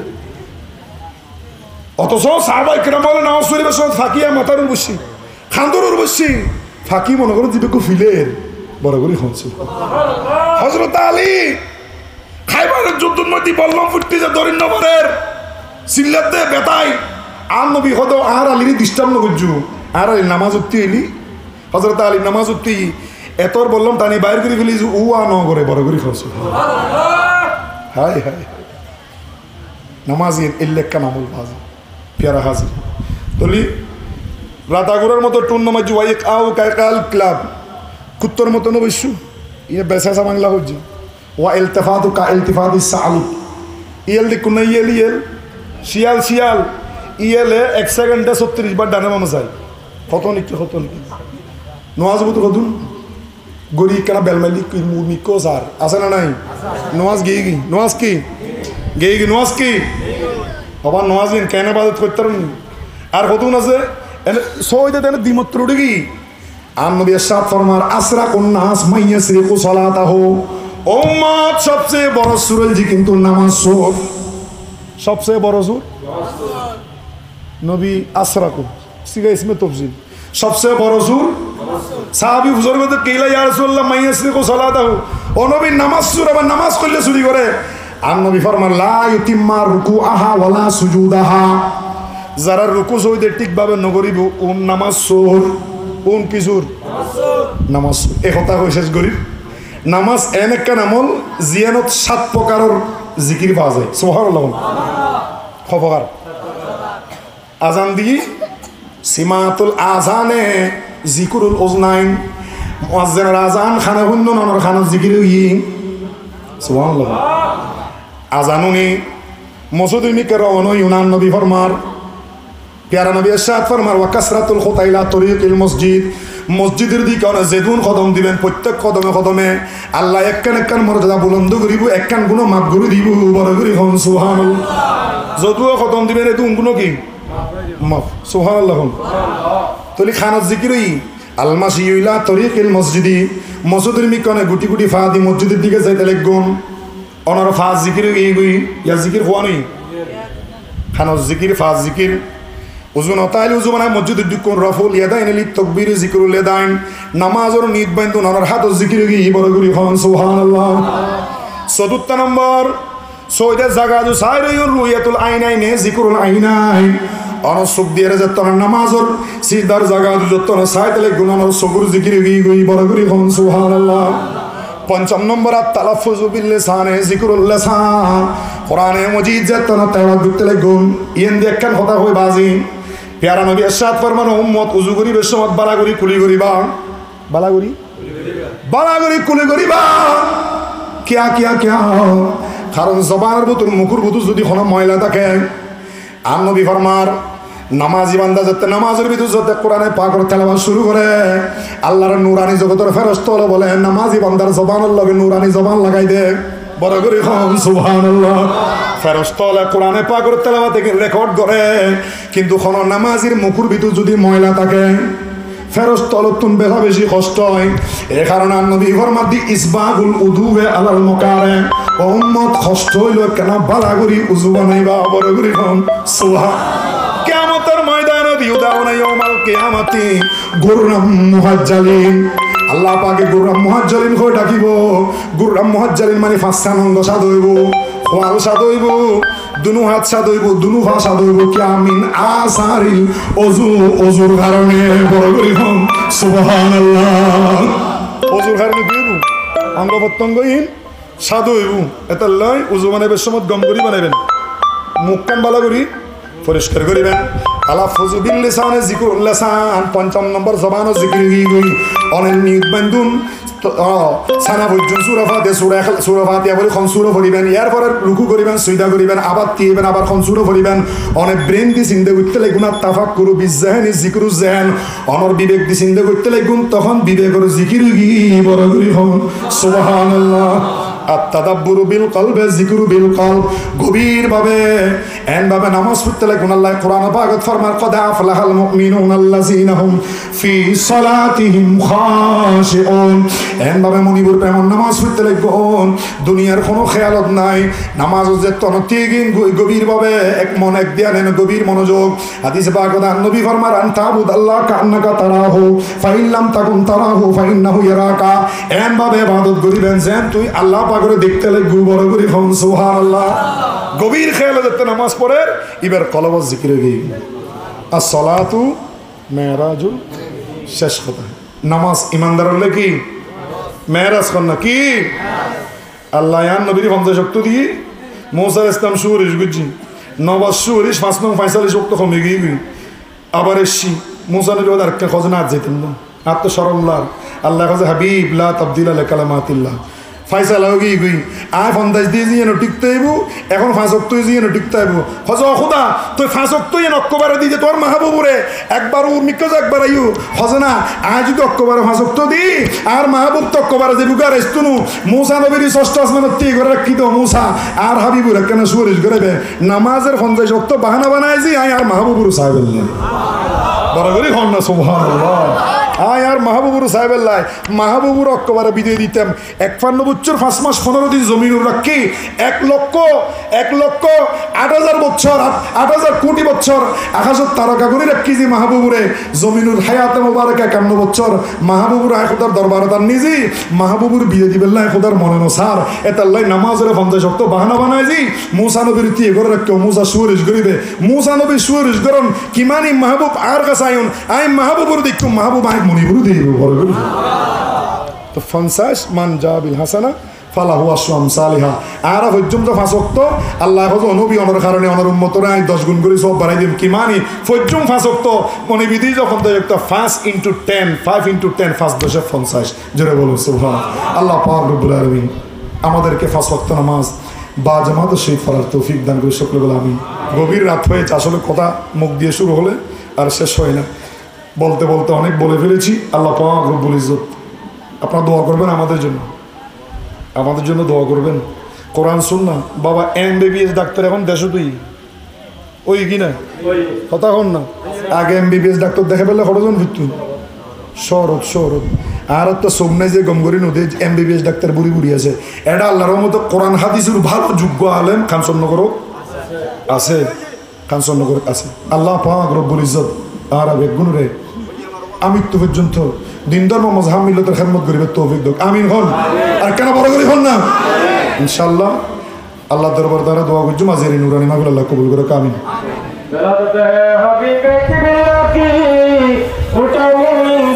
অথচ সাহাবাই কেরাম বলে নামাজ পড়িবার সময় ফাঁকিয়া মাথার বসছি খান্দর বসছি ফাঁকি মনে করো দিবে কো ফিলের বড় করে হচ্ছে। হযরত আলী খাইবারের যুদ্ধের মধ্যে বললাম ফুটতে যে দরিন্নবরের সিল্লাতে বেতাই আর নবী হদ আর আলীর দৃষ্টান্ত করছু। আর আলী নামাজ উঠতে এলি, হযরত আলী নামাজ উঠতে এতর বললাম টানি বাইর করে ফেলি উ আ ন করে বড় করে খাওয়াছে। হাই হাই নামাজ এল্লেক্কা নামুল বাজি পেয়ারা হাজির তলি রাতাগুড়ার মতো টুর্নামেন্ট ওয়াইক আউ কাল ক্লাব কুত্তর মতো নবৈশু ইয়ে বেসা বাংলা হচ্ছে। ওয়া ইলতিফাতু কা ইলতিফাতি সালিক ইয়েল দি কুনা ইয়েল ইয়েল শিয়াল শিয়াল ইয়েলে 1 সেকেন্ডে 36 বার ডানে বামে যায়। কত নিকি নওয়াজ বুত কদুন গরি কেনা বেলমালি কি মুমি কোজার আছে না নাই? নওয়াজ গিয়ে গি নওয়াজ কি গিয়ে গি নওয়াজ কি আবার নওয়াজ দিন কেন ইবাদত করতে পারেন। আর কতন আছে এনে সইতে দেন দ্বিমত উঠে গি আর নবী ইরশাদ ফরমার আসরা কোন নাস মাইয়াসরিকু সালাতাহু। উম্মত সবচেয়ে বড় সূরা জি কিন্তু নামাজ সুর, সবচেয়ে বড় সুর নবী আসরাকু সিগা ইসমে তফজিল সবচেয়ে বড় সুর। সাহাবী বুজুর্গ তো কেলা ইয়া রাসূলুল্লাহ মাইয়াসরিকু সালাতাহু, ও নবী নামাজ সুর আবার নামাজ করলে চুরি করে। আর নবী ফরমান লা ইউতিম্মা রুকুআহা ওয়ালা সুজুদাহা, যারা রুকু সইতে ঠিকভাবে নগরিব ওন নামাজ সুর। কোন কি সুর? নামাজ। এ কথা কই শেষ করি। নামাজ এন একটা নামল জিয়ানত 7 প্রকারের জিকির পাওয়া যায়। সুবহানাল্লাহ খবর আজান দিয়ে সিমাতুল আজানে জিকুরুল উজনাইন মুয়াজ্জিনের আজান খানা হুন্ন ননর খানা জিকির ই সুবহানাল্লাহ। আজানুনি মসজিদে মিকে রওনা ইউনান নবী ফরমার প্যারা নবী ইরশাদ ফরমার ওয়া কাসরাতুল খুতাইলা তরিকুল মসজিদ, মসজিদের দিকে যেদুন কদম দিবেন প্রত্যেক কদমে কদমে আল্লাহ একখান একখান মর্যাদা বুলন্দ করিব, একখান গুণ মাফ করে দিব। বড় করে হন সুবহানাল্লাহ। যদুও কদম দিবেন এদুন গুণ কি মাফ। সুবহানাল্লাহ। তলি খানাত জিকিরই আলমাসি ইলা তরিকুল মসজিদি, মসজিদের মিকনে গুটি গুটি ফা দি মসজিদের দিকে যাইতে লাগগুন অনার ফাজ জিকির এই গই ইয়া জিকির হওয়া নেই খানাত জিকির ফাজ জিকির উজুন তাইল উজু মানে মসজিদের দিকুন রফুল ইয়াদাইন লি তাকবীর জিকরুল ইয়াদাইন নামাজের নিত বাইন্দু নর হাত জিকির গি বড় করি হন সুবহানাল্লাহ। 4 নম্বর সৈয়দে জাগাজু সাইরুল রুয়াতুল আইনাইনে জিকরুল আইনাইন অনসুক দিয়ে যতন নামাজের সিদার জাগাজু যতন সাইতলে গুনানোর সবুর জিকির গি গই বড় করি হন সুবহানাল্লাহ। 5 নম্বর আত-তালাফফুযু বিল লিসানে জিকরুল লিসান কোরআনে মজিদ যতন তেলাওয়াত করতে লাগুন ইয়েন দেখেন কথা কই বাজি। প্যারা নবী ইরশাদ ফরমান উম্মত উযু করিবে সমত বালাগুড়ি কুলি করিবা, বালাগুড়ি বালাগুড়ি কুলি করিবা কিয়া কিয়া কিয়া, কারণ জবানের ভিতর মুখের ভিতর যদি কোনো ময়লা থাকে আর নবী ফরমার নামাজি বান্দা যাতে নামাজের ভিতর যাতে কোরআনে পাকের তেলাওয়াত শুরু করে আল্লাহর নূরানি জগতের ফেরেশতা হলো বলে নামাজি বান্দার জবানের লগে নূরানি জবান লাগাই দে। বড় করে হন সুবহানাল্লাহ। ফেরেশতা হলো কোরআনে পাকের তেলাওয়াত রেকর্ড করে, কিন্তু কোন নামাজির মুখের ভিতর যদি ময়লা থাকে ফেরেশতা হলো তুন বেলা বেশি কষ্ট হয়। এই কারণে নবী ফরমান দি ইসবাগুল উযুবে আলাল মুকারে, উম্মত কষ্ট হইল কেন বালাগুড়ি উযু বানাইবা। বড় করে হন সুবহানাল্লাহ। কিয়ামতের ময়দানে দিউদাউনা ইয়াউমাল কিয়ামতি গুররাম মুহাজ্জালিন, আল্লাহ পাকে গুররাম মুহাজ্জালিন কই ডাকিব। গুররাম মুহাজ্জালিন মানে 5টা অঙ্গ সাদইব, খোয়াল সাদইব, দুনু হাত সাদইব, দুনু পা সাদইব কিয়ামিন আসারিল ওযু, ওযুর কারণে। বড় করে হন সুবহানাল্লাহ। ওযুর কারণে দিব অঙ্গ প্রত্যঙ্গহীন সাদইব। এটা লয় ওযু মানে বেসমত গম করি বানাইবেন, মুখ কান বালা করি পরিষ্কার করিবেন। তালাফফুযু বিল লিসানে জিকরুল লিসান 5 নম্বর জবানও জিকির গই অনেক নিয়ত বান্ধুন সানা পর্যন্ত সূরা ফাতিহা বলে খনসুরও পড়িবেন, এরপরে রুকু করিবেন, সিজদা করিবেন, আবার তিয়েবেন, আবার খনসুরও পড়িবেন। অনেক ব্রেন দি চিন্তা করতে লাগুন, তাফাক্কুরু বিজ্জাহানি যিকরু জাহান, অনর বিবেক দি চিন্তা করতে লাগুন, তখন বিবেকের জিকির কি বড় করে হন সুবহানাল্লাহ। আত-তাদাব্বুরু বিল কলবে যিকরু বিল কলব, গভীর ভাবে এন ভাবে নামাজ পড়তে লাগুন। আল্লাহ কোরআন পাকত ফরমান কদ আফলাহাল মুমিনুনা আল্লাযিনা হুম ফি সালাতিহিম খাশিউন, এন ভাবে মনিবুর প্রেমন নামাজ পড়তে লাগুন, দুনিয়ার কোনো খেয়ালত নাই, নামাজ যে তনতিগিন গভীর ভাবে এক মন এক ধ্যান গভীর মনোযোগ। হাদিসে পাকত নবী ফরমান আনতাবুদাল্লাহ কান্নাকা তারাহু ফাইন লাম তাকুন তারাহু ফাইন্নাহু ইয়ারাকা, এন ভাবে ইবাদত করিবেন যেন তুই আল্লাহ পাকরে দেখতে লাগু বড় করে হন সুবহানাল্লাহ। গভীর খেয়াল যাতে নামাজ পড়ের এবার কলব জিকির গই আসসালাতু মেরাজুল, শেষ কথা নামাজ ইমানদার হলে কি মেরাজ কন্যা কি আল্লাহ ইয়ান নবীর 50 শক্ত দিয়ে মুসা ইসলাম সুরিশ গুজি নবাস সুরিশ 5 নং 45 শক্ত কমে গই আবার এসছি মুসা নবী আর কে খজনা যেতেন না আর তো সরল্লাহ আল্লাহ কাছে হাবিব লা তাবদিলা লিকালামাতিল্লাহ ফাইসালা হয়ে গই আয় 50 দিয়ে যেন টিকতে হইব, এখন 5 ওয়াক্ত যেন টিকতে হইব। হজ খোদা তুই 5 ওয়াক্ত অক্টোবরে দিতে তোর মাহবুবুরে একবার ওর মিক্কজ একবার আইও হজ না আয় যদি অক্টোবরে 5 ওয়াক্ত দি আর মাহবুব তো অক্টোবরে যে বুকার এস্তুনু মুসা নবীর 6ষ্ঠ আসমানত তি করে রাখি তো মুসা আর হাবিবুর কেন সুরিশ করেবে নামাজের 50 ওয়াক্ত বাহানা বানাইছি আয় আর মাহবুবুর সাহেবুল্লাহ বড় করে হন না সুবহানাল্লাহ। আয় আর মাহবুবুর সাহেবেল্লাহ মাহবুবুর অক্টোবরে বিদায় দিতাম 51 বছর 5 মাস 15 দিন জমিনুর রাখি 1,08,000 বছর 8,000 কোটি বছর আকাশত তারকা করে রাখি যে মাহবুবুরে জমিনুর হায়াতে মোবারক 51 বছর মাহবুবুর আয় খোদার দরবারে তার নিজে মাহবুবুর বিদায় দিবেল্লাহ খোদার মনে নসার এতাল্লাহ নামাজের 50 ওয়াক্ত বাহানা বানায় জি মুসা নবীর তি করে রাখি মুসা সুরিশ করিবে মুসা নবী সুরিশ করন কিমানি মাহবুব আর কাছে আইন I Mahbubur দেখুম Mahbub I Monibur দিব বড় তো 50 মান জাবিল হাসানা ফালাহু আশরাম সালিহা আর পর্যন্ত 5 ওয়াক্ত আল্লাহ হয নবী অনর কারণে অনর উম্মতরা 10 গুণ করে সব বাড়াই দিম কি মানি পর্যন্ত 5 ওয়াক্ত মনে বিধি যখন তো একটা 5 × 10 5 × 10 5 10 50 জোরে বলুন সুবহানাল্লাহ। আল্লাহ পাক রব্বুল আলামিন আমাদেরকে 5 ওয়াক্ত নামাজ বা জামাতের সহিত পড়ার তৌফিক দান করে সকলে বলে আমিন। গভীর রাত হয়েছে আসলে কথা মুখ দিয়ে শুরু হলে আর শেষ হয় না, বলতে বলতে অনেক বলে ফেলেছি। আল্লাহ পাক রব্বুল ইজ্জত আপনারা দোয়া করবেন আমাদের জন্য দোয়া করবেন। কোরআন সুন্নাহ বাবা MBBS ডাক্তার এখন দেশে তুই ওই কি না কথা হন না আগে MBBS ডাক্তার দেখে ফেললে কতজন ভিত্তু শরৎ আর একটা সোমনাই যে গমগরি নদী MBBS ডাক্তার বুড়ি বুড়ি আছে এটা আল্লাহর মতো কোরআন হাদিসের ভালো যোগ্য আলেম খানচন্নগর আছে খানচন্নগর আছে। আল্লাহ পাক রব্বুল ইজ্জত আর বেগুন রে আমৃত্যু পর্যন্ত দিন ধর্ম মজহাব মিল্লাতের খেদমত করিবে তৌফিক দাও আমিন হন আর কেন বড় করে হন না ইনশাআল্লাহ। আল্লাহ দরবার দ্বারা দোয়া করছি মাঝের নুরানি মাহফিল আল্লাহ কবুল করে আমিন।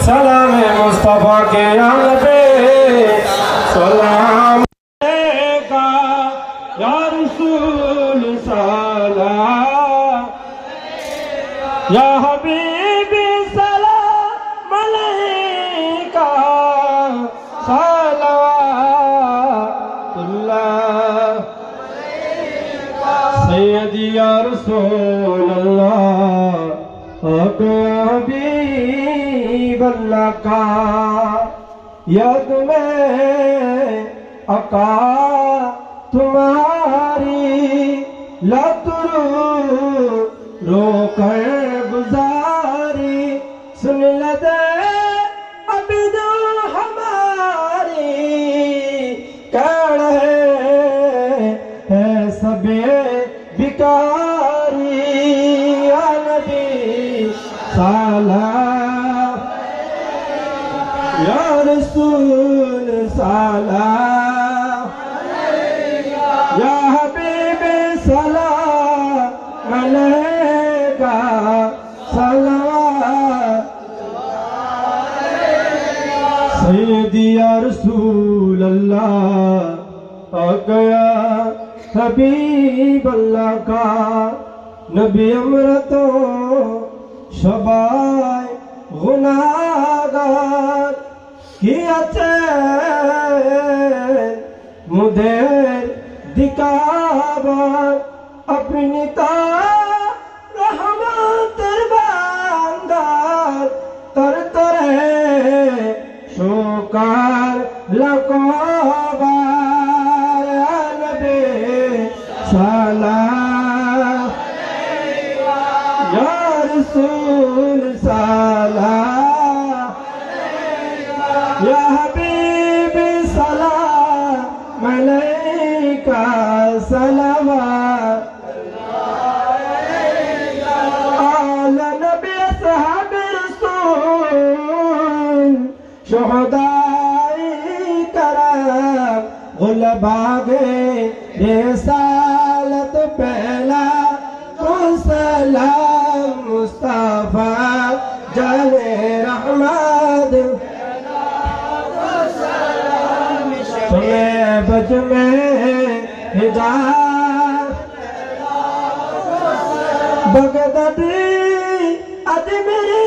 সালামে মুস্তাফা কে আলবে সালাম কা ইয়া রাসূল সালাম ইয়া হাবিবি সালাম আলাইকা সালাওয়াতুল্লাহ সাইয়্যিদি ইয়া রাসূলুল্লাহ हबीब अल्लाह का यद में अका तुम्हारी लतरू रोकर गुजारी सुन लदे अबिदो हमारी कण है सबे बिकारी सालाम या रसूल सालाम या हबीब सलाम अलैका सलावत सैयदी या रसूल अल्लाह आका हबीब अल्लाह का नबी अमरतों সবাই গুনাহগার কি আছে মুদের দিকাবার अपनी ता रहमतेर बांदार तर तरे शुकार लकोबार नबी सलाम या रसूल सलाम या हबीबी सलाम अलैका सलावत शुहदाए करम गुलबागे रिसालत पहला सलाम मुस्तफा जाने रहमत तुम्हें बज में हिदायत बगदादी अजमेरी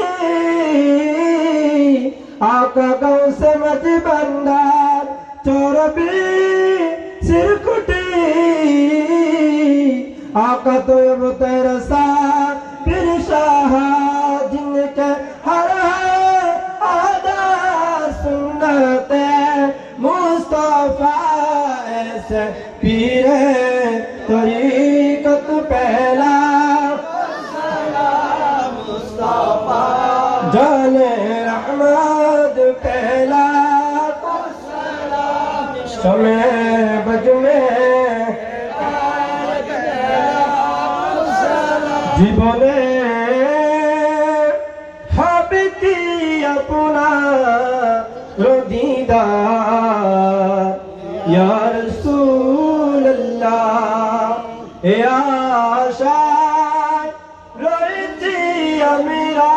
आका गाँव से मत बंदार चोरबी सिरकुटी आका तो अब तेरा सा फिर शाह जिनके हर आदा सुन्नते मुस्तफा ऐसे पीरे तरीकत पहला मुस्तफा जाने रहमत पहला समय बज में जीवने हाबिती अपना रोदीदार या रसूल अल्लाह या आशार रोईती अमीरा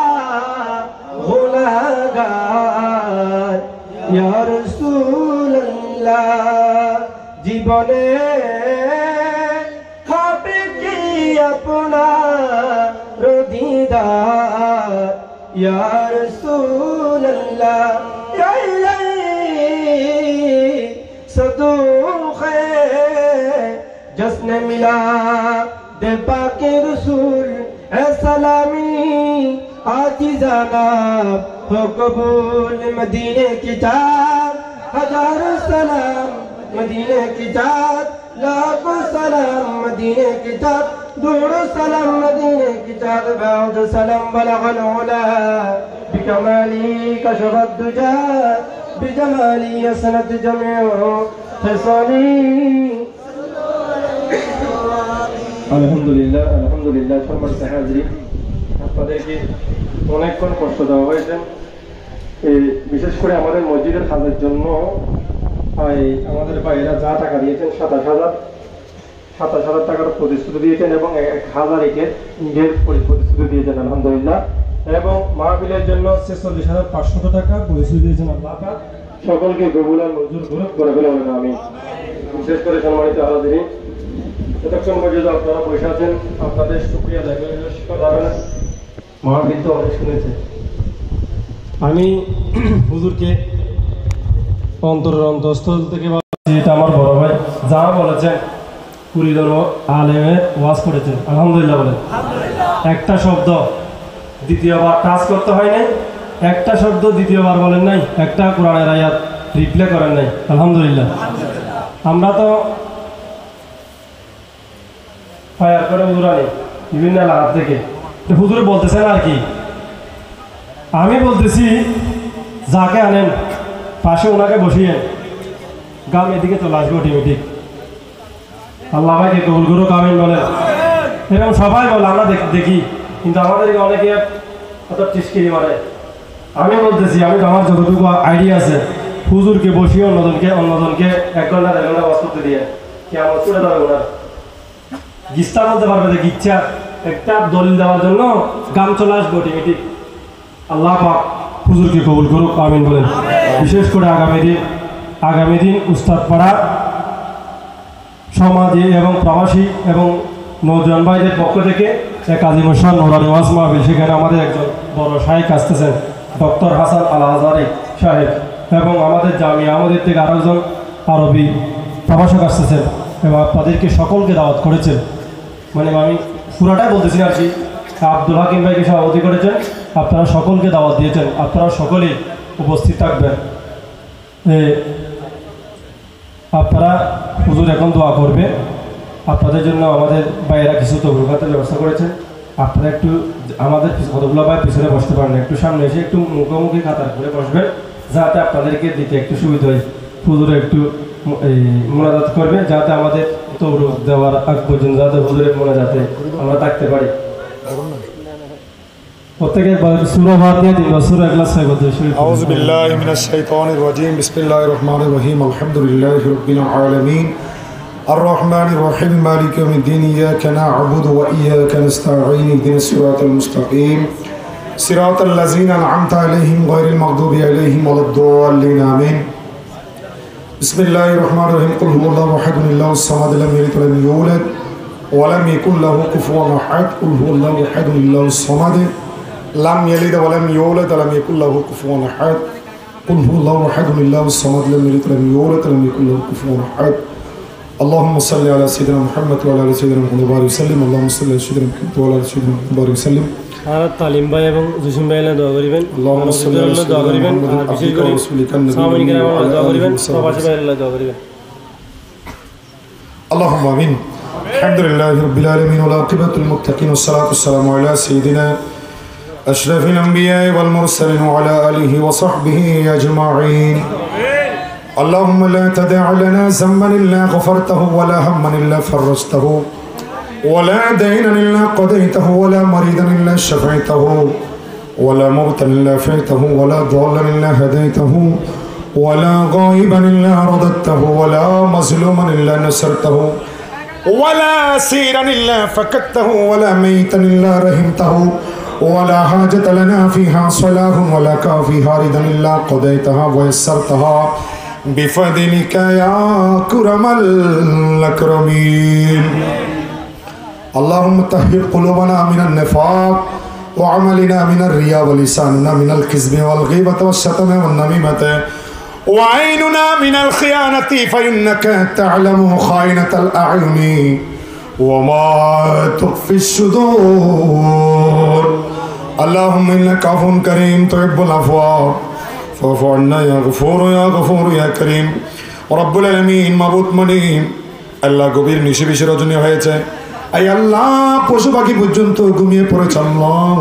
गुनाहगार या रसूल अल्लाह जीवने खाबे की अपना रोदीदार या रसूल अल्लाह या सदूखे जश्न मिला दे पाके रसूल ए सलामी आजिज़ाना हो कबूल मदीने की जात हजारों सलाम मदीने की जात लाखों सलाम मदीने की जात दूरों सलाम मदीने की जात बाद सलाम बलगल उला बिकमाली कशफत दुजा बिजमाली असनत जमीओ फसाली अल्हम्दुलिल्लाह अल्हम्दुलिल्लाह সম্মানিত হাজিরিন আপনাদেরকে অনেকক্ষণ কষ্ট দেওয়া হয়েছে বিশেষ করে আমাদের মসজিদের কাজের জন্য আমাদের ভাইয়েরা যা টাকা দিয়েছেন 27,000 টাকার প্রতিশ্রুতি দিয়েছেন এবং 1000 ইটের প্রতিশ্রুতি দিয়েছেন আলহামদুলিল্লাহ এবং মাহফিলের জন্য 46,500 টাকা প্রতিশ্রুতি দিয়েছেন আল্লাহ পাক সকলকে কবুল আর মঞ্জুর করে ফেলেন আমি বিশেষ করে সম্মানিত হাজিরিন এতক্ষণ পর্যন্ত আপনারা বসে আছেন আপনাদের শুকরিয়া জানাবেন মাহফিল তো অনেক শুনেছে আমি হুজুরকে অন্তরের অন্তঃস্থল থেকে বলছি এটা আমার বড় ভাই যা বলেছেন কুড়িজন আলেমের ওয়াজ করেছেন আলহামদুলিল্লাহ বলেন একটা শব্দ দ্বিতীয়বার টাচ করতে হয় নাই একটা শব্দ দ্বিতীয়বার বলেন নাই একটা কোরআনের আয়াত রিপ্লে করেন নাই আলহামদুলিল্লাহ আমরা তো ফায়ার করে হুজুর আনি বিভিন্ন এলাকা থেকে হুজুরে বলতেছেন আর কি আমি বলতেছি যাকে আনেন পাশে ওনাকে বসিয়ে গাম এদিকে চলে আসবে অটোমেটিক আল্লাহ ভাইকে কবুল করুক আমিন বলেন এরকম সবাই বলে আমরা দেখি কিন্তু আমাদেরকে অনেকে অত টিস্কিরি মারে আমি বলতেছি আমি আমার যতটুকু আইডিয়া আছে হুজুরকে বসিয়ে অন্যজনকে 1 ঘন্টা 1.5 ঘন্টা ওয়াজ করতে দিয়ে কেমন করে ধরে ওনার গিস্তার মধ্যে পারবে যে ইচ্ছা একটা দলিল দেওয়ার জন্য গাম চলে আসবে অটোমেটিক আল্লাহ পাক হুজুরকে কবুল করুক আমিন বলেন বিশেষ করে আগামী দিন উস্তাদ পাড়া সমাজে এবং প্রবাসী এবং নওজোয়ান ভাইদের পক্ষ থেকে এক আজিম শান নুরানি ওয়াজ মাহফিল সেখানে আমাদের একজন বড় শাইখ আসতেছেন ডক্টর হাসান আল আজহারি সাহেব এবং আমাদের জামিয়া আমাদের থেকে আরেকজন আরবি প্রভাষক আসতেছেন এবং আপনাদেরকে সকলকে দাওয়াত করেছেন। মানে আমি পুরাটাই বলতেছি আর কি, আব্দুল হাকিম ভাইকে সভাপতি করেছেন, আপনারা সকলকে দাওয়াত দিয়েছেন, আপনারা সকলেই উপস্থিত থাকবেন। আপনারা হুজুর এখন দোয়া করবে আপনাদের জন্য। আমাদের ভাইয়েরা কিছু তবরুকাতের ব্যবস্থা করেছেন, আপনারা একটু আমাদের কতগুলো ভাই পিছনে বসতে পারেন, একটু সামনে এসে একটু মুখোমুখি কাতার করে বসবেন, যাতে আপনাদেরকে দিতে একটু সুবিধা হয়। হুজুরে একটু মোনাজাত করবে, যাতে আমাদের তবরুক দেওয়ার আগ পর্যন্ত যাতে হুজুরের মোনাজাতে আমরা থাকতে পারি। প্রত্যেকে সূরা ফাতিহা 3 বার, সূরা ইখলাস 6 বার শুরু করুন। আউযু বিল্লাহি মিনাশ শাইতানির রাজীম। বিসমিল্লাহির রহমানির রহিম। আলহামদুলিল্লাহি রাব্বিল আলামিন। আর-রহমানির রহিম। মালিকি ইয়াউমিদ্দিন। ইয়াকা না'বুদু ওয়া ইয়াকা নাস্তাঈন। ইহদিনাস সিরাতাল মুস্তাকিম। সিরাতাল লাযিনা আন'আমতা আলাইহিম গায়রিল মাগদুবি আলাইহিম ওয়ালাদ-দাল্লিন। আমিন। বিসমিল্লাহির রহমানির রহিম। কুল হুয়াল্লাহু আহাদুন আল্লাহুস সামাদ লাম ইয়ালিদ ওয়া লাম ইউলাদ ওয়া লাম ইয়াকুল লাহু কুফুওয়ান আহাদ। কুল হুয়াল্লাহু আহাদুন আল্লাহুস সামাদ লাম ইয়ালিদ ওয়া লাম ইউলাদ ওয়া লাম ইয়াকুল লাহু কুফুওয়ান আহাদ। কুল হুয়াল্লাহু আহাদুন আল্লাহুস সামাদ লাম ইয়ালিদ ওয়া লাম ইউলাদ ওয়া লাম ইয়াকুল লাহু কুফুওয়ান আহাদ। اللهم صل على سيدنا محمد وعلى ال سيدنا محمد وبارك وسلم। اللهم صل على سيدنا محمد وعلى ال سيدنا محمد وبارك وسلم। আর তালিম ভাই এবং জুসিম ভাই দোয়া করিবেন, اللهم صل على দোয়া করিবেন, سيدنا আর محمد বিশেষ عبدك করে ورسولك النبي সামনে গ্রামে দোয়া করিবেন, وعلى প্রবাসী ভাই দোয়া করিবেন। اللهم امين. الحمد لله رب العالمين والعاقبة للمتقين والصلاة والسلام على سيدنا أشرف الأنبياء والمرسلين وعلى آله وصحبه أجمعين. اللهم لا تدع لنا ذنبا إلا غفرته ولا هما إلا فرجته ولا دينا إلا قضيته ولا مريضا إلا شفيته ولا موتا إلا فيته ولا ضالا إلا هديته ولا غائبا إلا رددته ولا مظلوما إلا نصرته ولا سيرا إلا فككته ولا ميتا إلا رحمته ولا حاجة لنا فيها صلاح ولا كافيها رضا إلا قضيتها ويسرتها بفضلك يا أكرم الأكرمين. اللهم طهر قلوبنا من النفاق وعملنا من الرياء ولساننا من الكذب والغيبة والشتم والنميمة وعيننا من الخيانة فإنك تعلم خائنة الأعين وما تخفي الصدور. اللهم إنك عفو كريم تحب العفو فاعف عنا يا غفور يا غفور يا كريم. রব্বুল আলামিন মাবুদ মনিম আল্লাহ গভীর নিশিবিশি রজনী হয়েছে, আই আল্লাহ পশু পাখি পর্যন্ত ঘুমিয়ে পড়েছে। আল্লাহ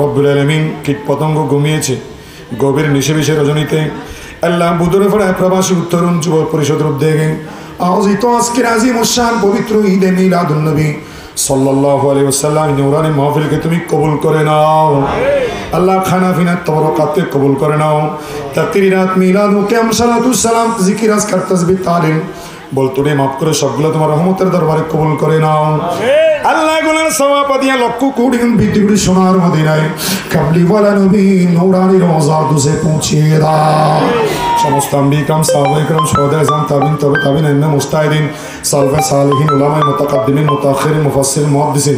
রব্বুল আলামিন কীট পতঙ্গ ঘুমিয়েছে গভীর নিশিবিশি রজনীতে। আল্লাহ বুদরে পড়ে প্রবাসী উত্তরণ যুব পরিষদের উদ্যোগে আয়োজিত আজকের আজিম উশান পবিত্র ঈদে মিলাদুন নবী সাল্লাল্লাহু আলাইহি ওয়াসাল্লাম নূরানি মাহফিলকে তুমি কবুল করে নাও। আল্লাহ খানা ফিনা তবরকাতকে কবুল করে নাও। তাকরিরাত মিলাদ ও কিয়াম সালাতুস সালাম জিকির আজকার তাসবিহ তালিম বলতুনে মাফ করে সবগুলো তোমার রহমতের দরবারে কবুল করে নাও। আল্লাহ গুনার সওয়াব দিয়া লক্ষ কোটি বৃদ্ধি করে সোনার মদিনায় কামলি ওয়ালা নবী নূরানি রওজা দুসে পৌঁছিয়ে দাও। সমস্ত আম্বিকাম সাহাবায়ে کرام শুহাদায়ে জান তাবিন তবে তাবিন ইন্না মুস্তাহিদিন সালফে সালেহিন উলামায়ে মুতাকাদ্দিমিন মুতাআখিরিন মুফাসসিরিন মুহাদ্দিসিন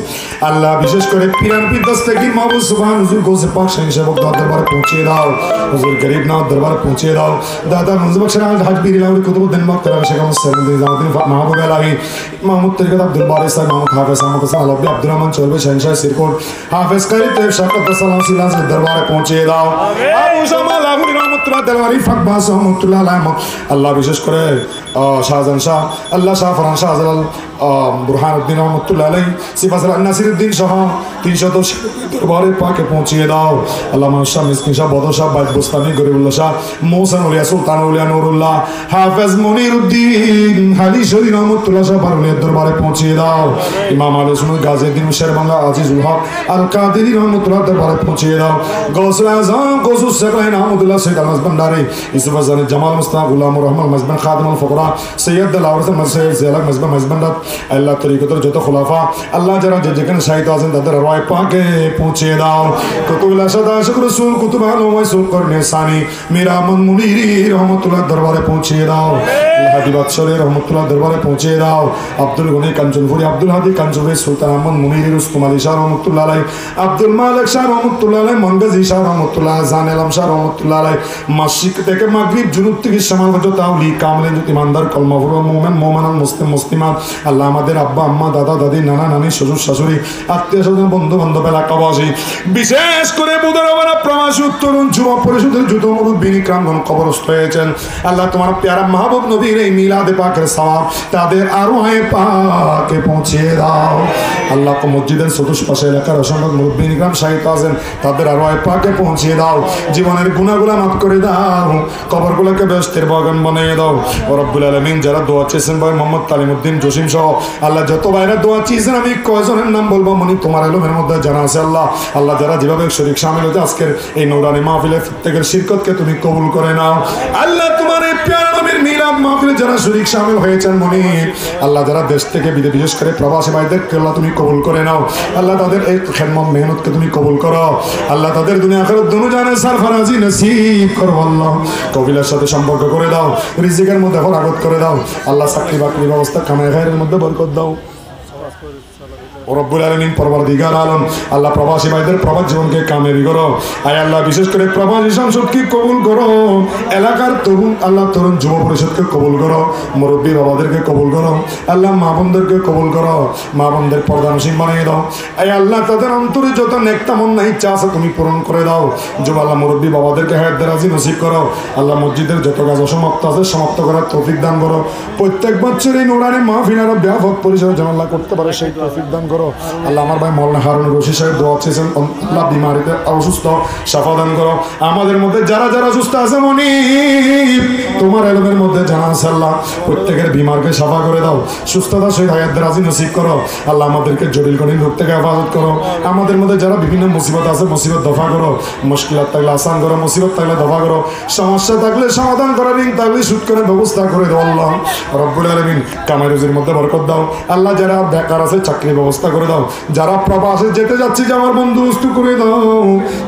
আল্লাহ বিশেষ করে পিরান দস্তগীর মাহবুব সুবহান হুজুর গোসে পাক শাহ দরবারে পৌঁছে দাও। হুজুর গরিব না দরবারে পৌঁছে দাও। দাদা মনজুর বখশ হাজ বীর লাউরি কুতুবউদ্দিন মক্তরা শেখ মুসলিম জামাতিন মাহবুব আলাহি মাহমুদ তরিকত আব্দুল বারিস সাহেব মাহমুদ হাফেজ আহমদ হাসান আলাবি আব্দুর রহমান চৌবে শাহ সিরকোট হাফেজ কারি তৈব শাকাত সালাম সিলাস দরবারে পৌঁছে দাও। আবু জামাল লাহুরি রহমাতুল্লাহ দেলওয়ারি ফাকবাস রহমাতুল্লাহ আলাইহি আল্লাহ বিশেষ করে শাহজাহান শাহ আল্লাহ শাহ ফরান শাহ জালাল বুরহানুদ্দিন রহমাতুল্লাহ আলাইহি সিফাতুল নাসিরউদ্দিন শাহ 310 দরবারে পাকে পৌঁছে দাও। আল্লাহ শাহ মিসকিন শাহ বদর শাহ বাইত বুস্তানি গরিবুল্লাহ শাহ মৌসান উলিয়া সুলতান উলিয়া নুরুল্লাহ হাফেজ মনিরউদ্দিন হালি শরীফ রহমাতুল্লাহ শাহ বারুলিয়ার দরবারে পৌঁছে দাও। ইমাম আলী সুন্নাত গাজীউদ্দিন শের বাংলা আজিজুল হক আল কাদেরী রহমাতুল্লাহ দরবারে পৌঁছে দাও। গৌসুল আজম গৌসুল শেখরাইন আহমদুল্লাহ সৈয়দ আল মাসবান্ডারি ইসুফ জানি জামাল মুস্তাক গুলাম রহমান মাসবান খাদিমুল ফুকরা সৈয়দ আল আওরস মাসঈদ জিয়ালাক মাসবান মাসবান্ডাত আল্লাহ তরিকতের যত খোলাফা আল্লাহ যারা যে যেখানে সাহিত্য আছেন তাদের রয় পাকে পৌঁছে দাও। কুতুবুল আসাদ আশিক রাসূল কুতুব আলম ওয়াইসুল করনে সানি মীর আহমদ মুনিরি রহমতুল্লাহ দরবারে পৌঁছে দাও। হাদি বাদশাহ রহমতুল্লাহ দরবারে পৌঁছে দাও। আব্দুল গনি কাঞ্চনপুরি আব্দুল হাদি কাঞ্চনপুরি সুলতান আহমদ মুনিরি রুস্তম আলী শাহ রহমতুল্লাহ আলাই আব্দুল মালিক শাহ রহমতুল্লাহ আলাই মনগাজি শাহ রহমতুল্লাহ জান এলাম শাহ রহমতুল্লাহ আলাই মাসিক থেকে মাগরিব জুনুব থেকে শামাল পর্যন্ত আউলি কামলে ইমানদার কলমাফুর মুমিন মুমিনান মুসলিম মুসলিমাত আল্লাহ আমাদের আব্বা আম্মা দাদা দাদি নানা নানি শ্বশুর শাশুড়ি আত্মীয় স্বজন বন্ধু বান্ধব এলাকাবাসী বিশেষ করে বুধরবারা প্রবাসী উত্তরণ যুব পরিষদের যুদ্ধ মুরব্বী ক্রামগণ কবরস্থ হয়েছেন আল্লাহ তোমার প্যারা মাহবুব নবীর এই মিলাদে পাকের সওয়াব তাদের আরোহে পাকে পৌঁছে দাও। আল্লাহ মসজিদের চতুষ্পাশে এলাকার অসংখ্য মুরব্বী গ্রাম সাহিত্য আছেন তাদের আরোহে পাকে পৌঁছে দাও। জীবনের গুনাহগুলো মাফ করে দাও, কবরগুলোকে বেহেশতের বাগান বানিয়ে দাও। ও রব্বুল আলামিন যারা দোয়া চেয়েছেন ভাই মোহাম্মদ তালিমউদ্দিন জসিম সহ আল্লাহ যত ভাইরা দোয়া চেয়েছেন আমি কয়জনের নাম বলবো মনি তোমার এলমের মধ্যে জানা আছে আল্লাহ। আল্লাহ যারা যেভাবে শরীক শামিল হয়েছে আজকের এই নূরানি মাহফিলে প্রত্যেকের শিরকতকে তুমি কবুল করে নাও আল্লাহ। তোমার এই প্যারা নবীর মিলাদ মাহফিলে যারা শরীক শামিল হয়েছেন মনি আল্লাহ যারা দেশ থেকে বিশেষ করে প্রবাসী ভাইদেরকে আল্লাহ তুমি কবুল করে নাও আল্লাহ। তাদের এই খেদমত মেহনতকে তুমি কবুল করো আল্লাহ। তাদের দুনিয়া আখিরাত দুনো জানে সরফরাজি নসিব করো আল্লাহ। কবিলার সাথে সম্পর্ক করে দাও, রিজিকের মধ্যে ফরাগত করে দাও আল্লাহ। চাকরি বাকরি ব্যবস্থা কামাই খায়ের মধ্যে বরকত দাও ও রব্বুল আলামিন পরওয়ারদিগার আলম আল্লাহ। প্রবাসী ভাইদের প্রবাস জীবনকে কামিয়াবি করো আয় আল্লাহ। বিশেষ করে প্রবাসী সংসদকে কবুল করো, এলাকার তরুণ আল্লাহ তরুণ যুব পরিষদকে কবুল করো, মুরব্বী বাবাদেরকে কবুল করো আল্লাহ। মা বোনদেরকে কবুল করো, মা বোনদের পর্দানসীন বানিয়ে দাও আয় আল্লাহ। তাদের অন্তরে যত নেক তামান্না ইচ্ছা আছে তুমি পূরণ করে দাও। যুব আল্লাহ মুরব্বী বাবাদেরকে হায়াত দারাজি নসিব করো আল্লাহ। মসজিদের যত কাজ অসমাপ্ত আছে সমাপ্ত করার তৌফিক দান করো। প্রত্যেক বছর এই নুরানি মাহফিল আরো ব্যাপক পরিসরে যেন আল্লাহ করতে পারে সেই তৌফিক দান করো আল্লাহ। আমার ভাই মাওলানা হারুন রশিদ সাহেব দোয়া চেয়েছেন আল্লাহ বিমারিতে অসুস্থ শাফা দান করো। আমাদের মধ্যে যারা যারা সুস্থ আছে মনি তোমার এলমের মধ্যে জানা আছে আল্লাহ। প্রত্যেকের বিমারকে শাফা করে দাও, সুস্থতা সহিত হায়াত দারাজি নসিব করো আল্লাহ। আমাদেরকে জটিল কঠিন রোগ থেকে হেফাজত করো। আমাদের মধ্যে যারা বিভিন্ন মুসিবত আছে মুসিবত দফা করো, মুশকিলাত থাকলে আসান করো, মুসিবত থাকলে দফা করো, সমস্যা থাকলে সমাধান করো, ঋণ থাকলে সুদ করে ব্যবস্থা করে দাও আল্লাহ। রব্বুল আলামিন কামাই রুজির মধ্যে বরকত দাও আল্লাহ। যারা বেকার আছে চাকরি ব্যবস্থা করে দাও, যারা প্রবাসে যেতে যাচ্ছে যে আমার বন্দোবস্ত করে দাও,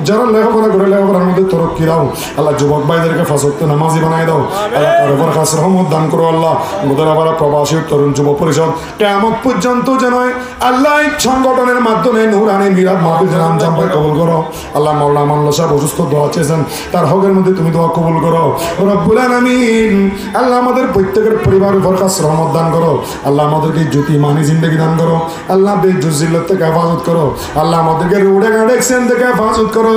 যারা লেখাপড়া করে লেখাপড়ার মধ্যে তরক্কি দাও আল্লাহ। যুবক ভাইদেরকে ফাঁসক্ত নামাজি বানাই দাও আল্লাহ। তার উপর খাস রহমত দান করো আল্লাহ। মুদারাবারা প্রবাসী তরুণ যুব পরিষদ কিয়ামত পর্যন্ত যেন আল্লাহ এই সংগঠনের মাধ্যমে নূরানি মিলাদ মাহফিল যেন আঞ্জাম পায় কবুল করো আল্লাহ। মাওলানা মাল্লা সাহেব অসুস্থ দোয়া চেয়েছেন তার হকের মধ্যে তুমি দোয়া কবুল করো রব্বুল আলামিন আল্লাহ। আমাদের প্রত্যেকের পরিবারের উপর খাস রহমত দান করো আল্লাহ। আমাদেরকে জ্যোতি মানি জিন্দেগি দান করো আল্লাহ। বেজুজিল্লত থেকে হেফাজত করো আল্লাহ। আমাদেরকে রোডে ঘাটে অ্যাক্সিডেন্ট থেকে হেফাজত করো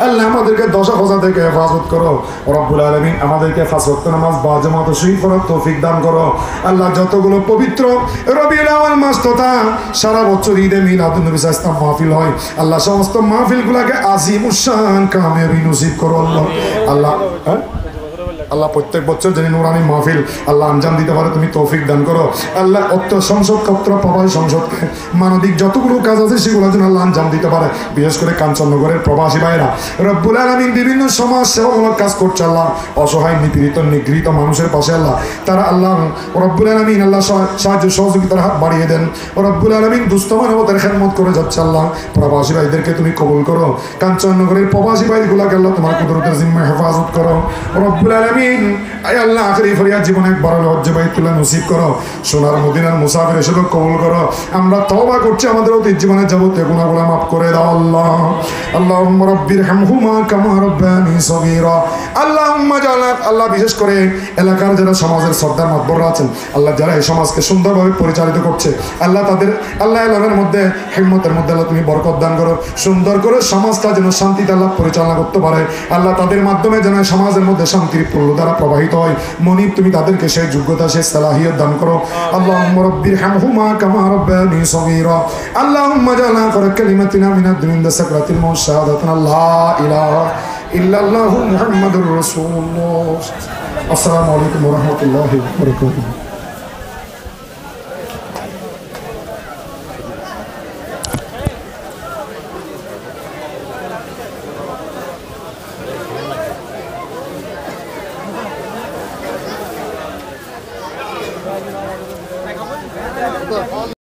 আল্লাহ। আমাদেরকে দশা ফসা থেকে হেফাজত করো রব্বুল আলামিন। আমাদেরকে পাঁচ ওয়াক্ত নামাজ বা জামাত শহীদ করার তৌফিক দান করো আল্লাহ। যতগুলো পবিত্র রবিউল আউয়াল মাস তথা সারা বছর ঈদে মিলাদুন নবী সাল্লাল্লাহু মাহফিল হয় আল্লাহ, সমস্ত মাহফিলগুলোকে আজিমুশ শান কামিয়াবি নসিব করো আল্লাহ। আল্লাহ আল্লাহ প্রত্যেক বছর যিনি নুরানি মাহফিল আল্লাহ আঞ্জাম দিতে পারে তুমি তৌফিক দান করো আল্লাহ। অত্র সংসদ কত্র প্রবাসী সংসদকে মানবিক যতগুলো কাজ আছে সেগুলো যেন আল্লাহ আঞ্জাম দিতে পারে। বিশেষ করে কাঞ্চননগরের প্রবাসী ভাইরা রব্বুল আলামিন বিভিন্ন সমাজ সেবামূলক কাজ করছে আল্লাহ। অসহায় নিপীড়িত নিগৃহীত মানুষের পাশে আল্লাহ তারা আল্লাহ রব্বুল আলামিন আল্লাহ সাহায্য সহযোগিতার হাত বাড়িয়ে দেন রব্বুল আলামিন। দুস্থ মানবতার খেদমত করে যাচ্ছে আল্লাহ। প্রবাসী ভাইদেরকে তুমি কবুল করো। কাঞ্চননগরের প্রবাসী ভাইগুলোকে আল্লাহ তোমার কুদরতের জিম্মায় হেফাজত করো রব্বুল আলামিন। আয় আল্লাহ আখেরি ফরিয়াদ জীবনে একবার হজ্জে বাইতুল্লাহ নসিব করো। সোনার মদিনার মুসাফির হিসেবে কবুল করো। আমরা তওবা করছি আমাদের অতীত জীবনের যাবতীয় গুনাহগুলো মাফ করে দাও আল্লাহ। আল্লাহুম্মা রাব্বিরহামহুমা কামা রাব্বায়ানি সগীরা। আল্লাহুম্মা জাআল আল্লাহ বিশেষ করে এলাকার যারা সমাজের সর্দার মাতবররা আছেন আল্লাহ, যারা এই সমাজকে সুন্দরভাবে পরিচালিত করছে আল্লাহ, তাদের আল্লাহ এলাকার মধ্যে হিম্মতের মধ্যে আল্লাহ তুমি বরকত দান করো। সুন্দর করে সমাজটা যেন শান্তিতে আল্লাহ পরিচালনা করতে পারে আল্লাহ। তাদের মাধ্যমে যেন সমাজের মধ্যে শান্তির দ্বারা প্রবাহিত হয় মনিব তুমি তাদেরকে সেই যোগ্যতা সেই সালাহিয়ত দান করো। আল্লাহুম্মা রাব্বিরহামহুমা কামা রাব্বায়ানি সগীরা। আল্লাহুম্মা জাআল আখির কালিমাতিনা মিনাদ দুনিয়া সাকরাতিল মাউত শাহাদাতুন লা ইলাহা ইল্লাল্লাহু মুহাম্মাদুর রাসূলুল্লাহ। আসসালামু আলাইকুম ওয়া রাহমাতুল্লাহি ওয়া বারাকাতুহু।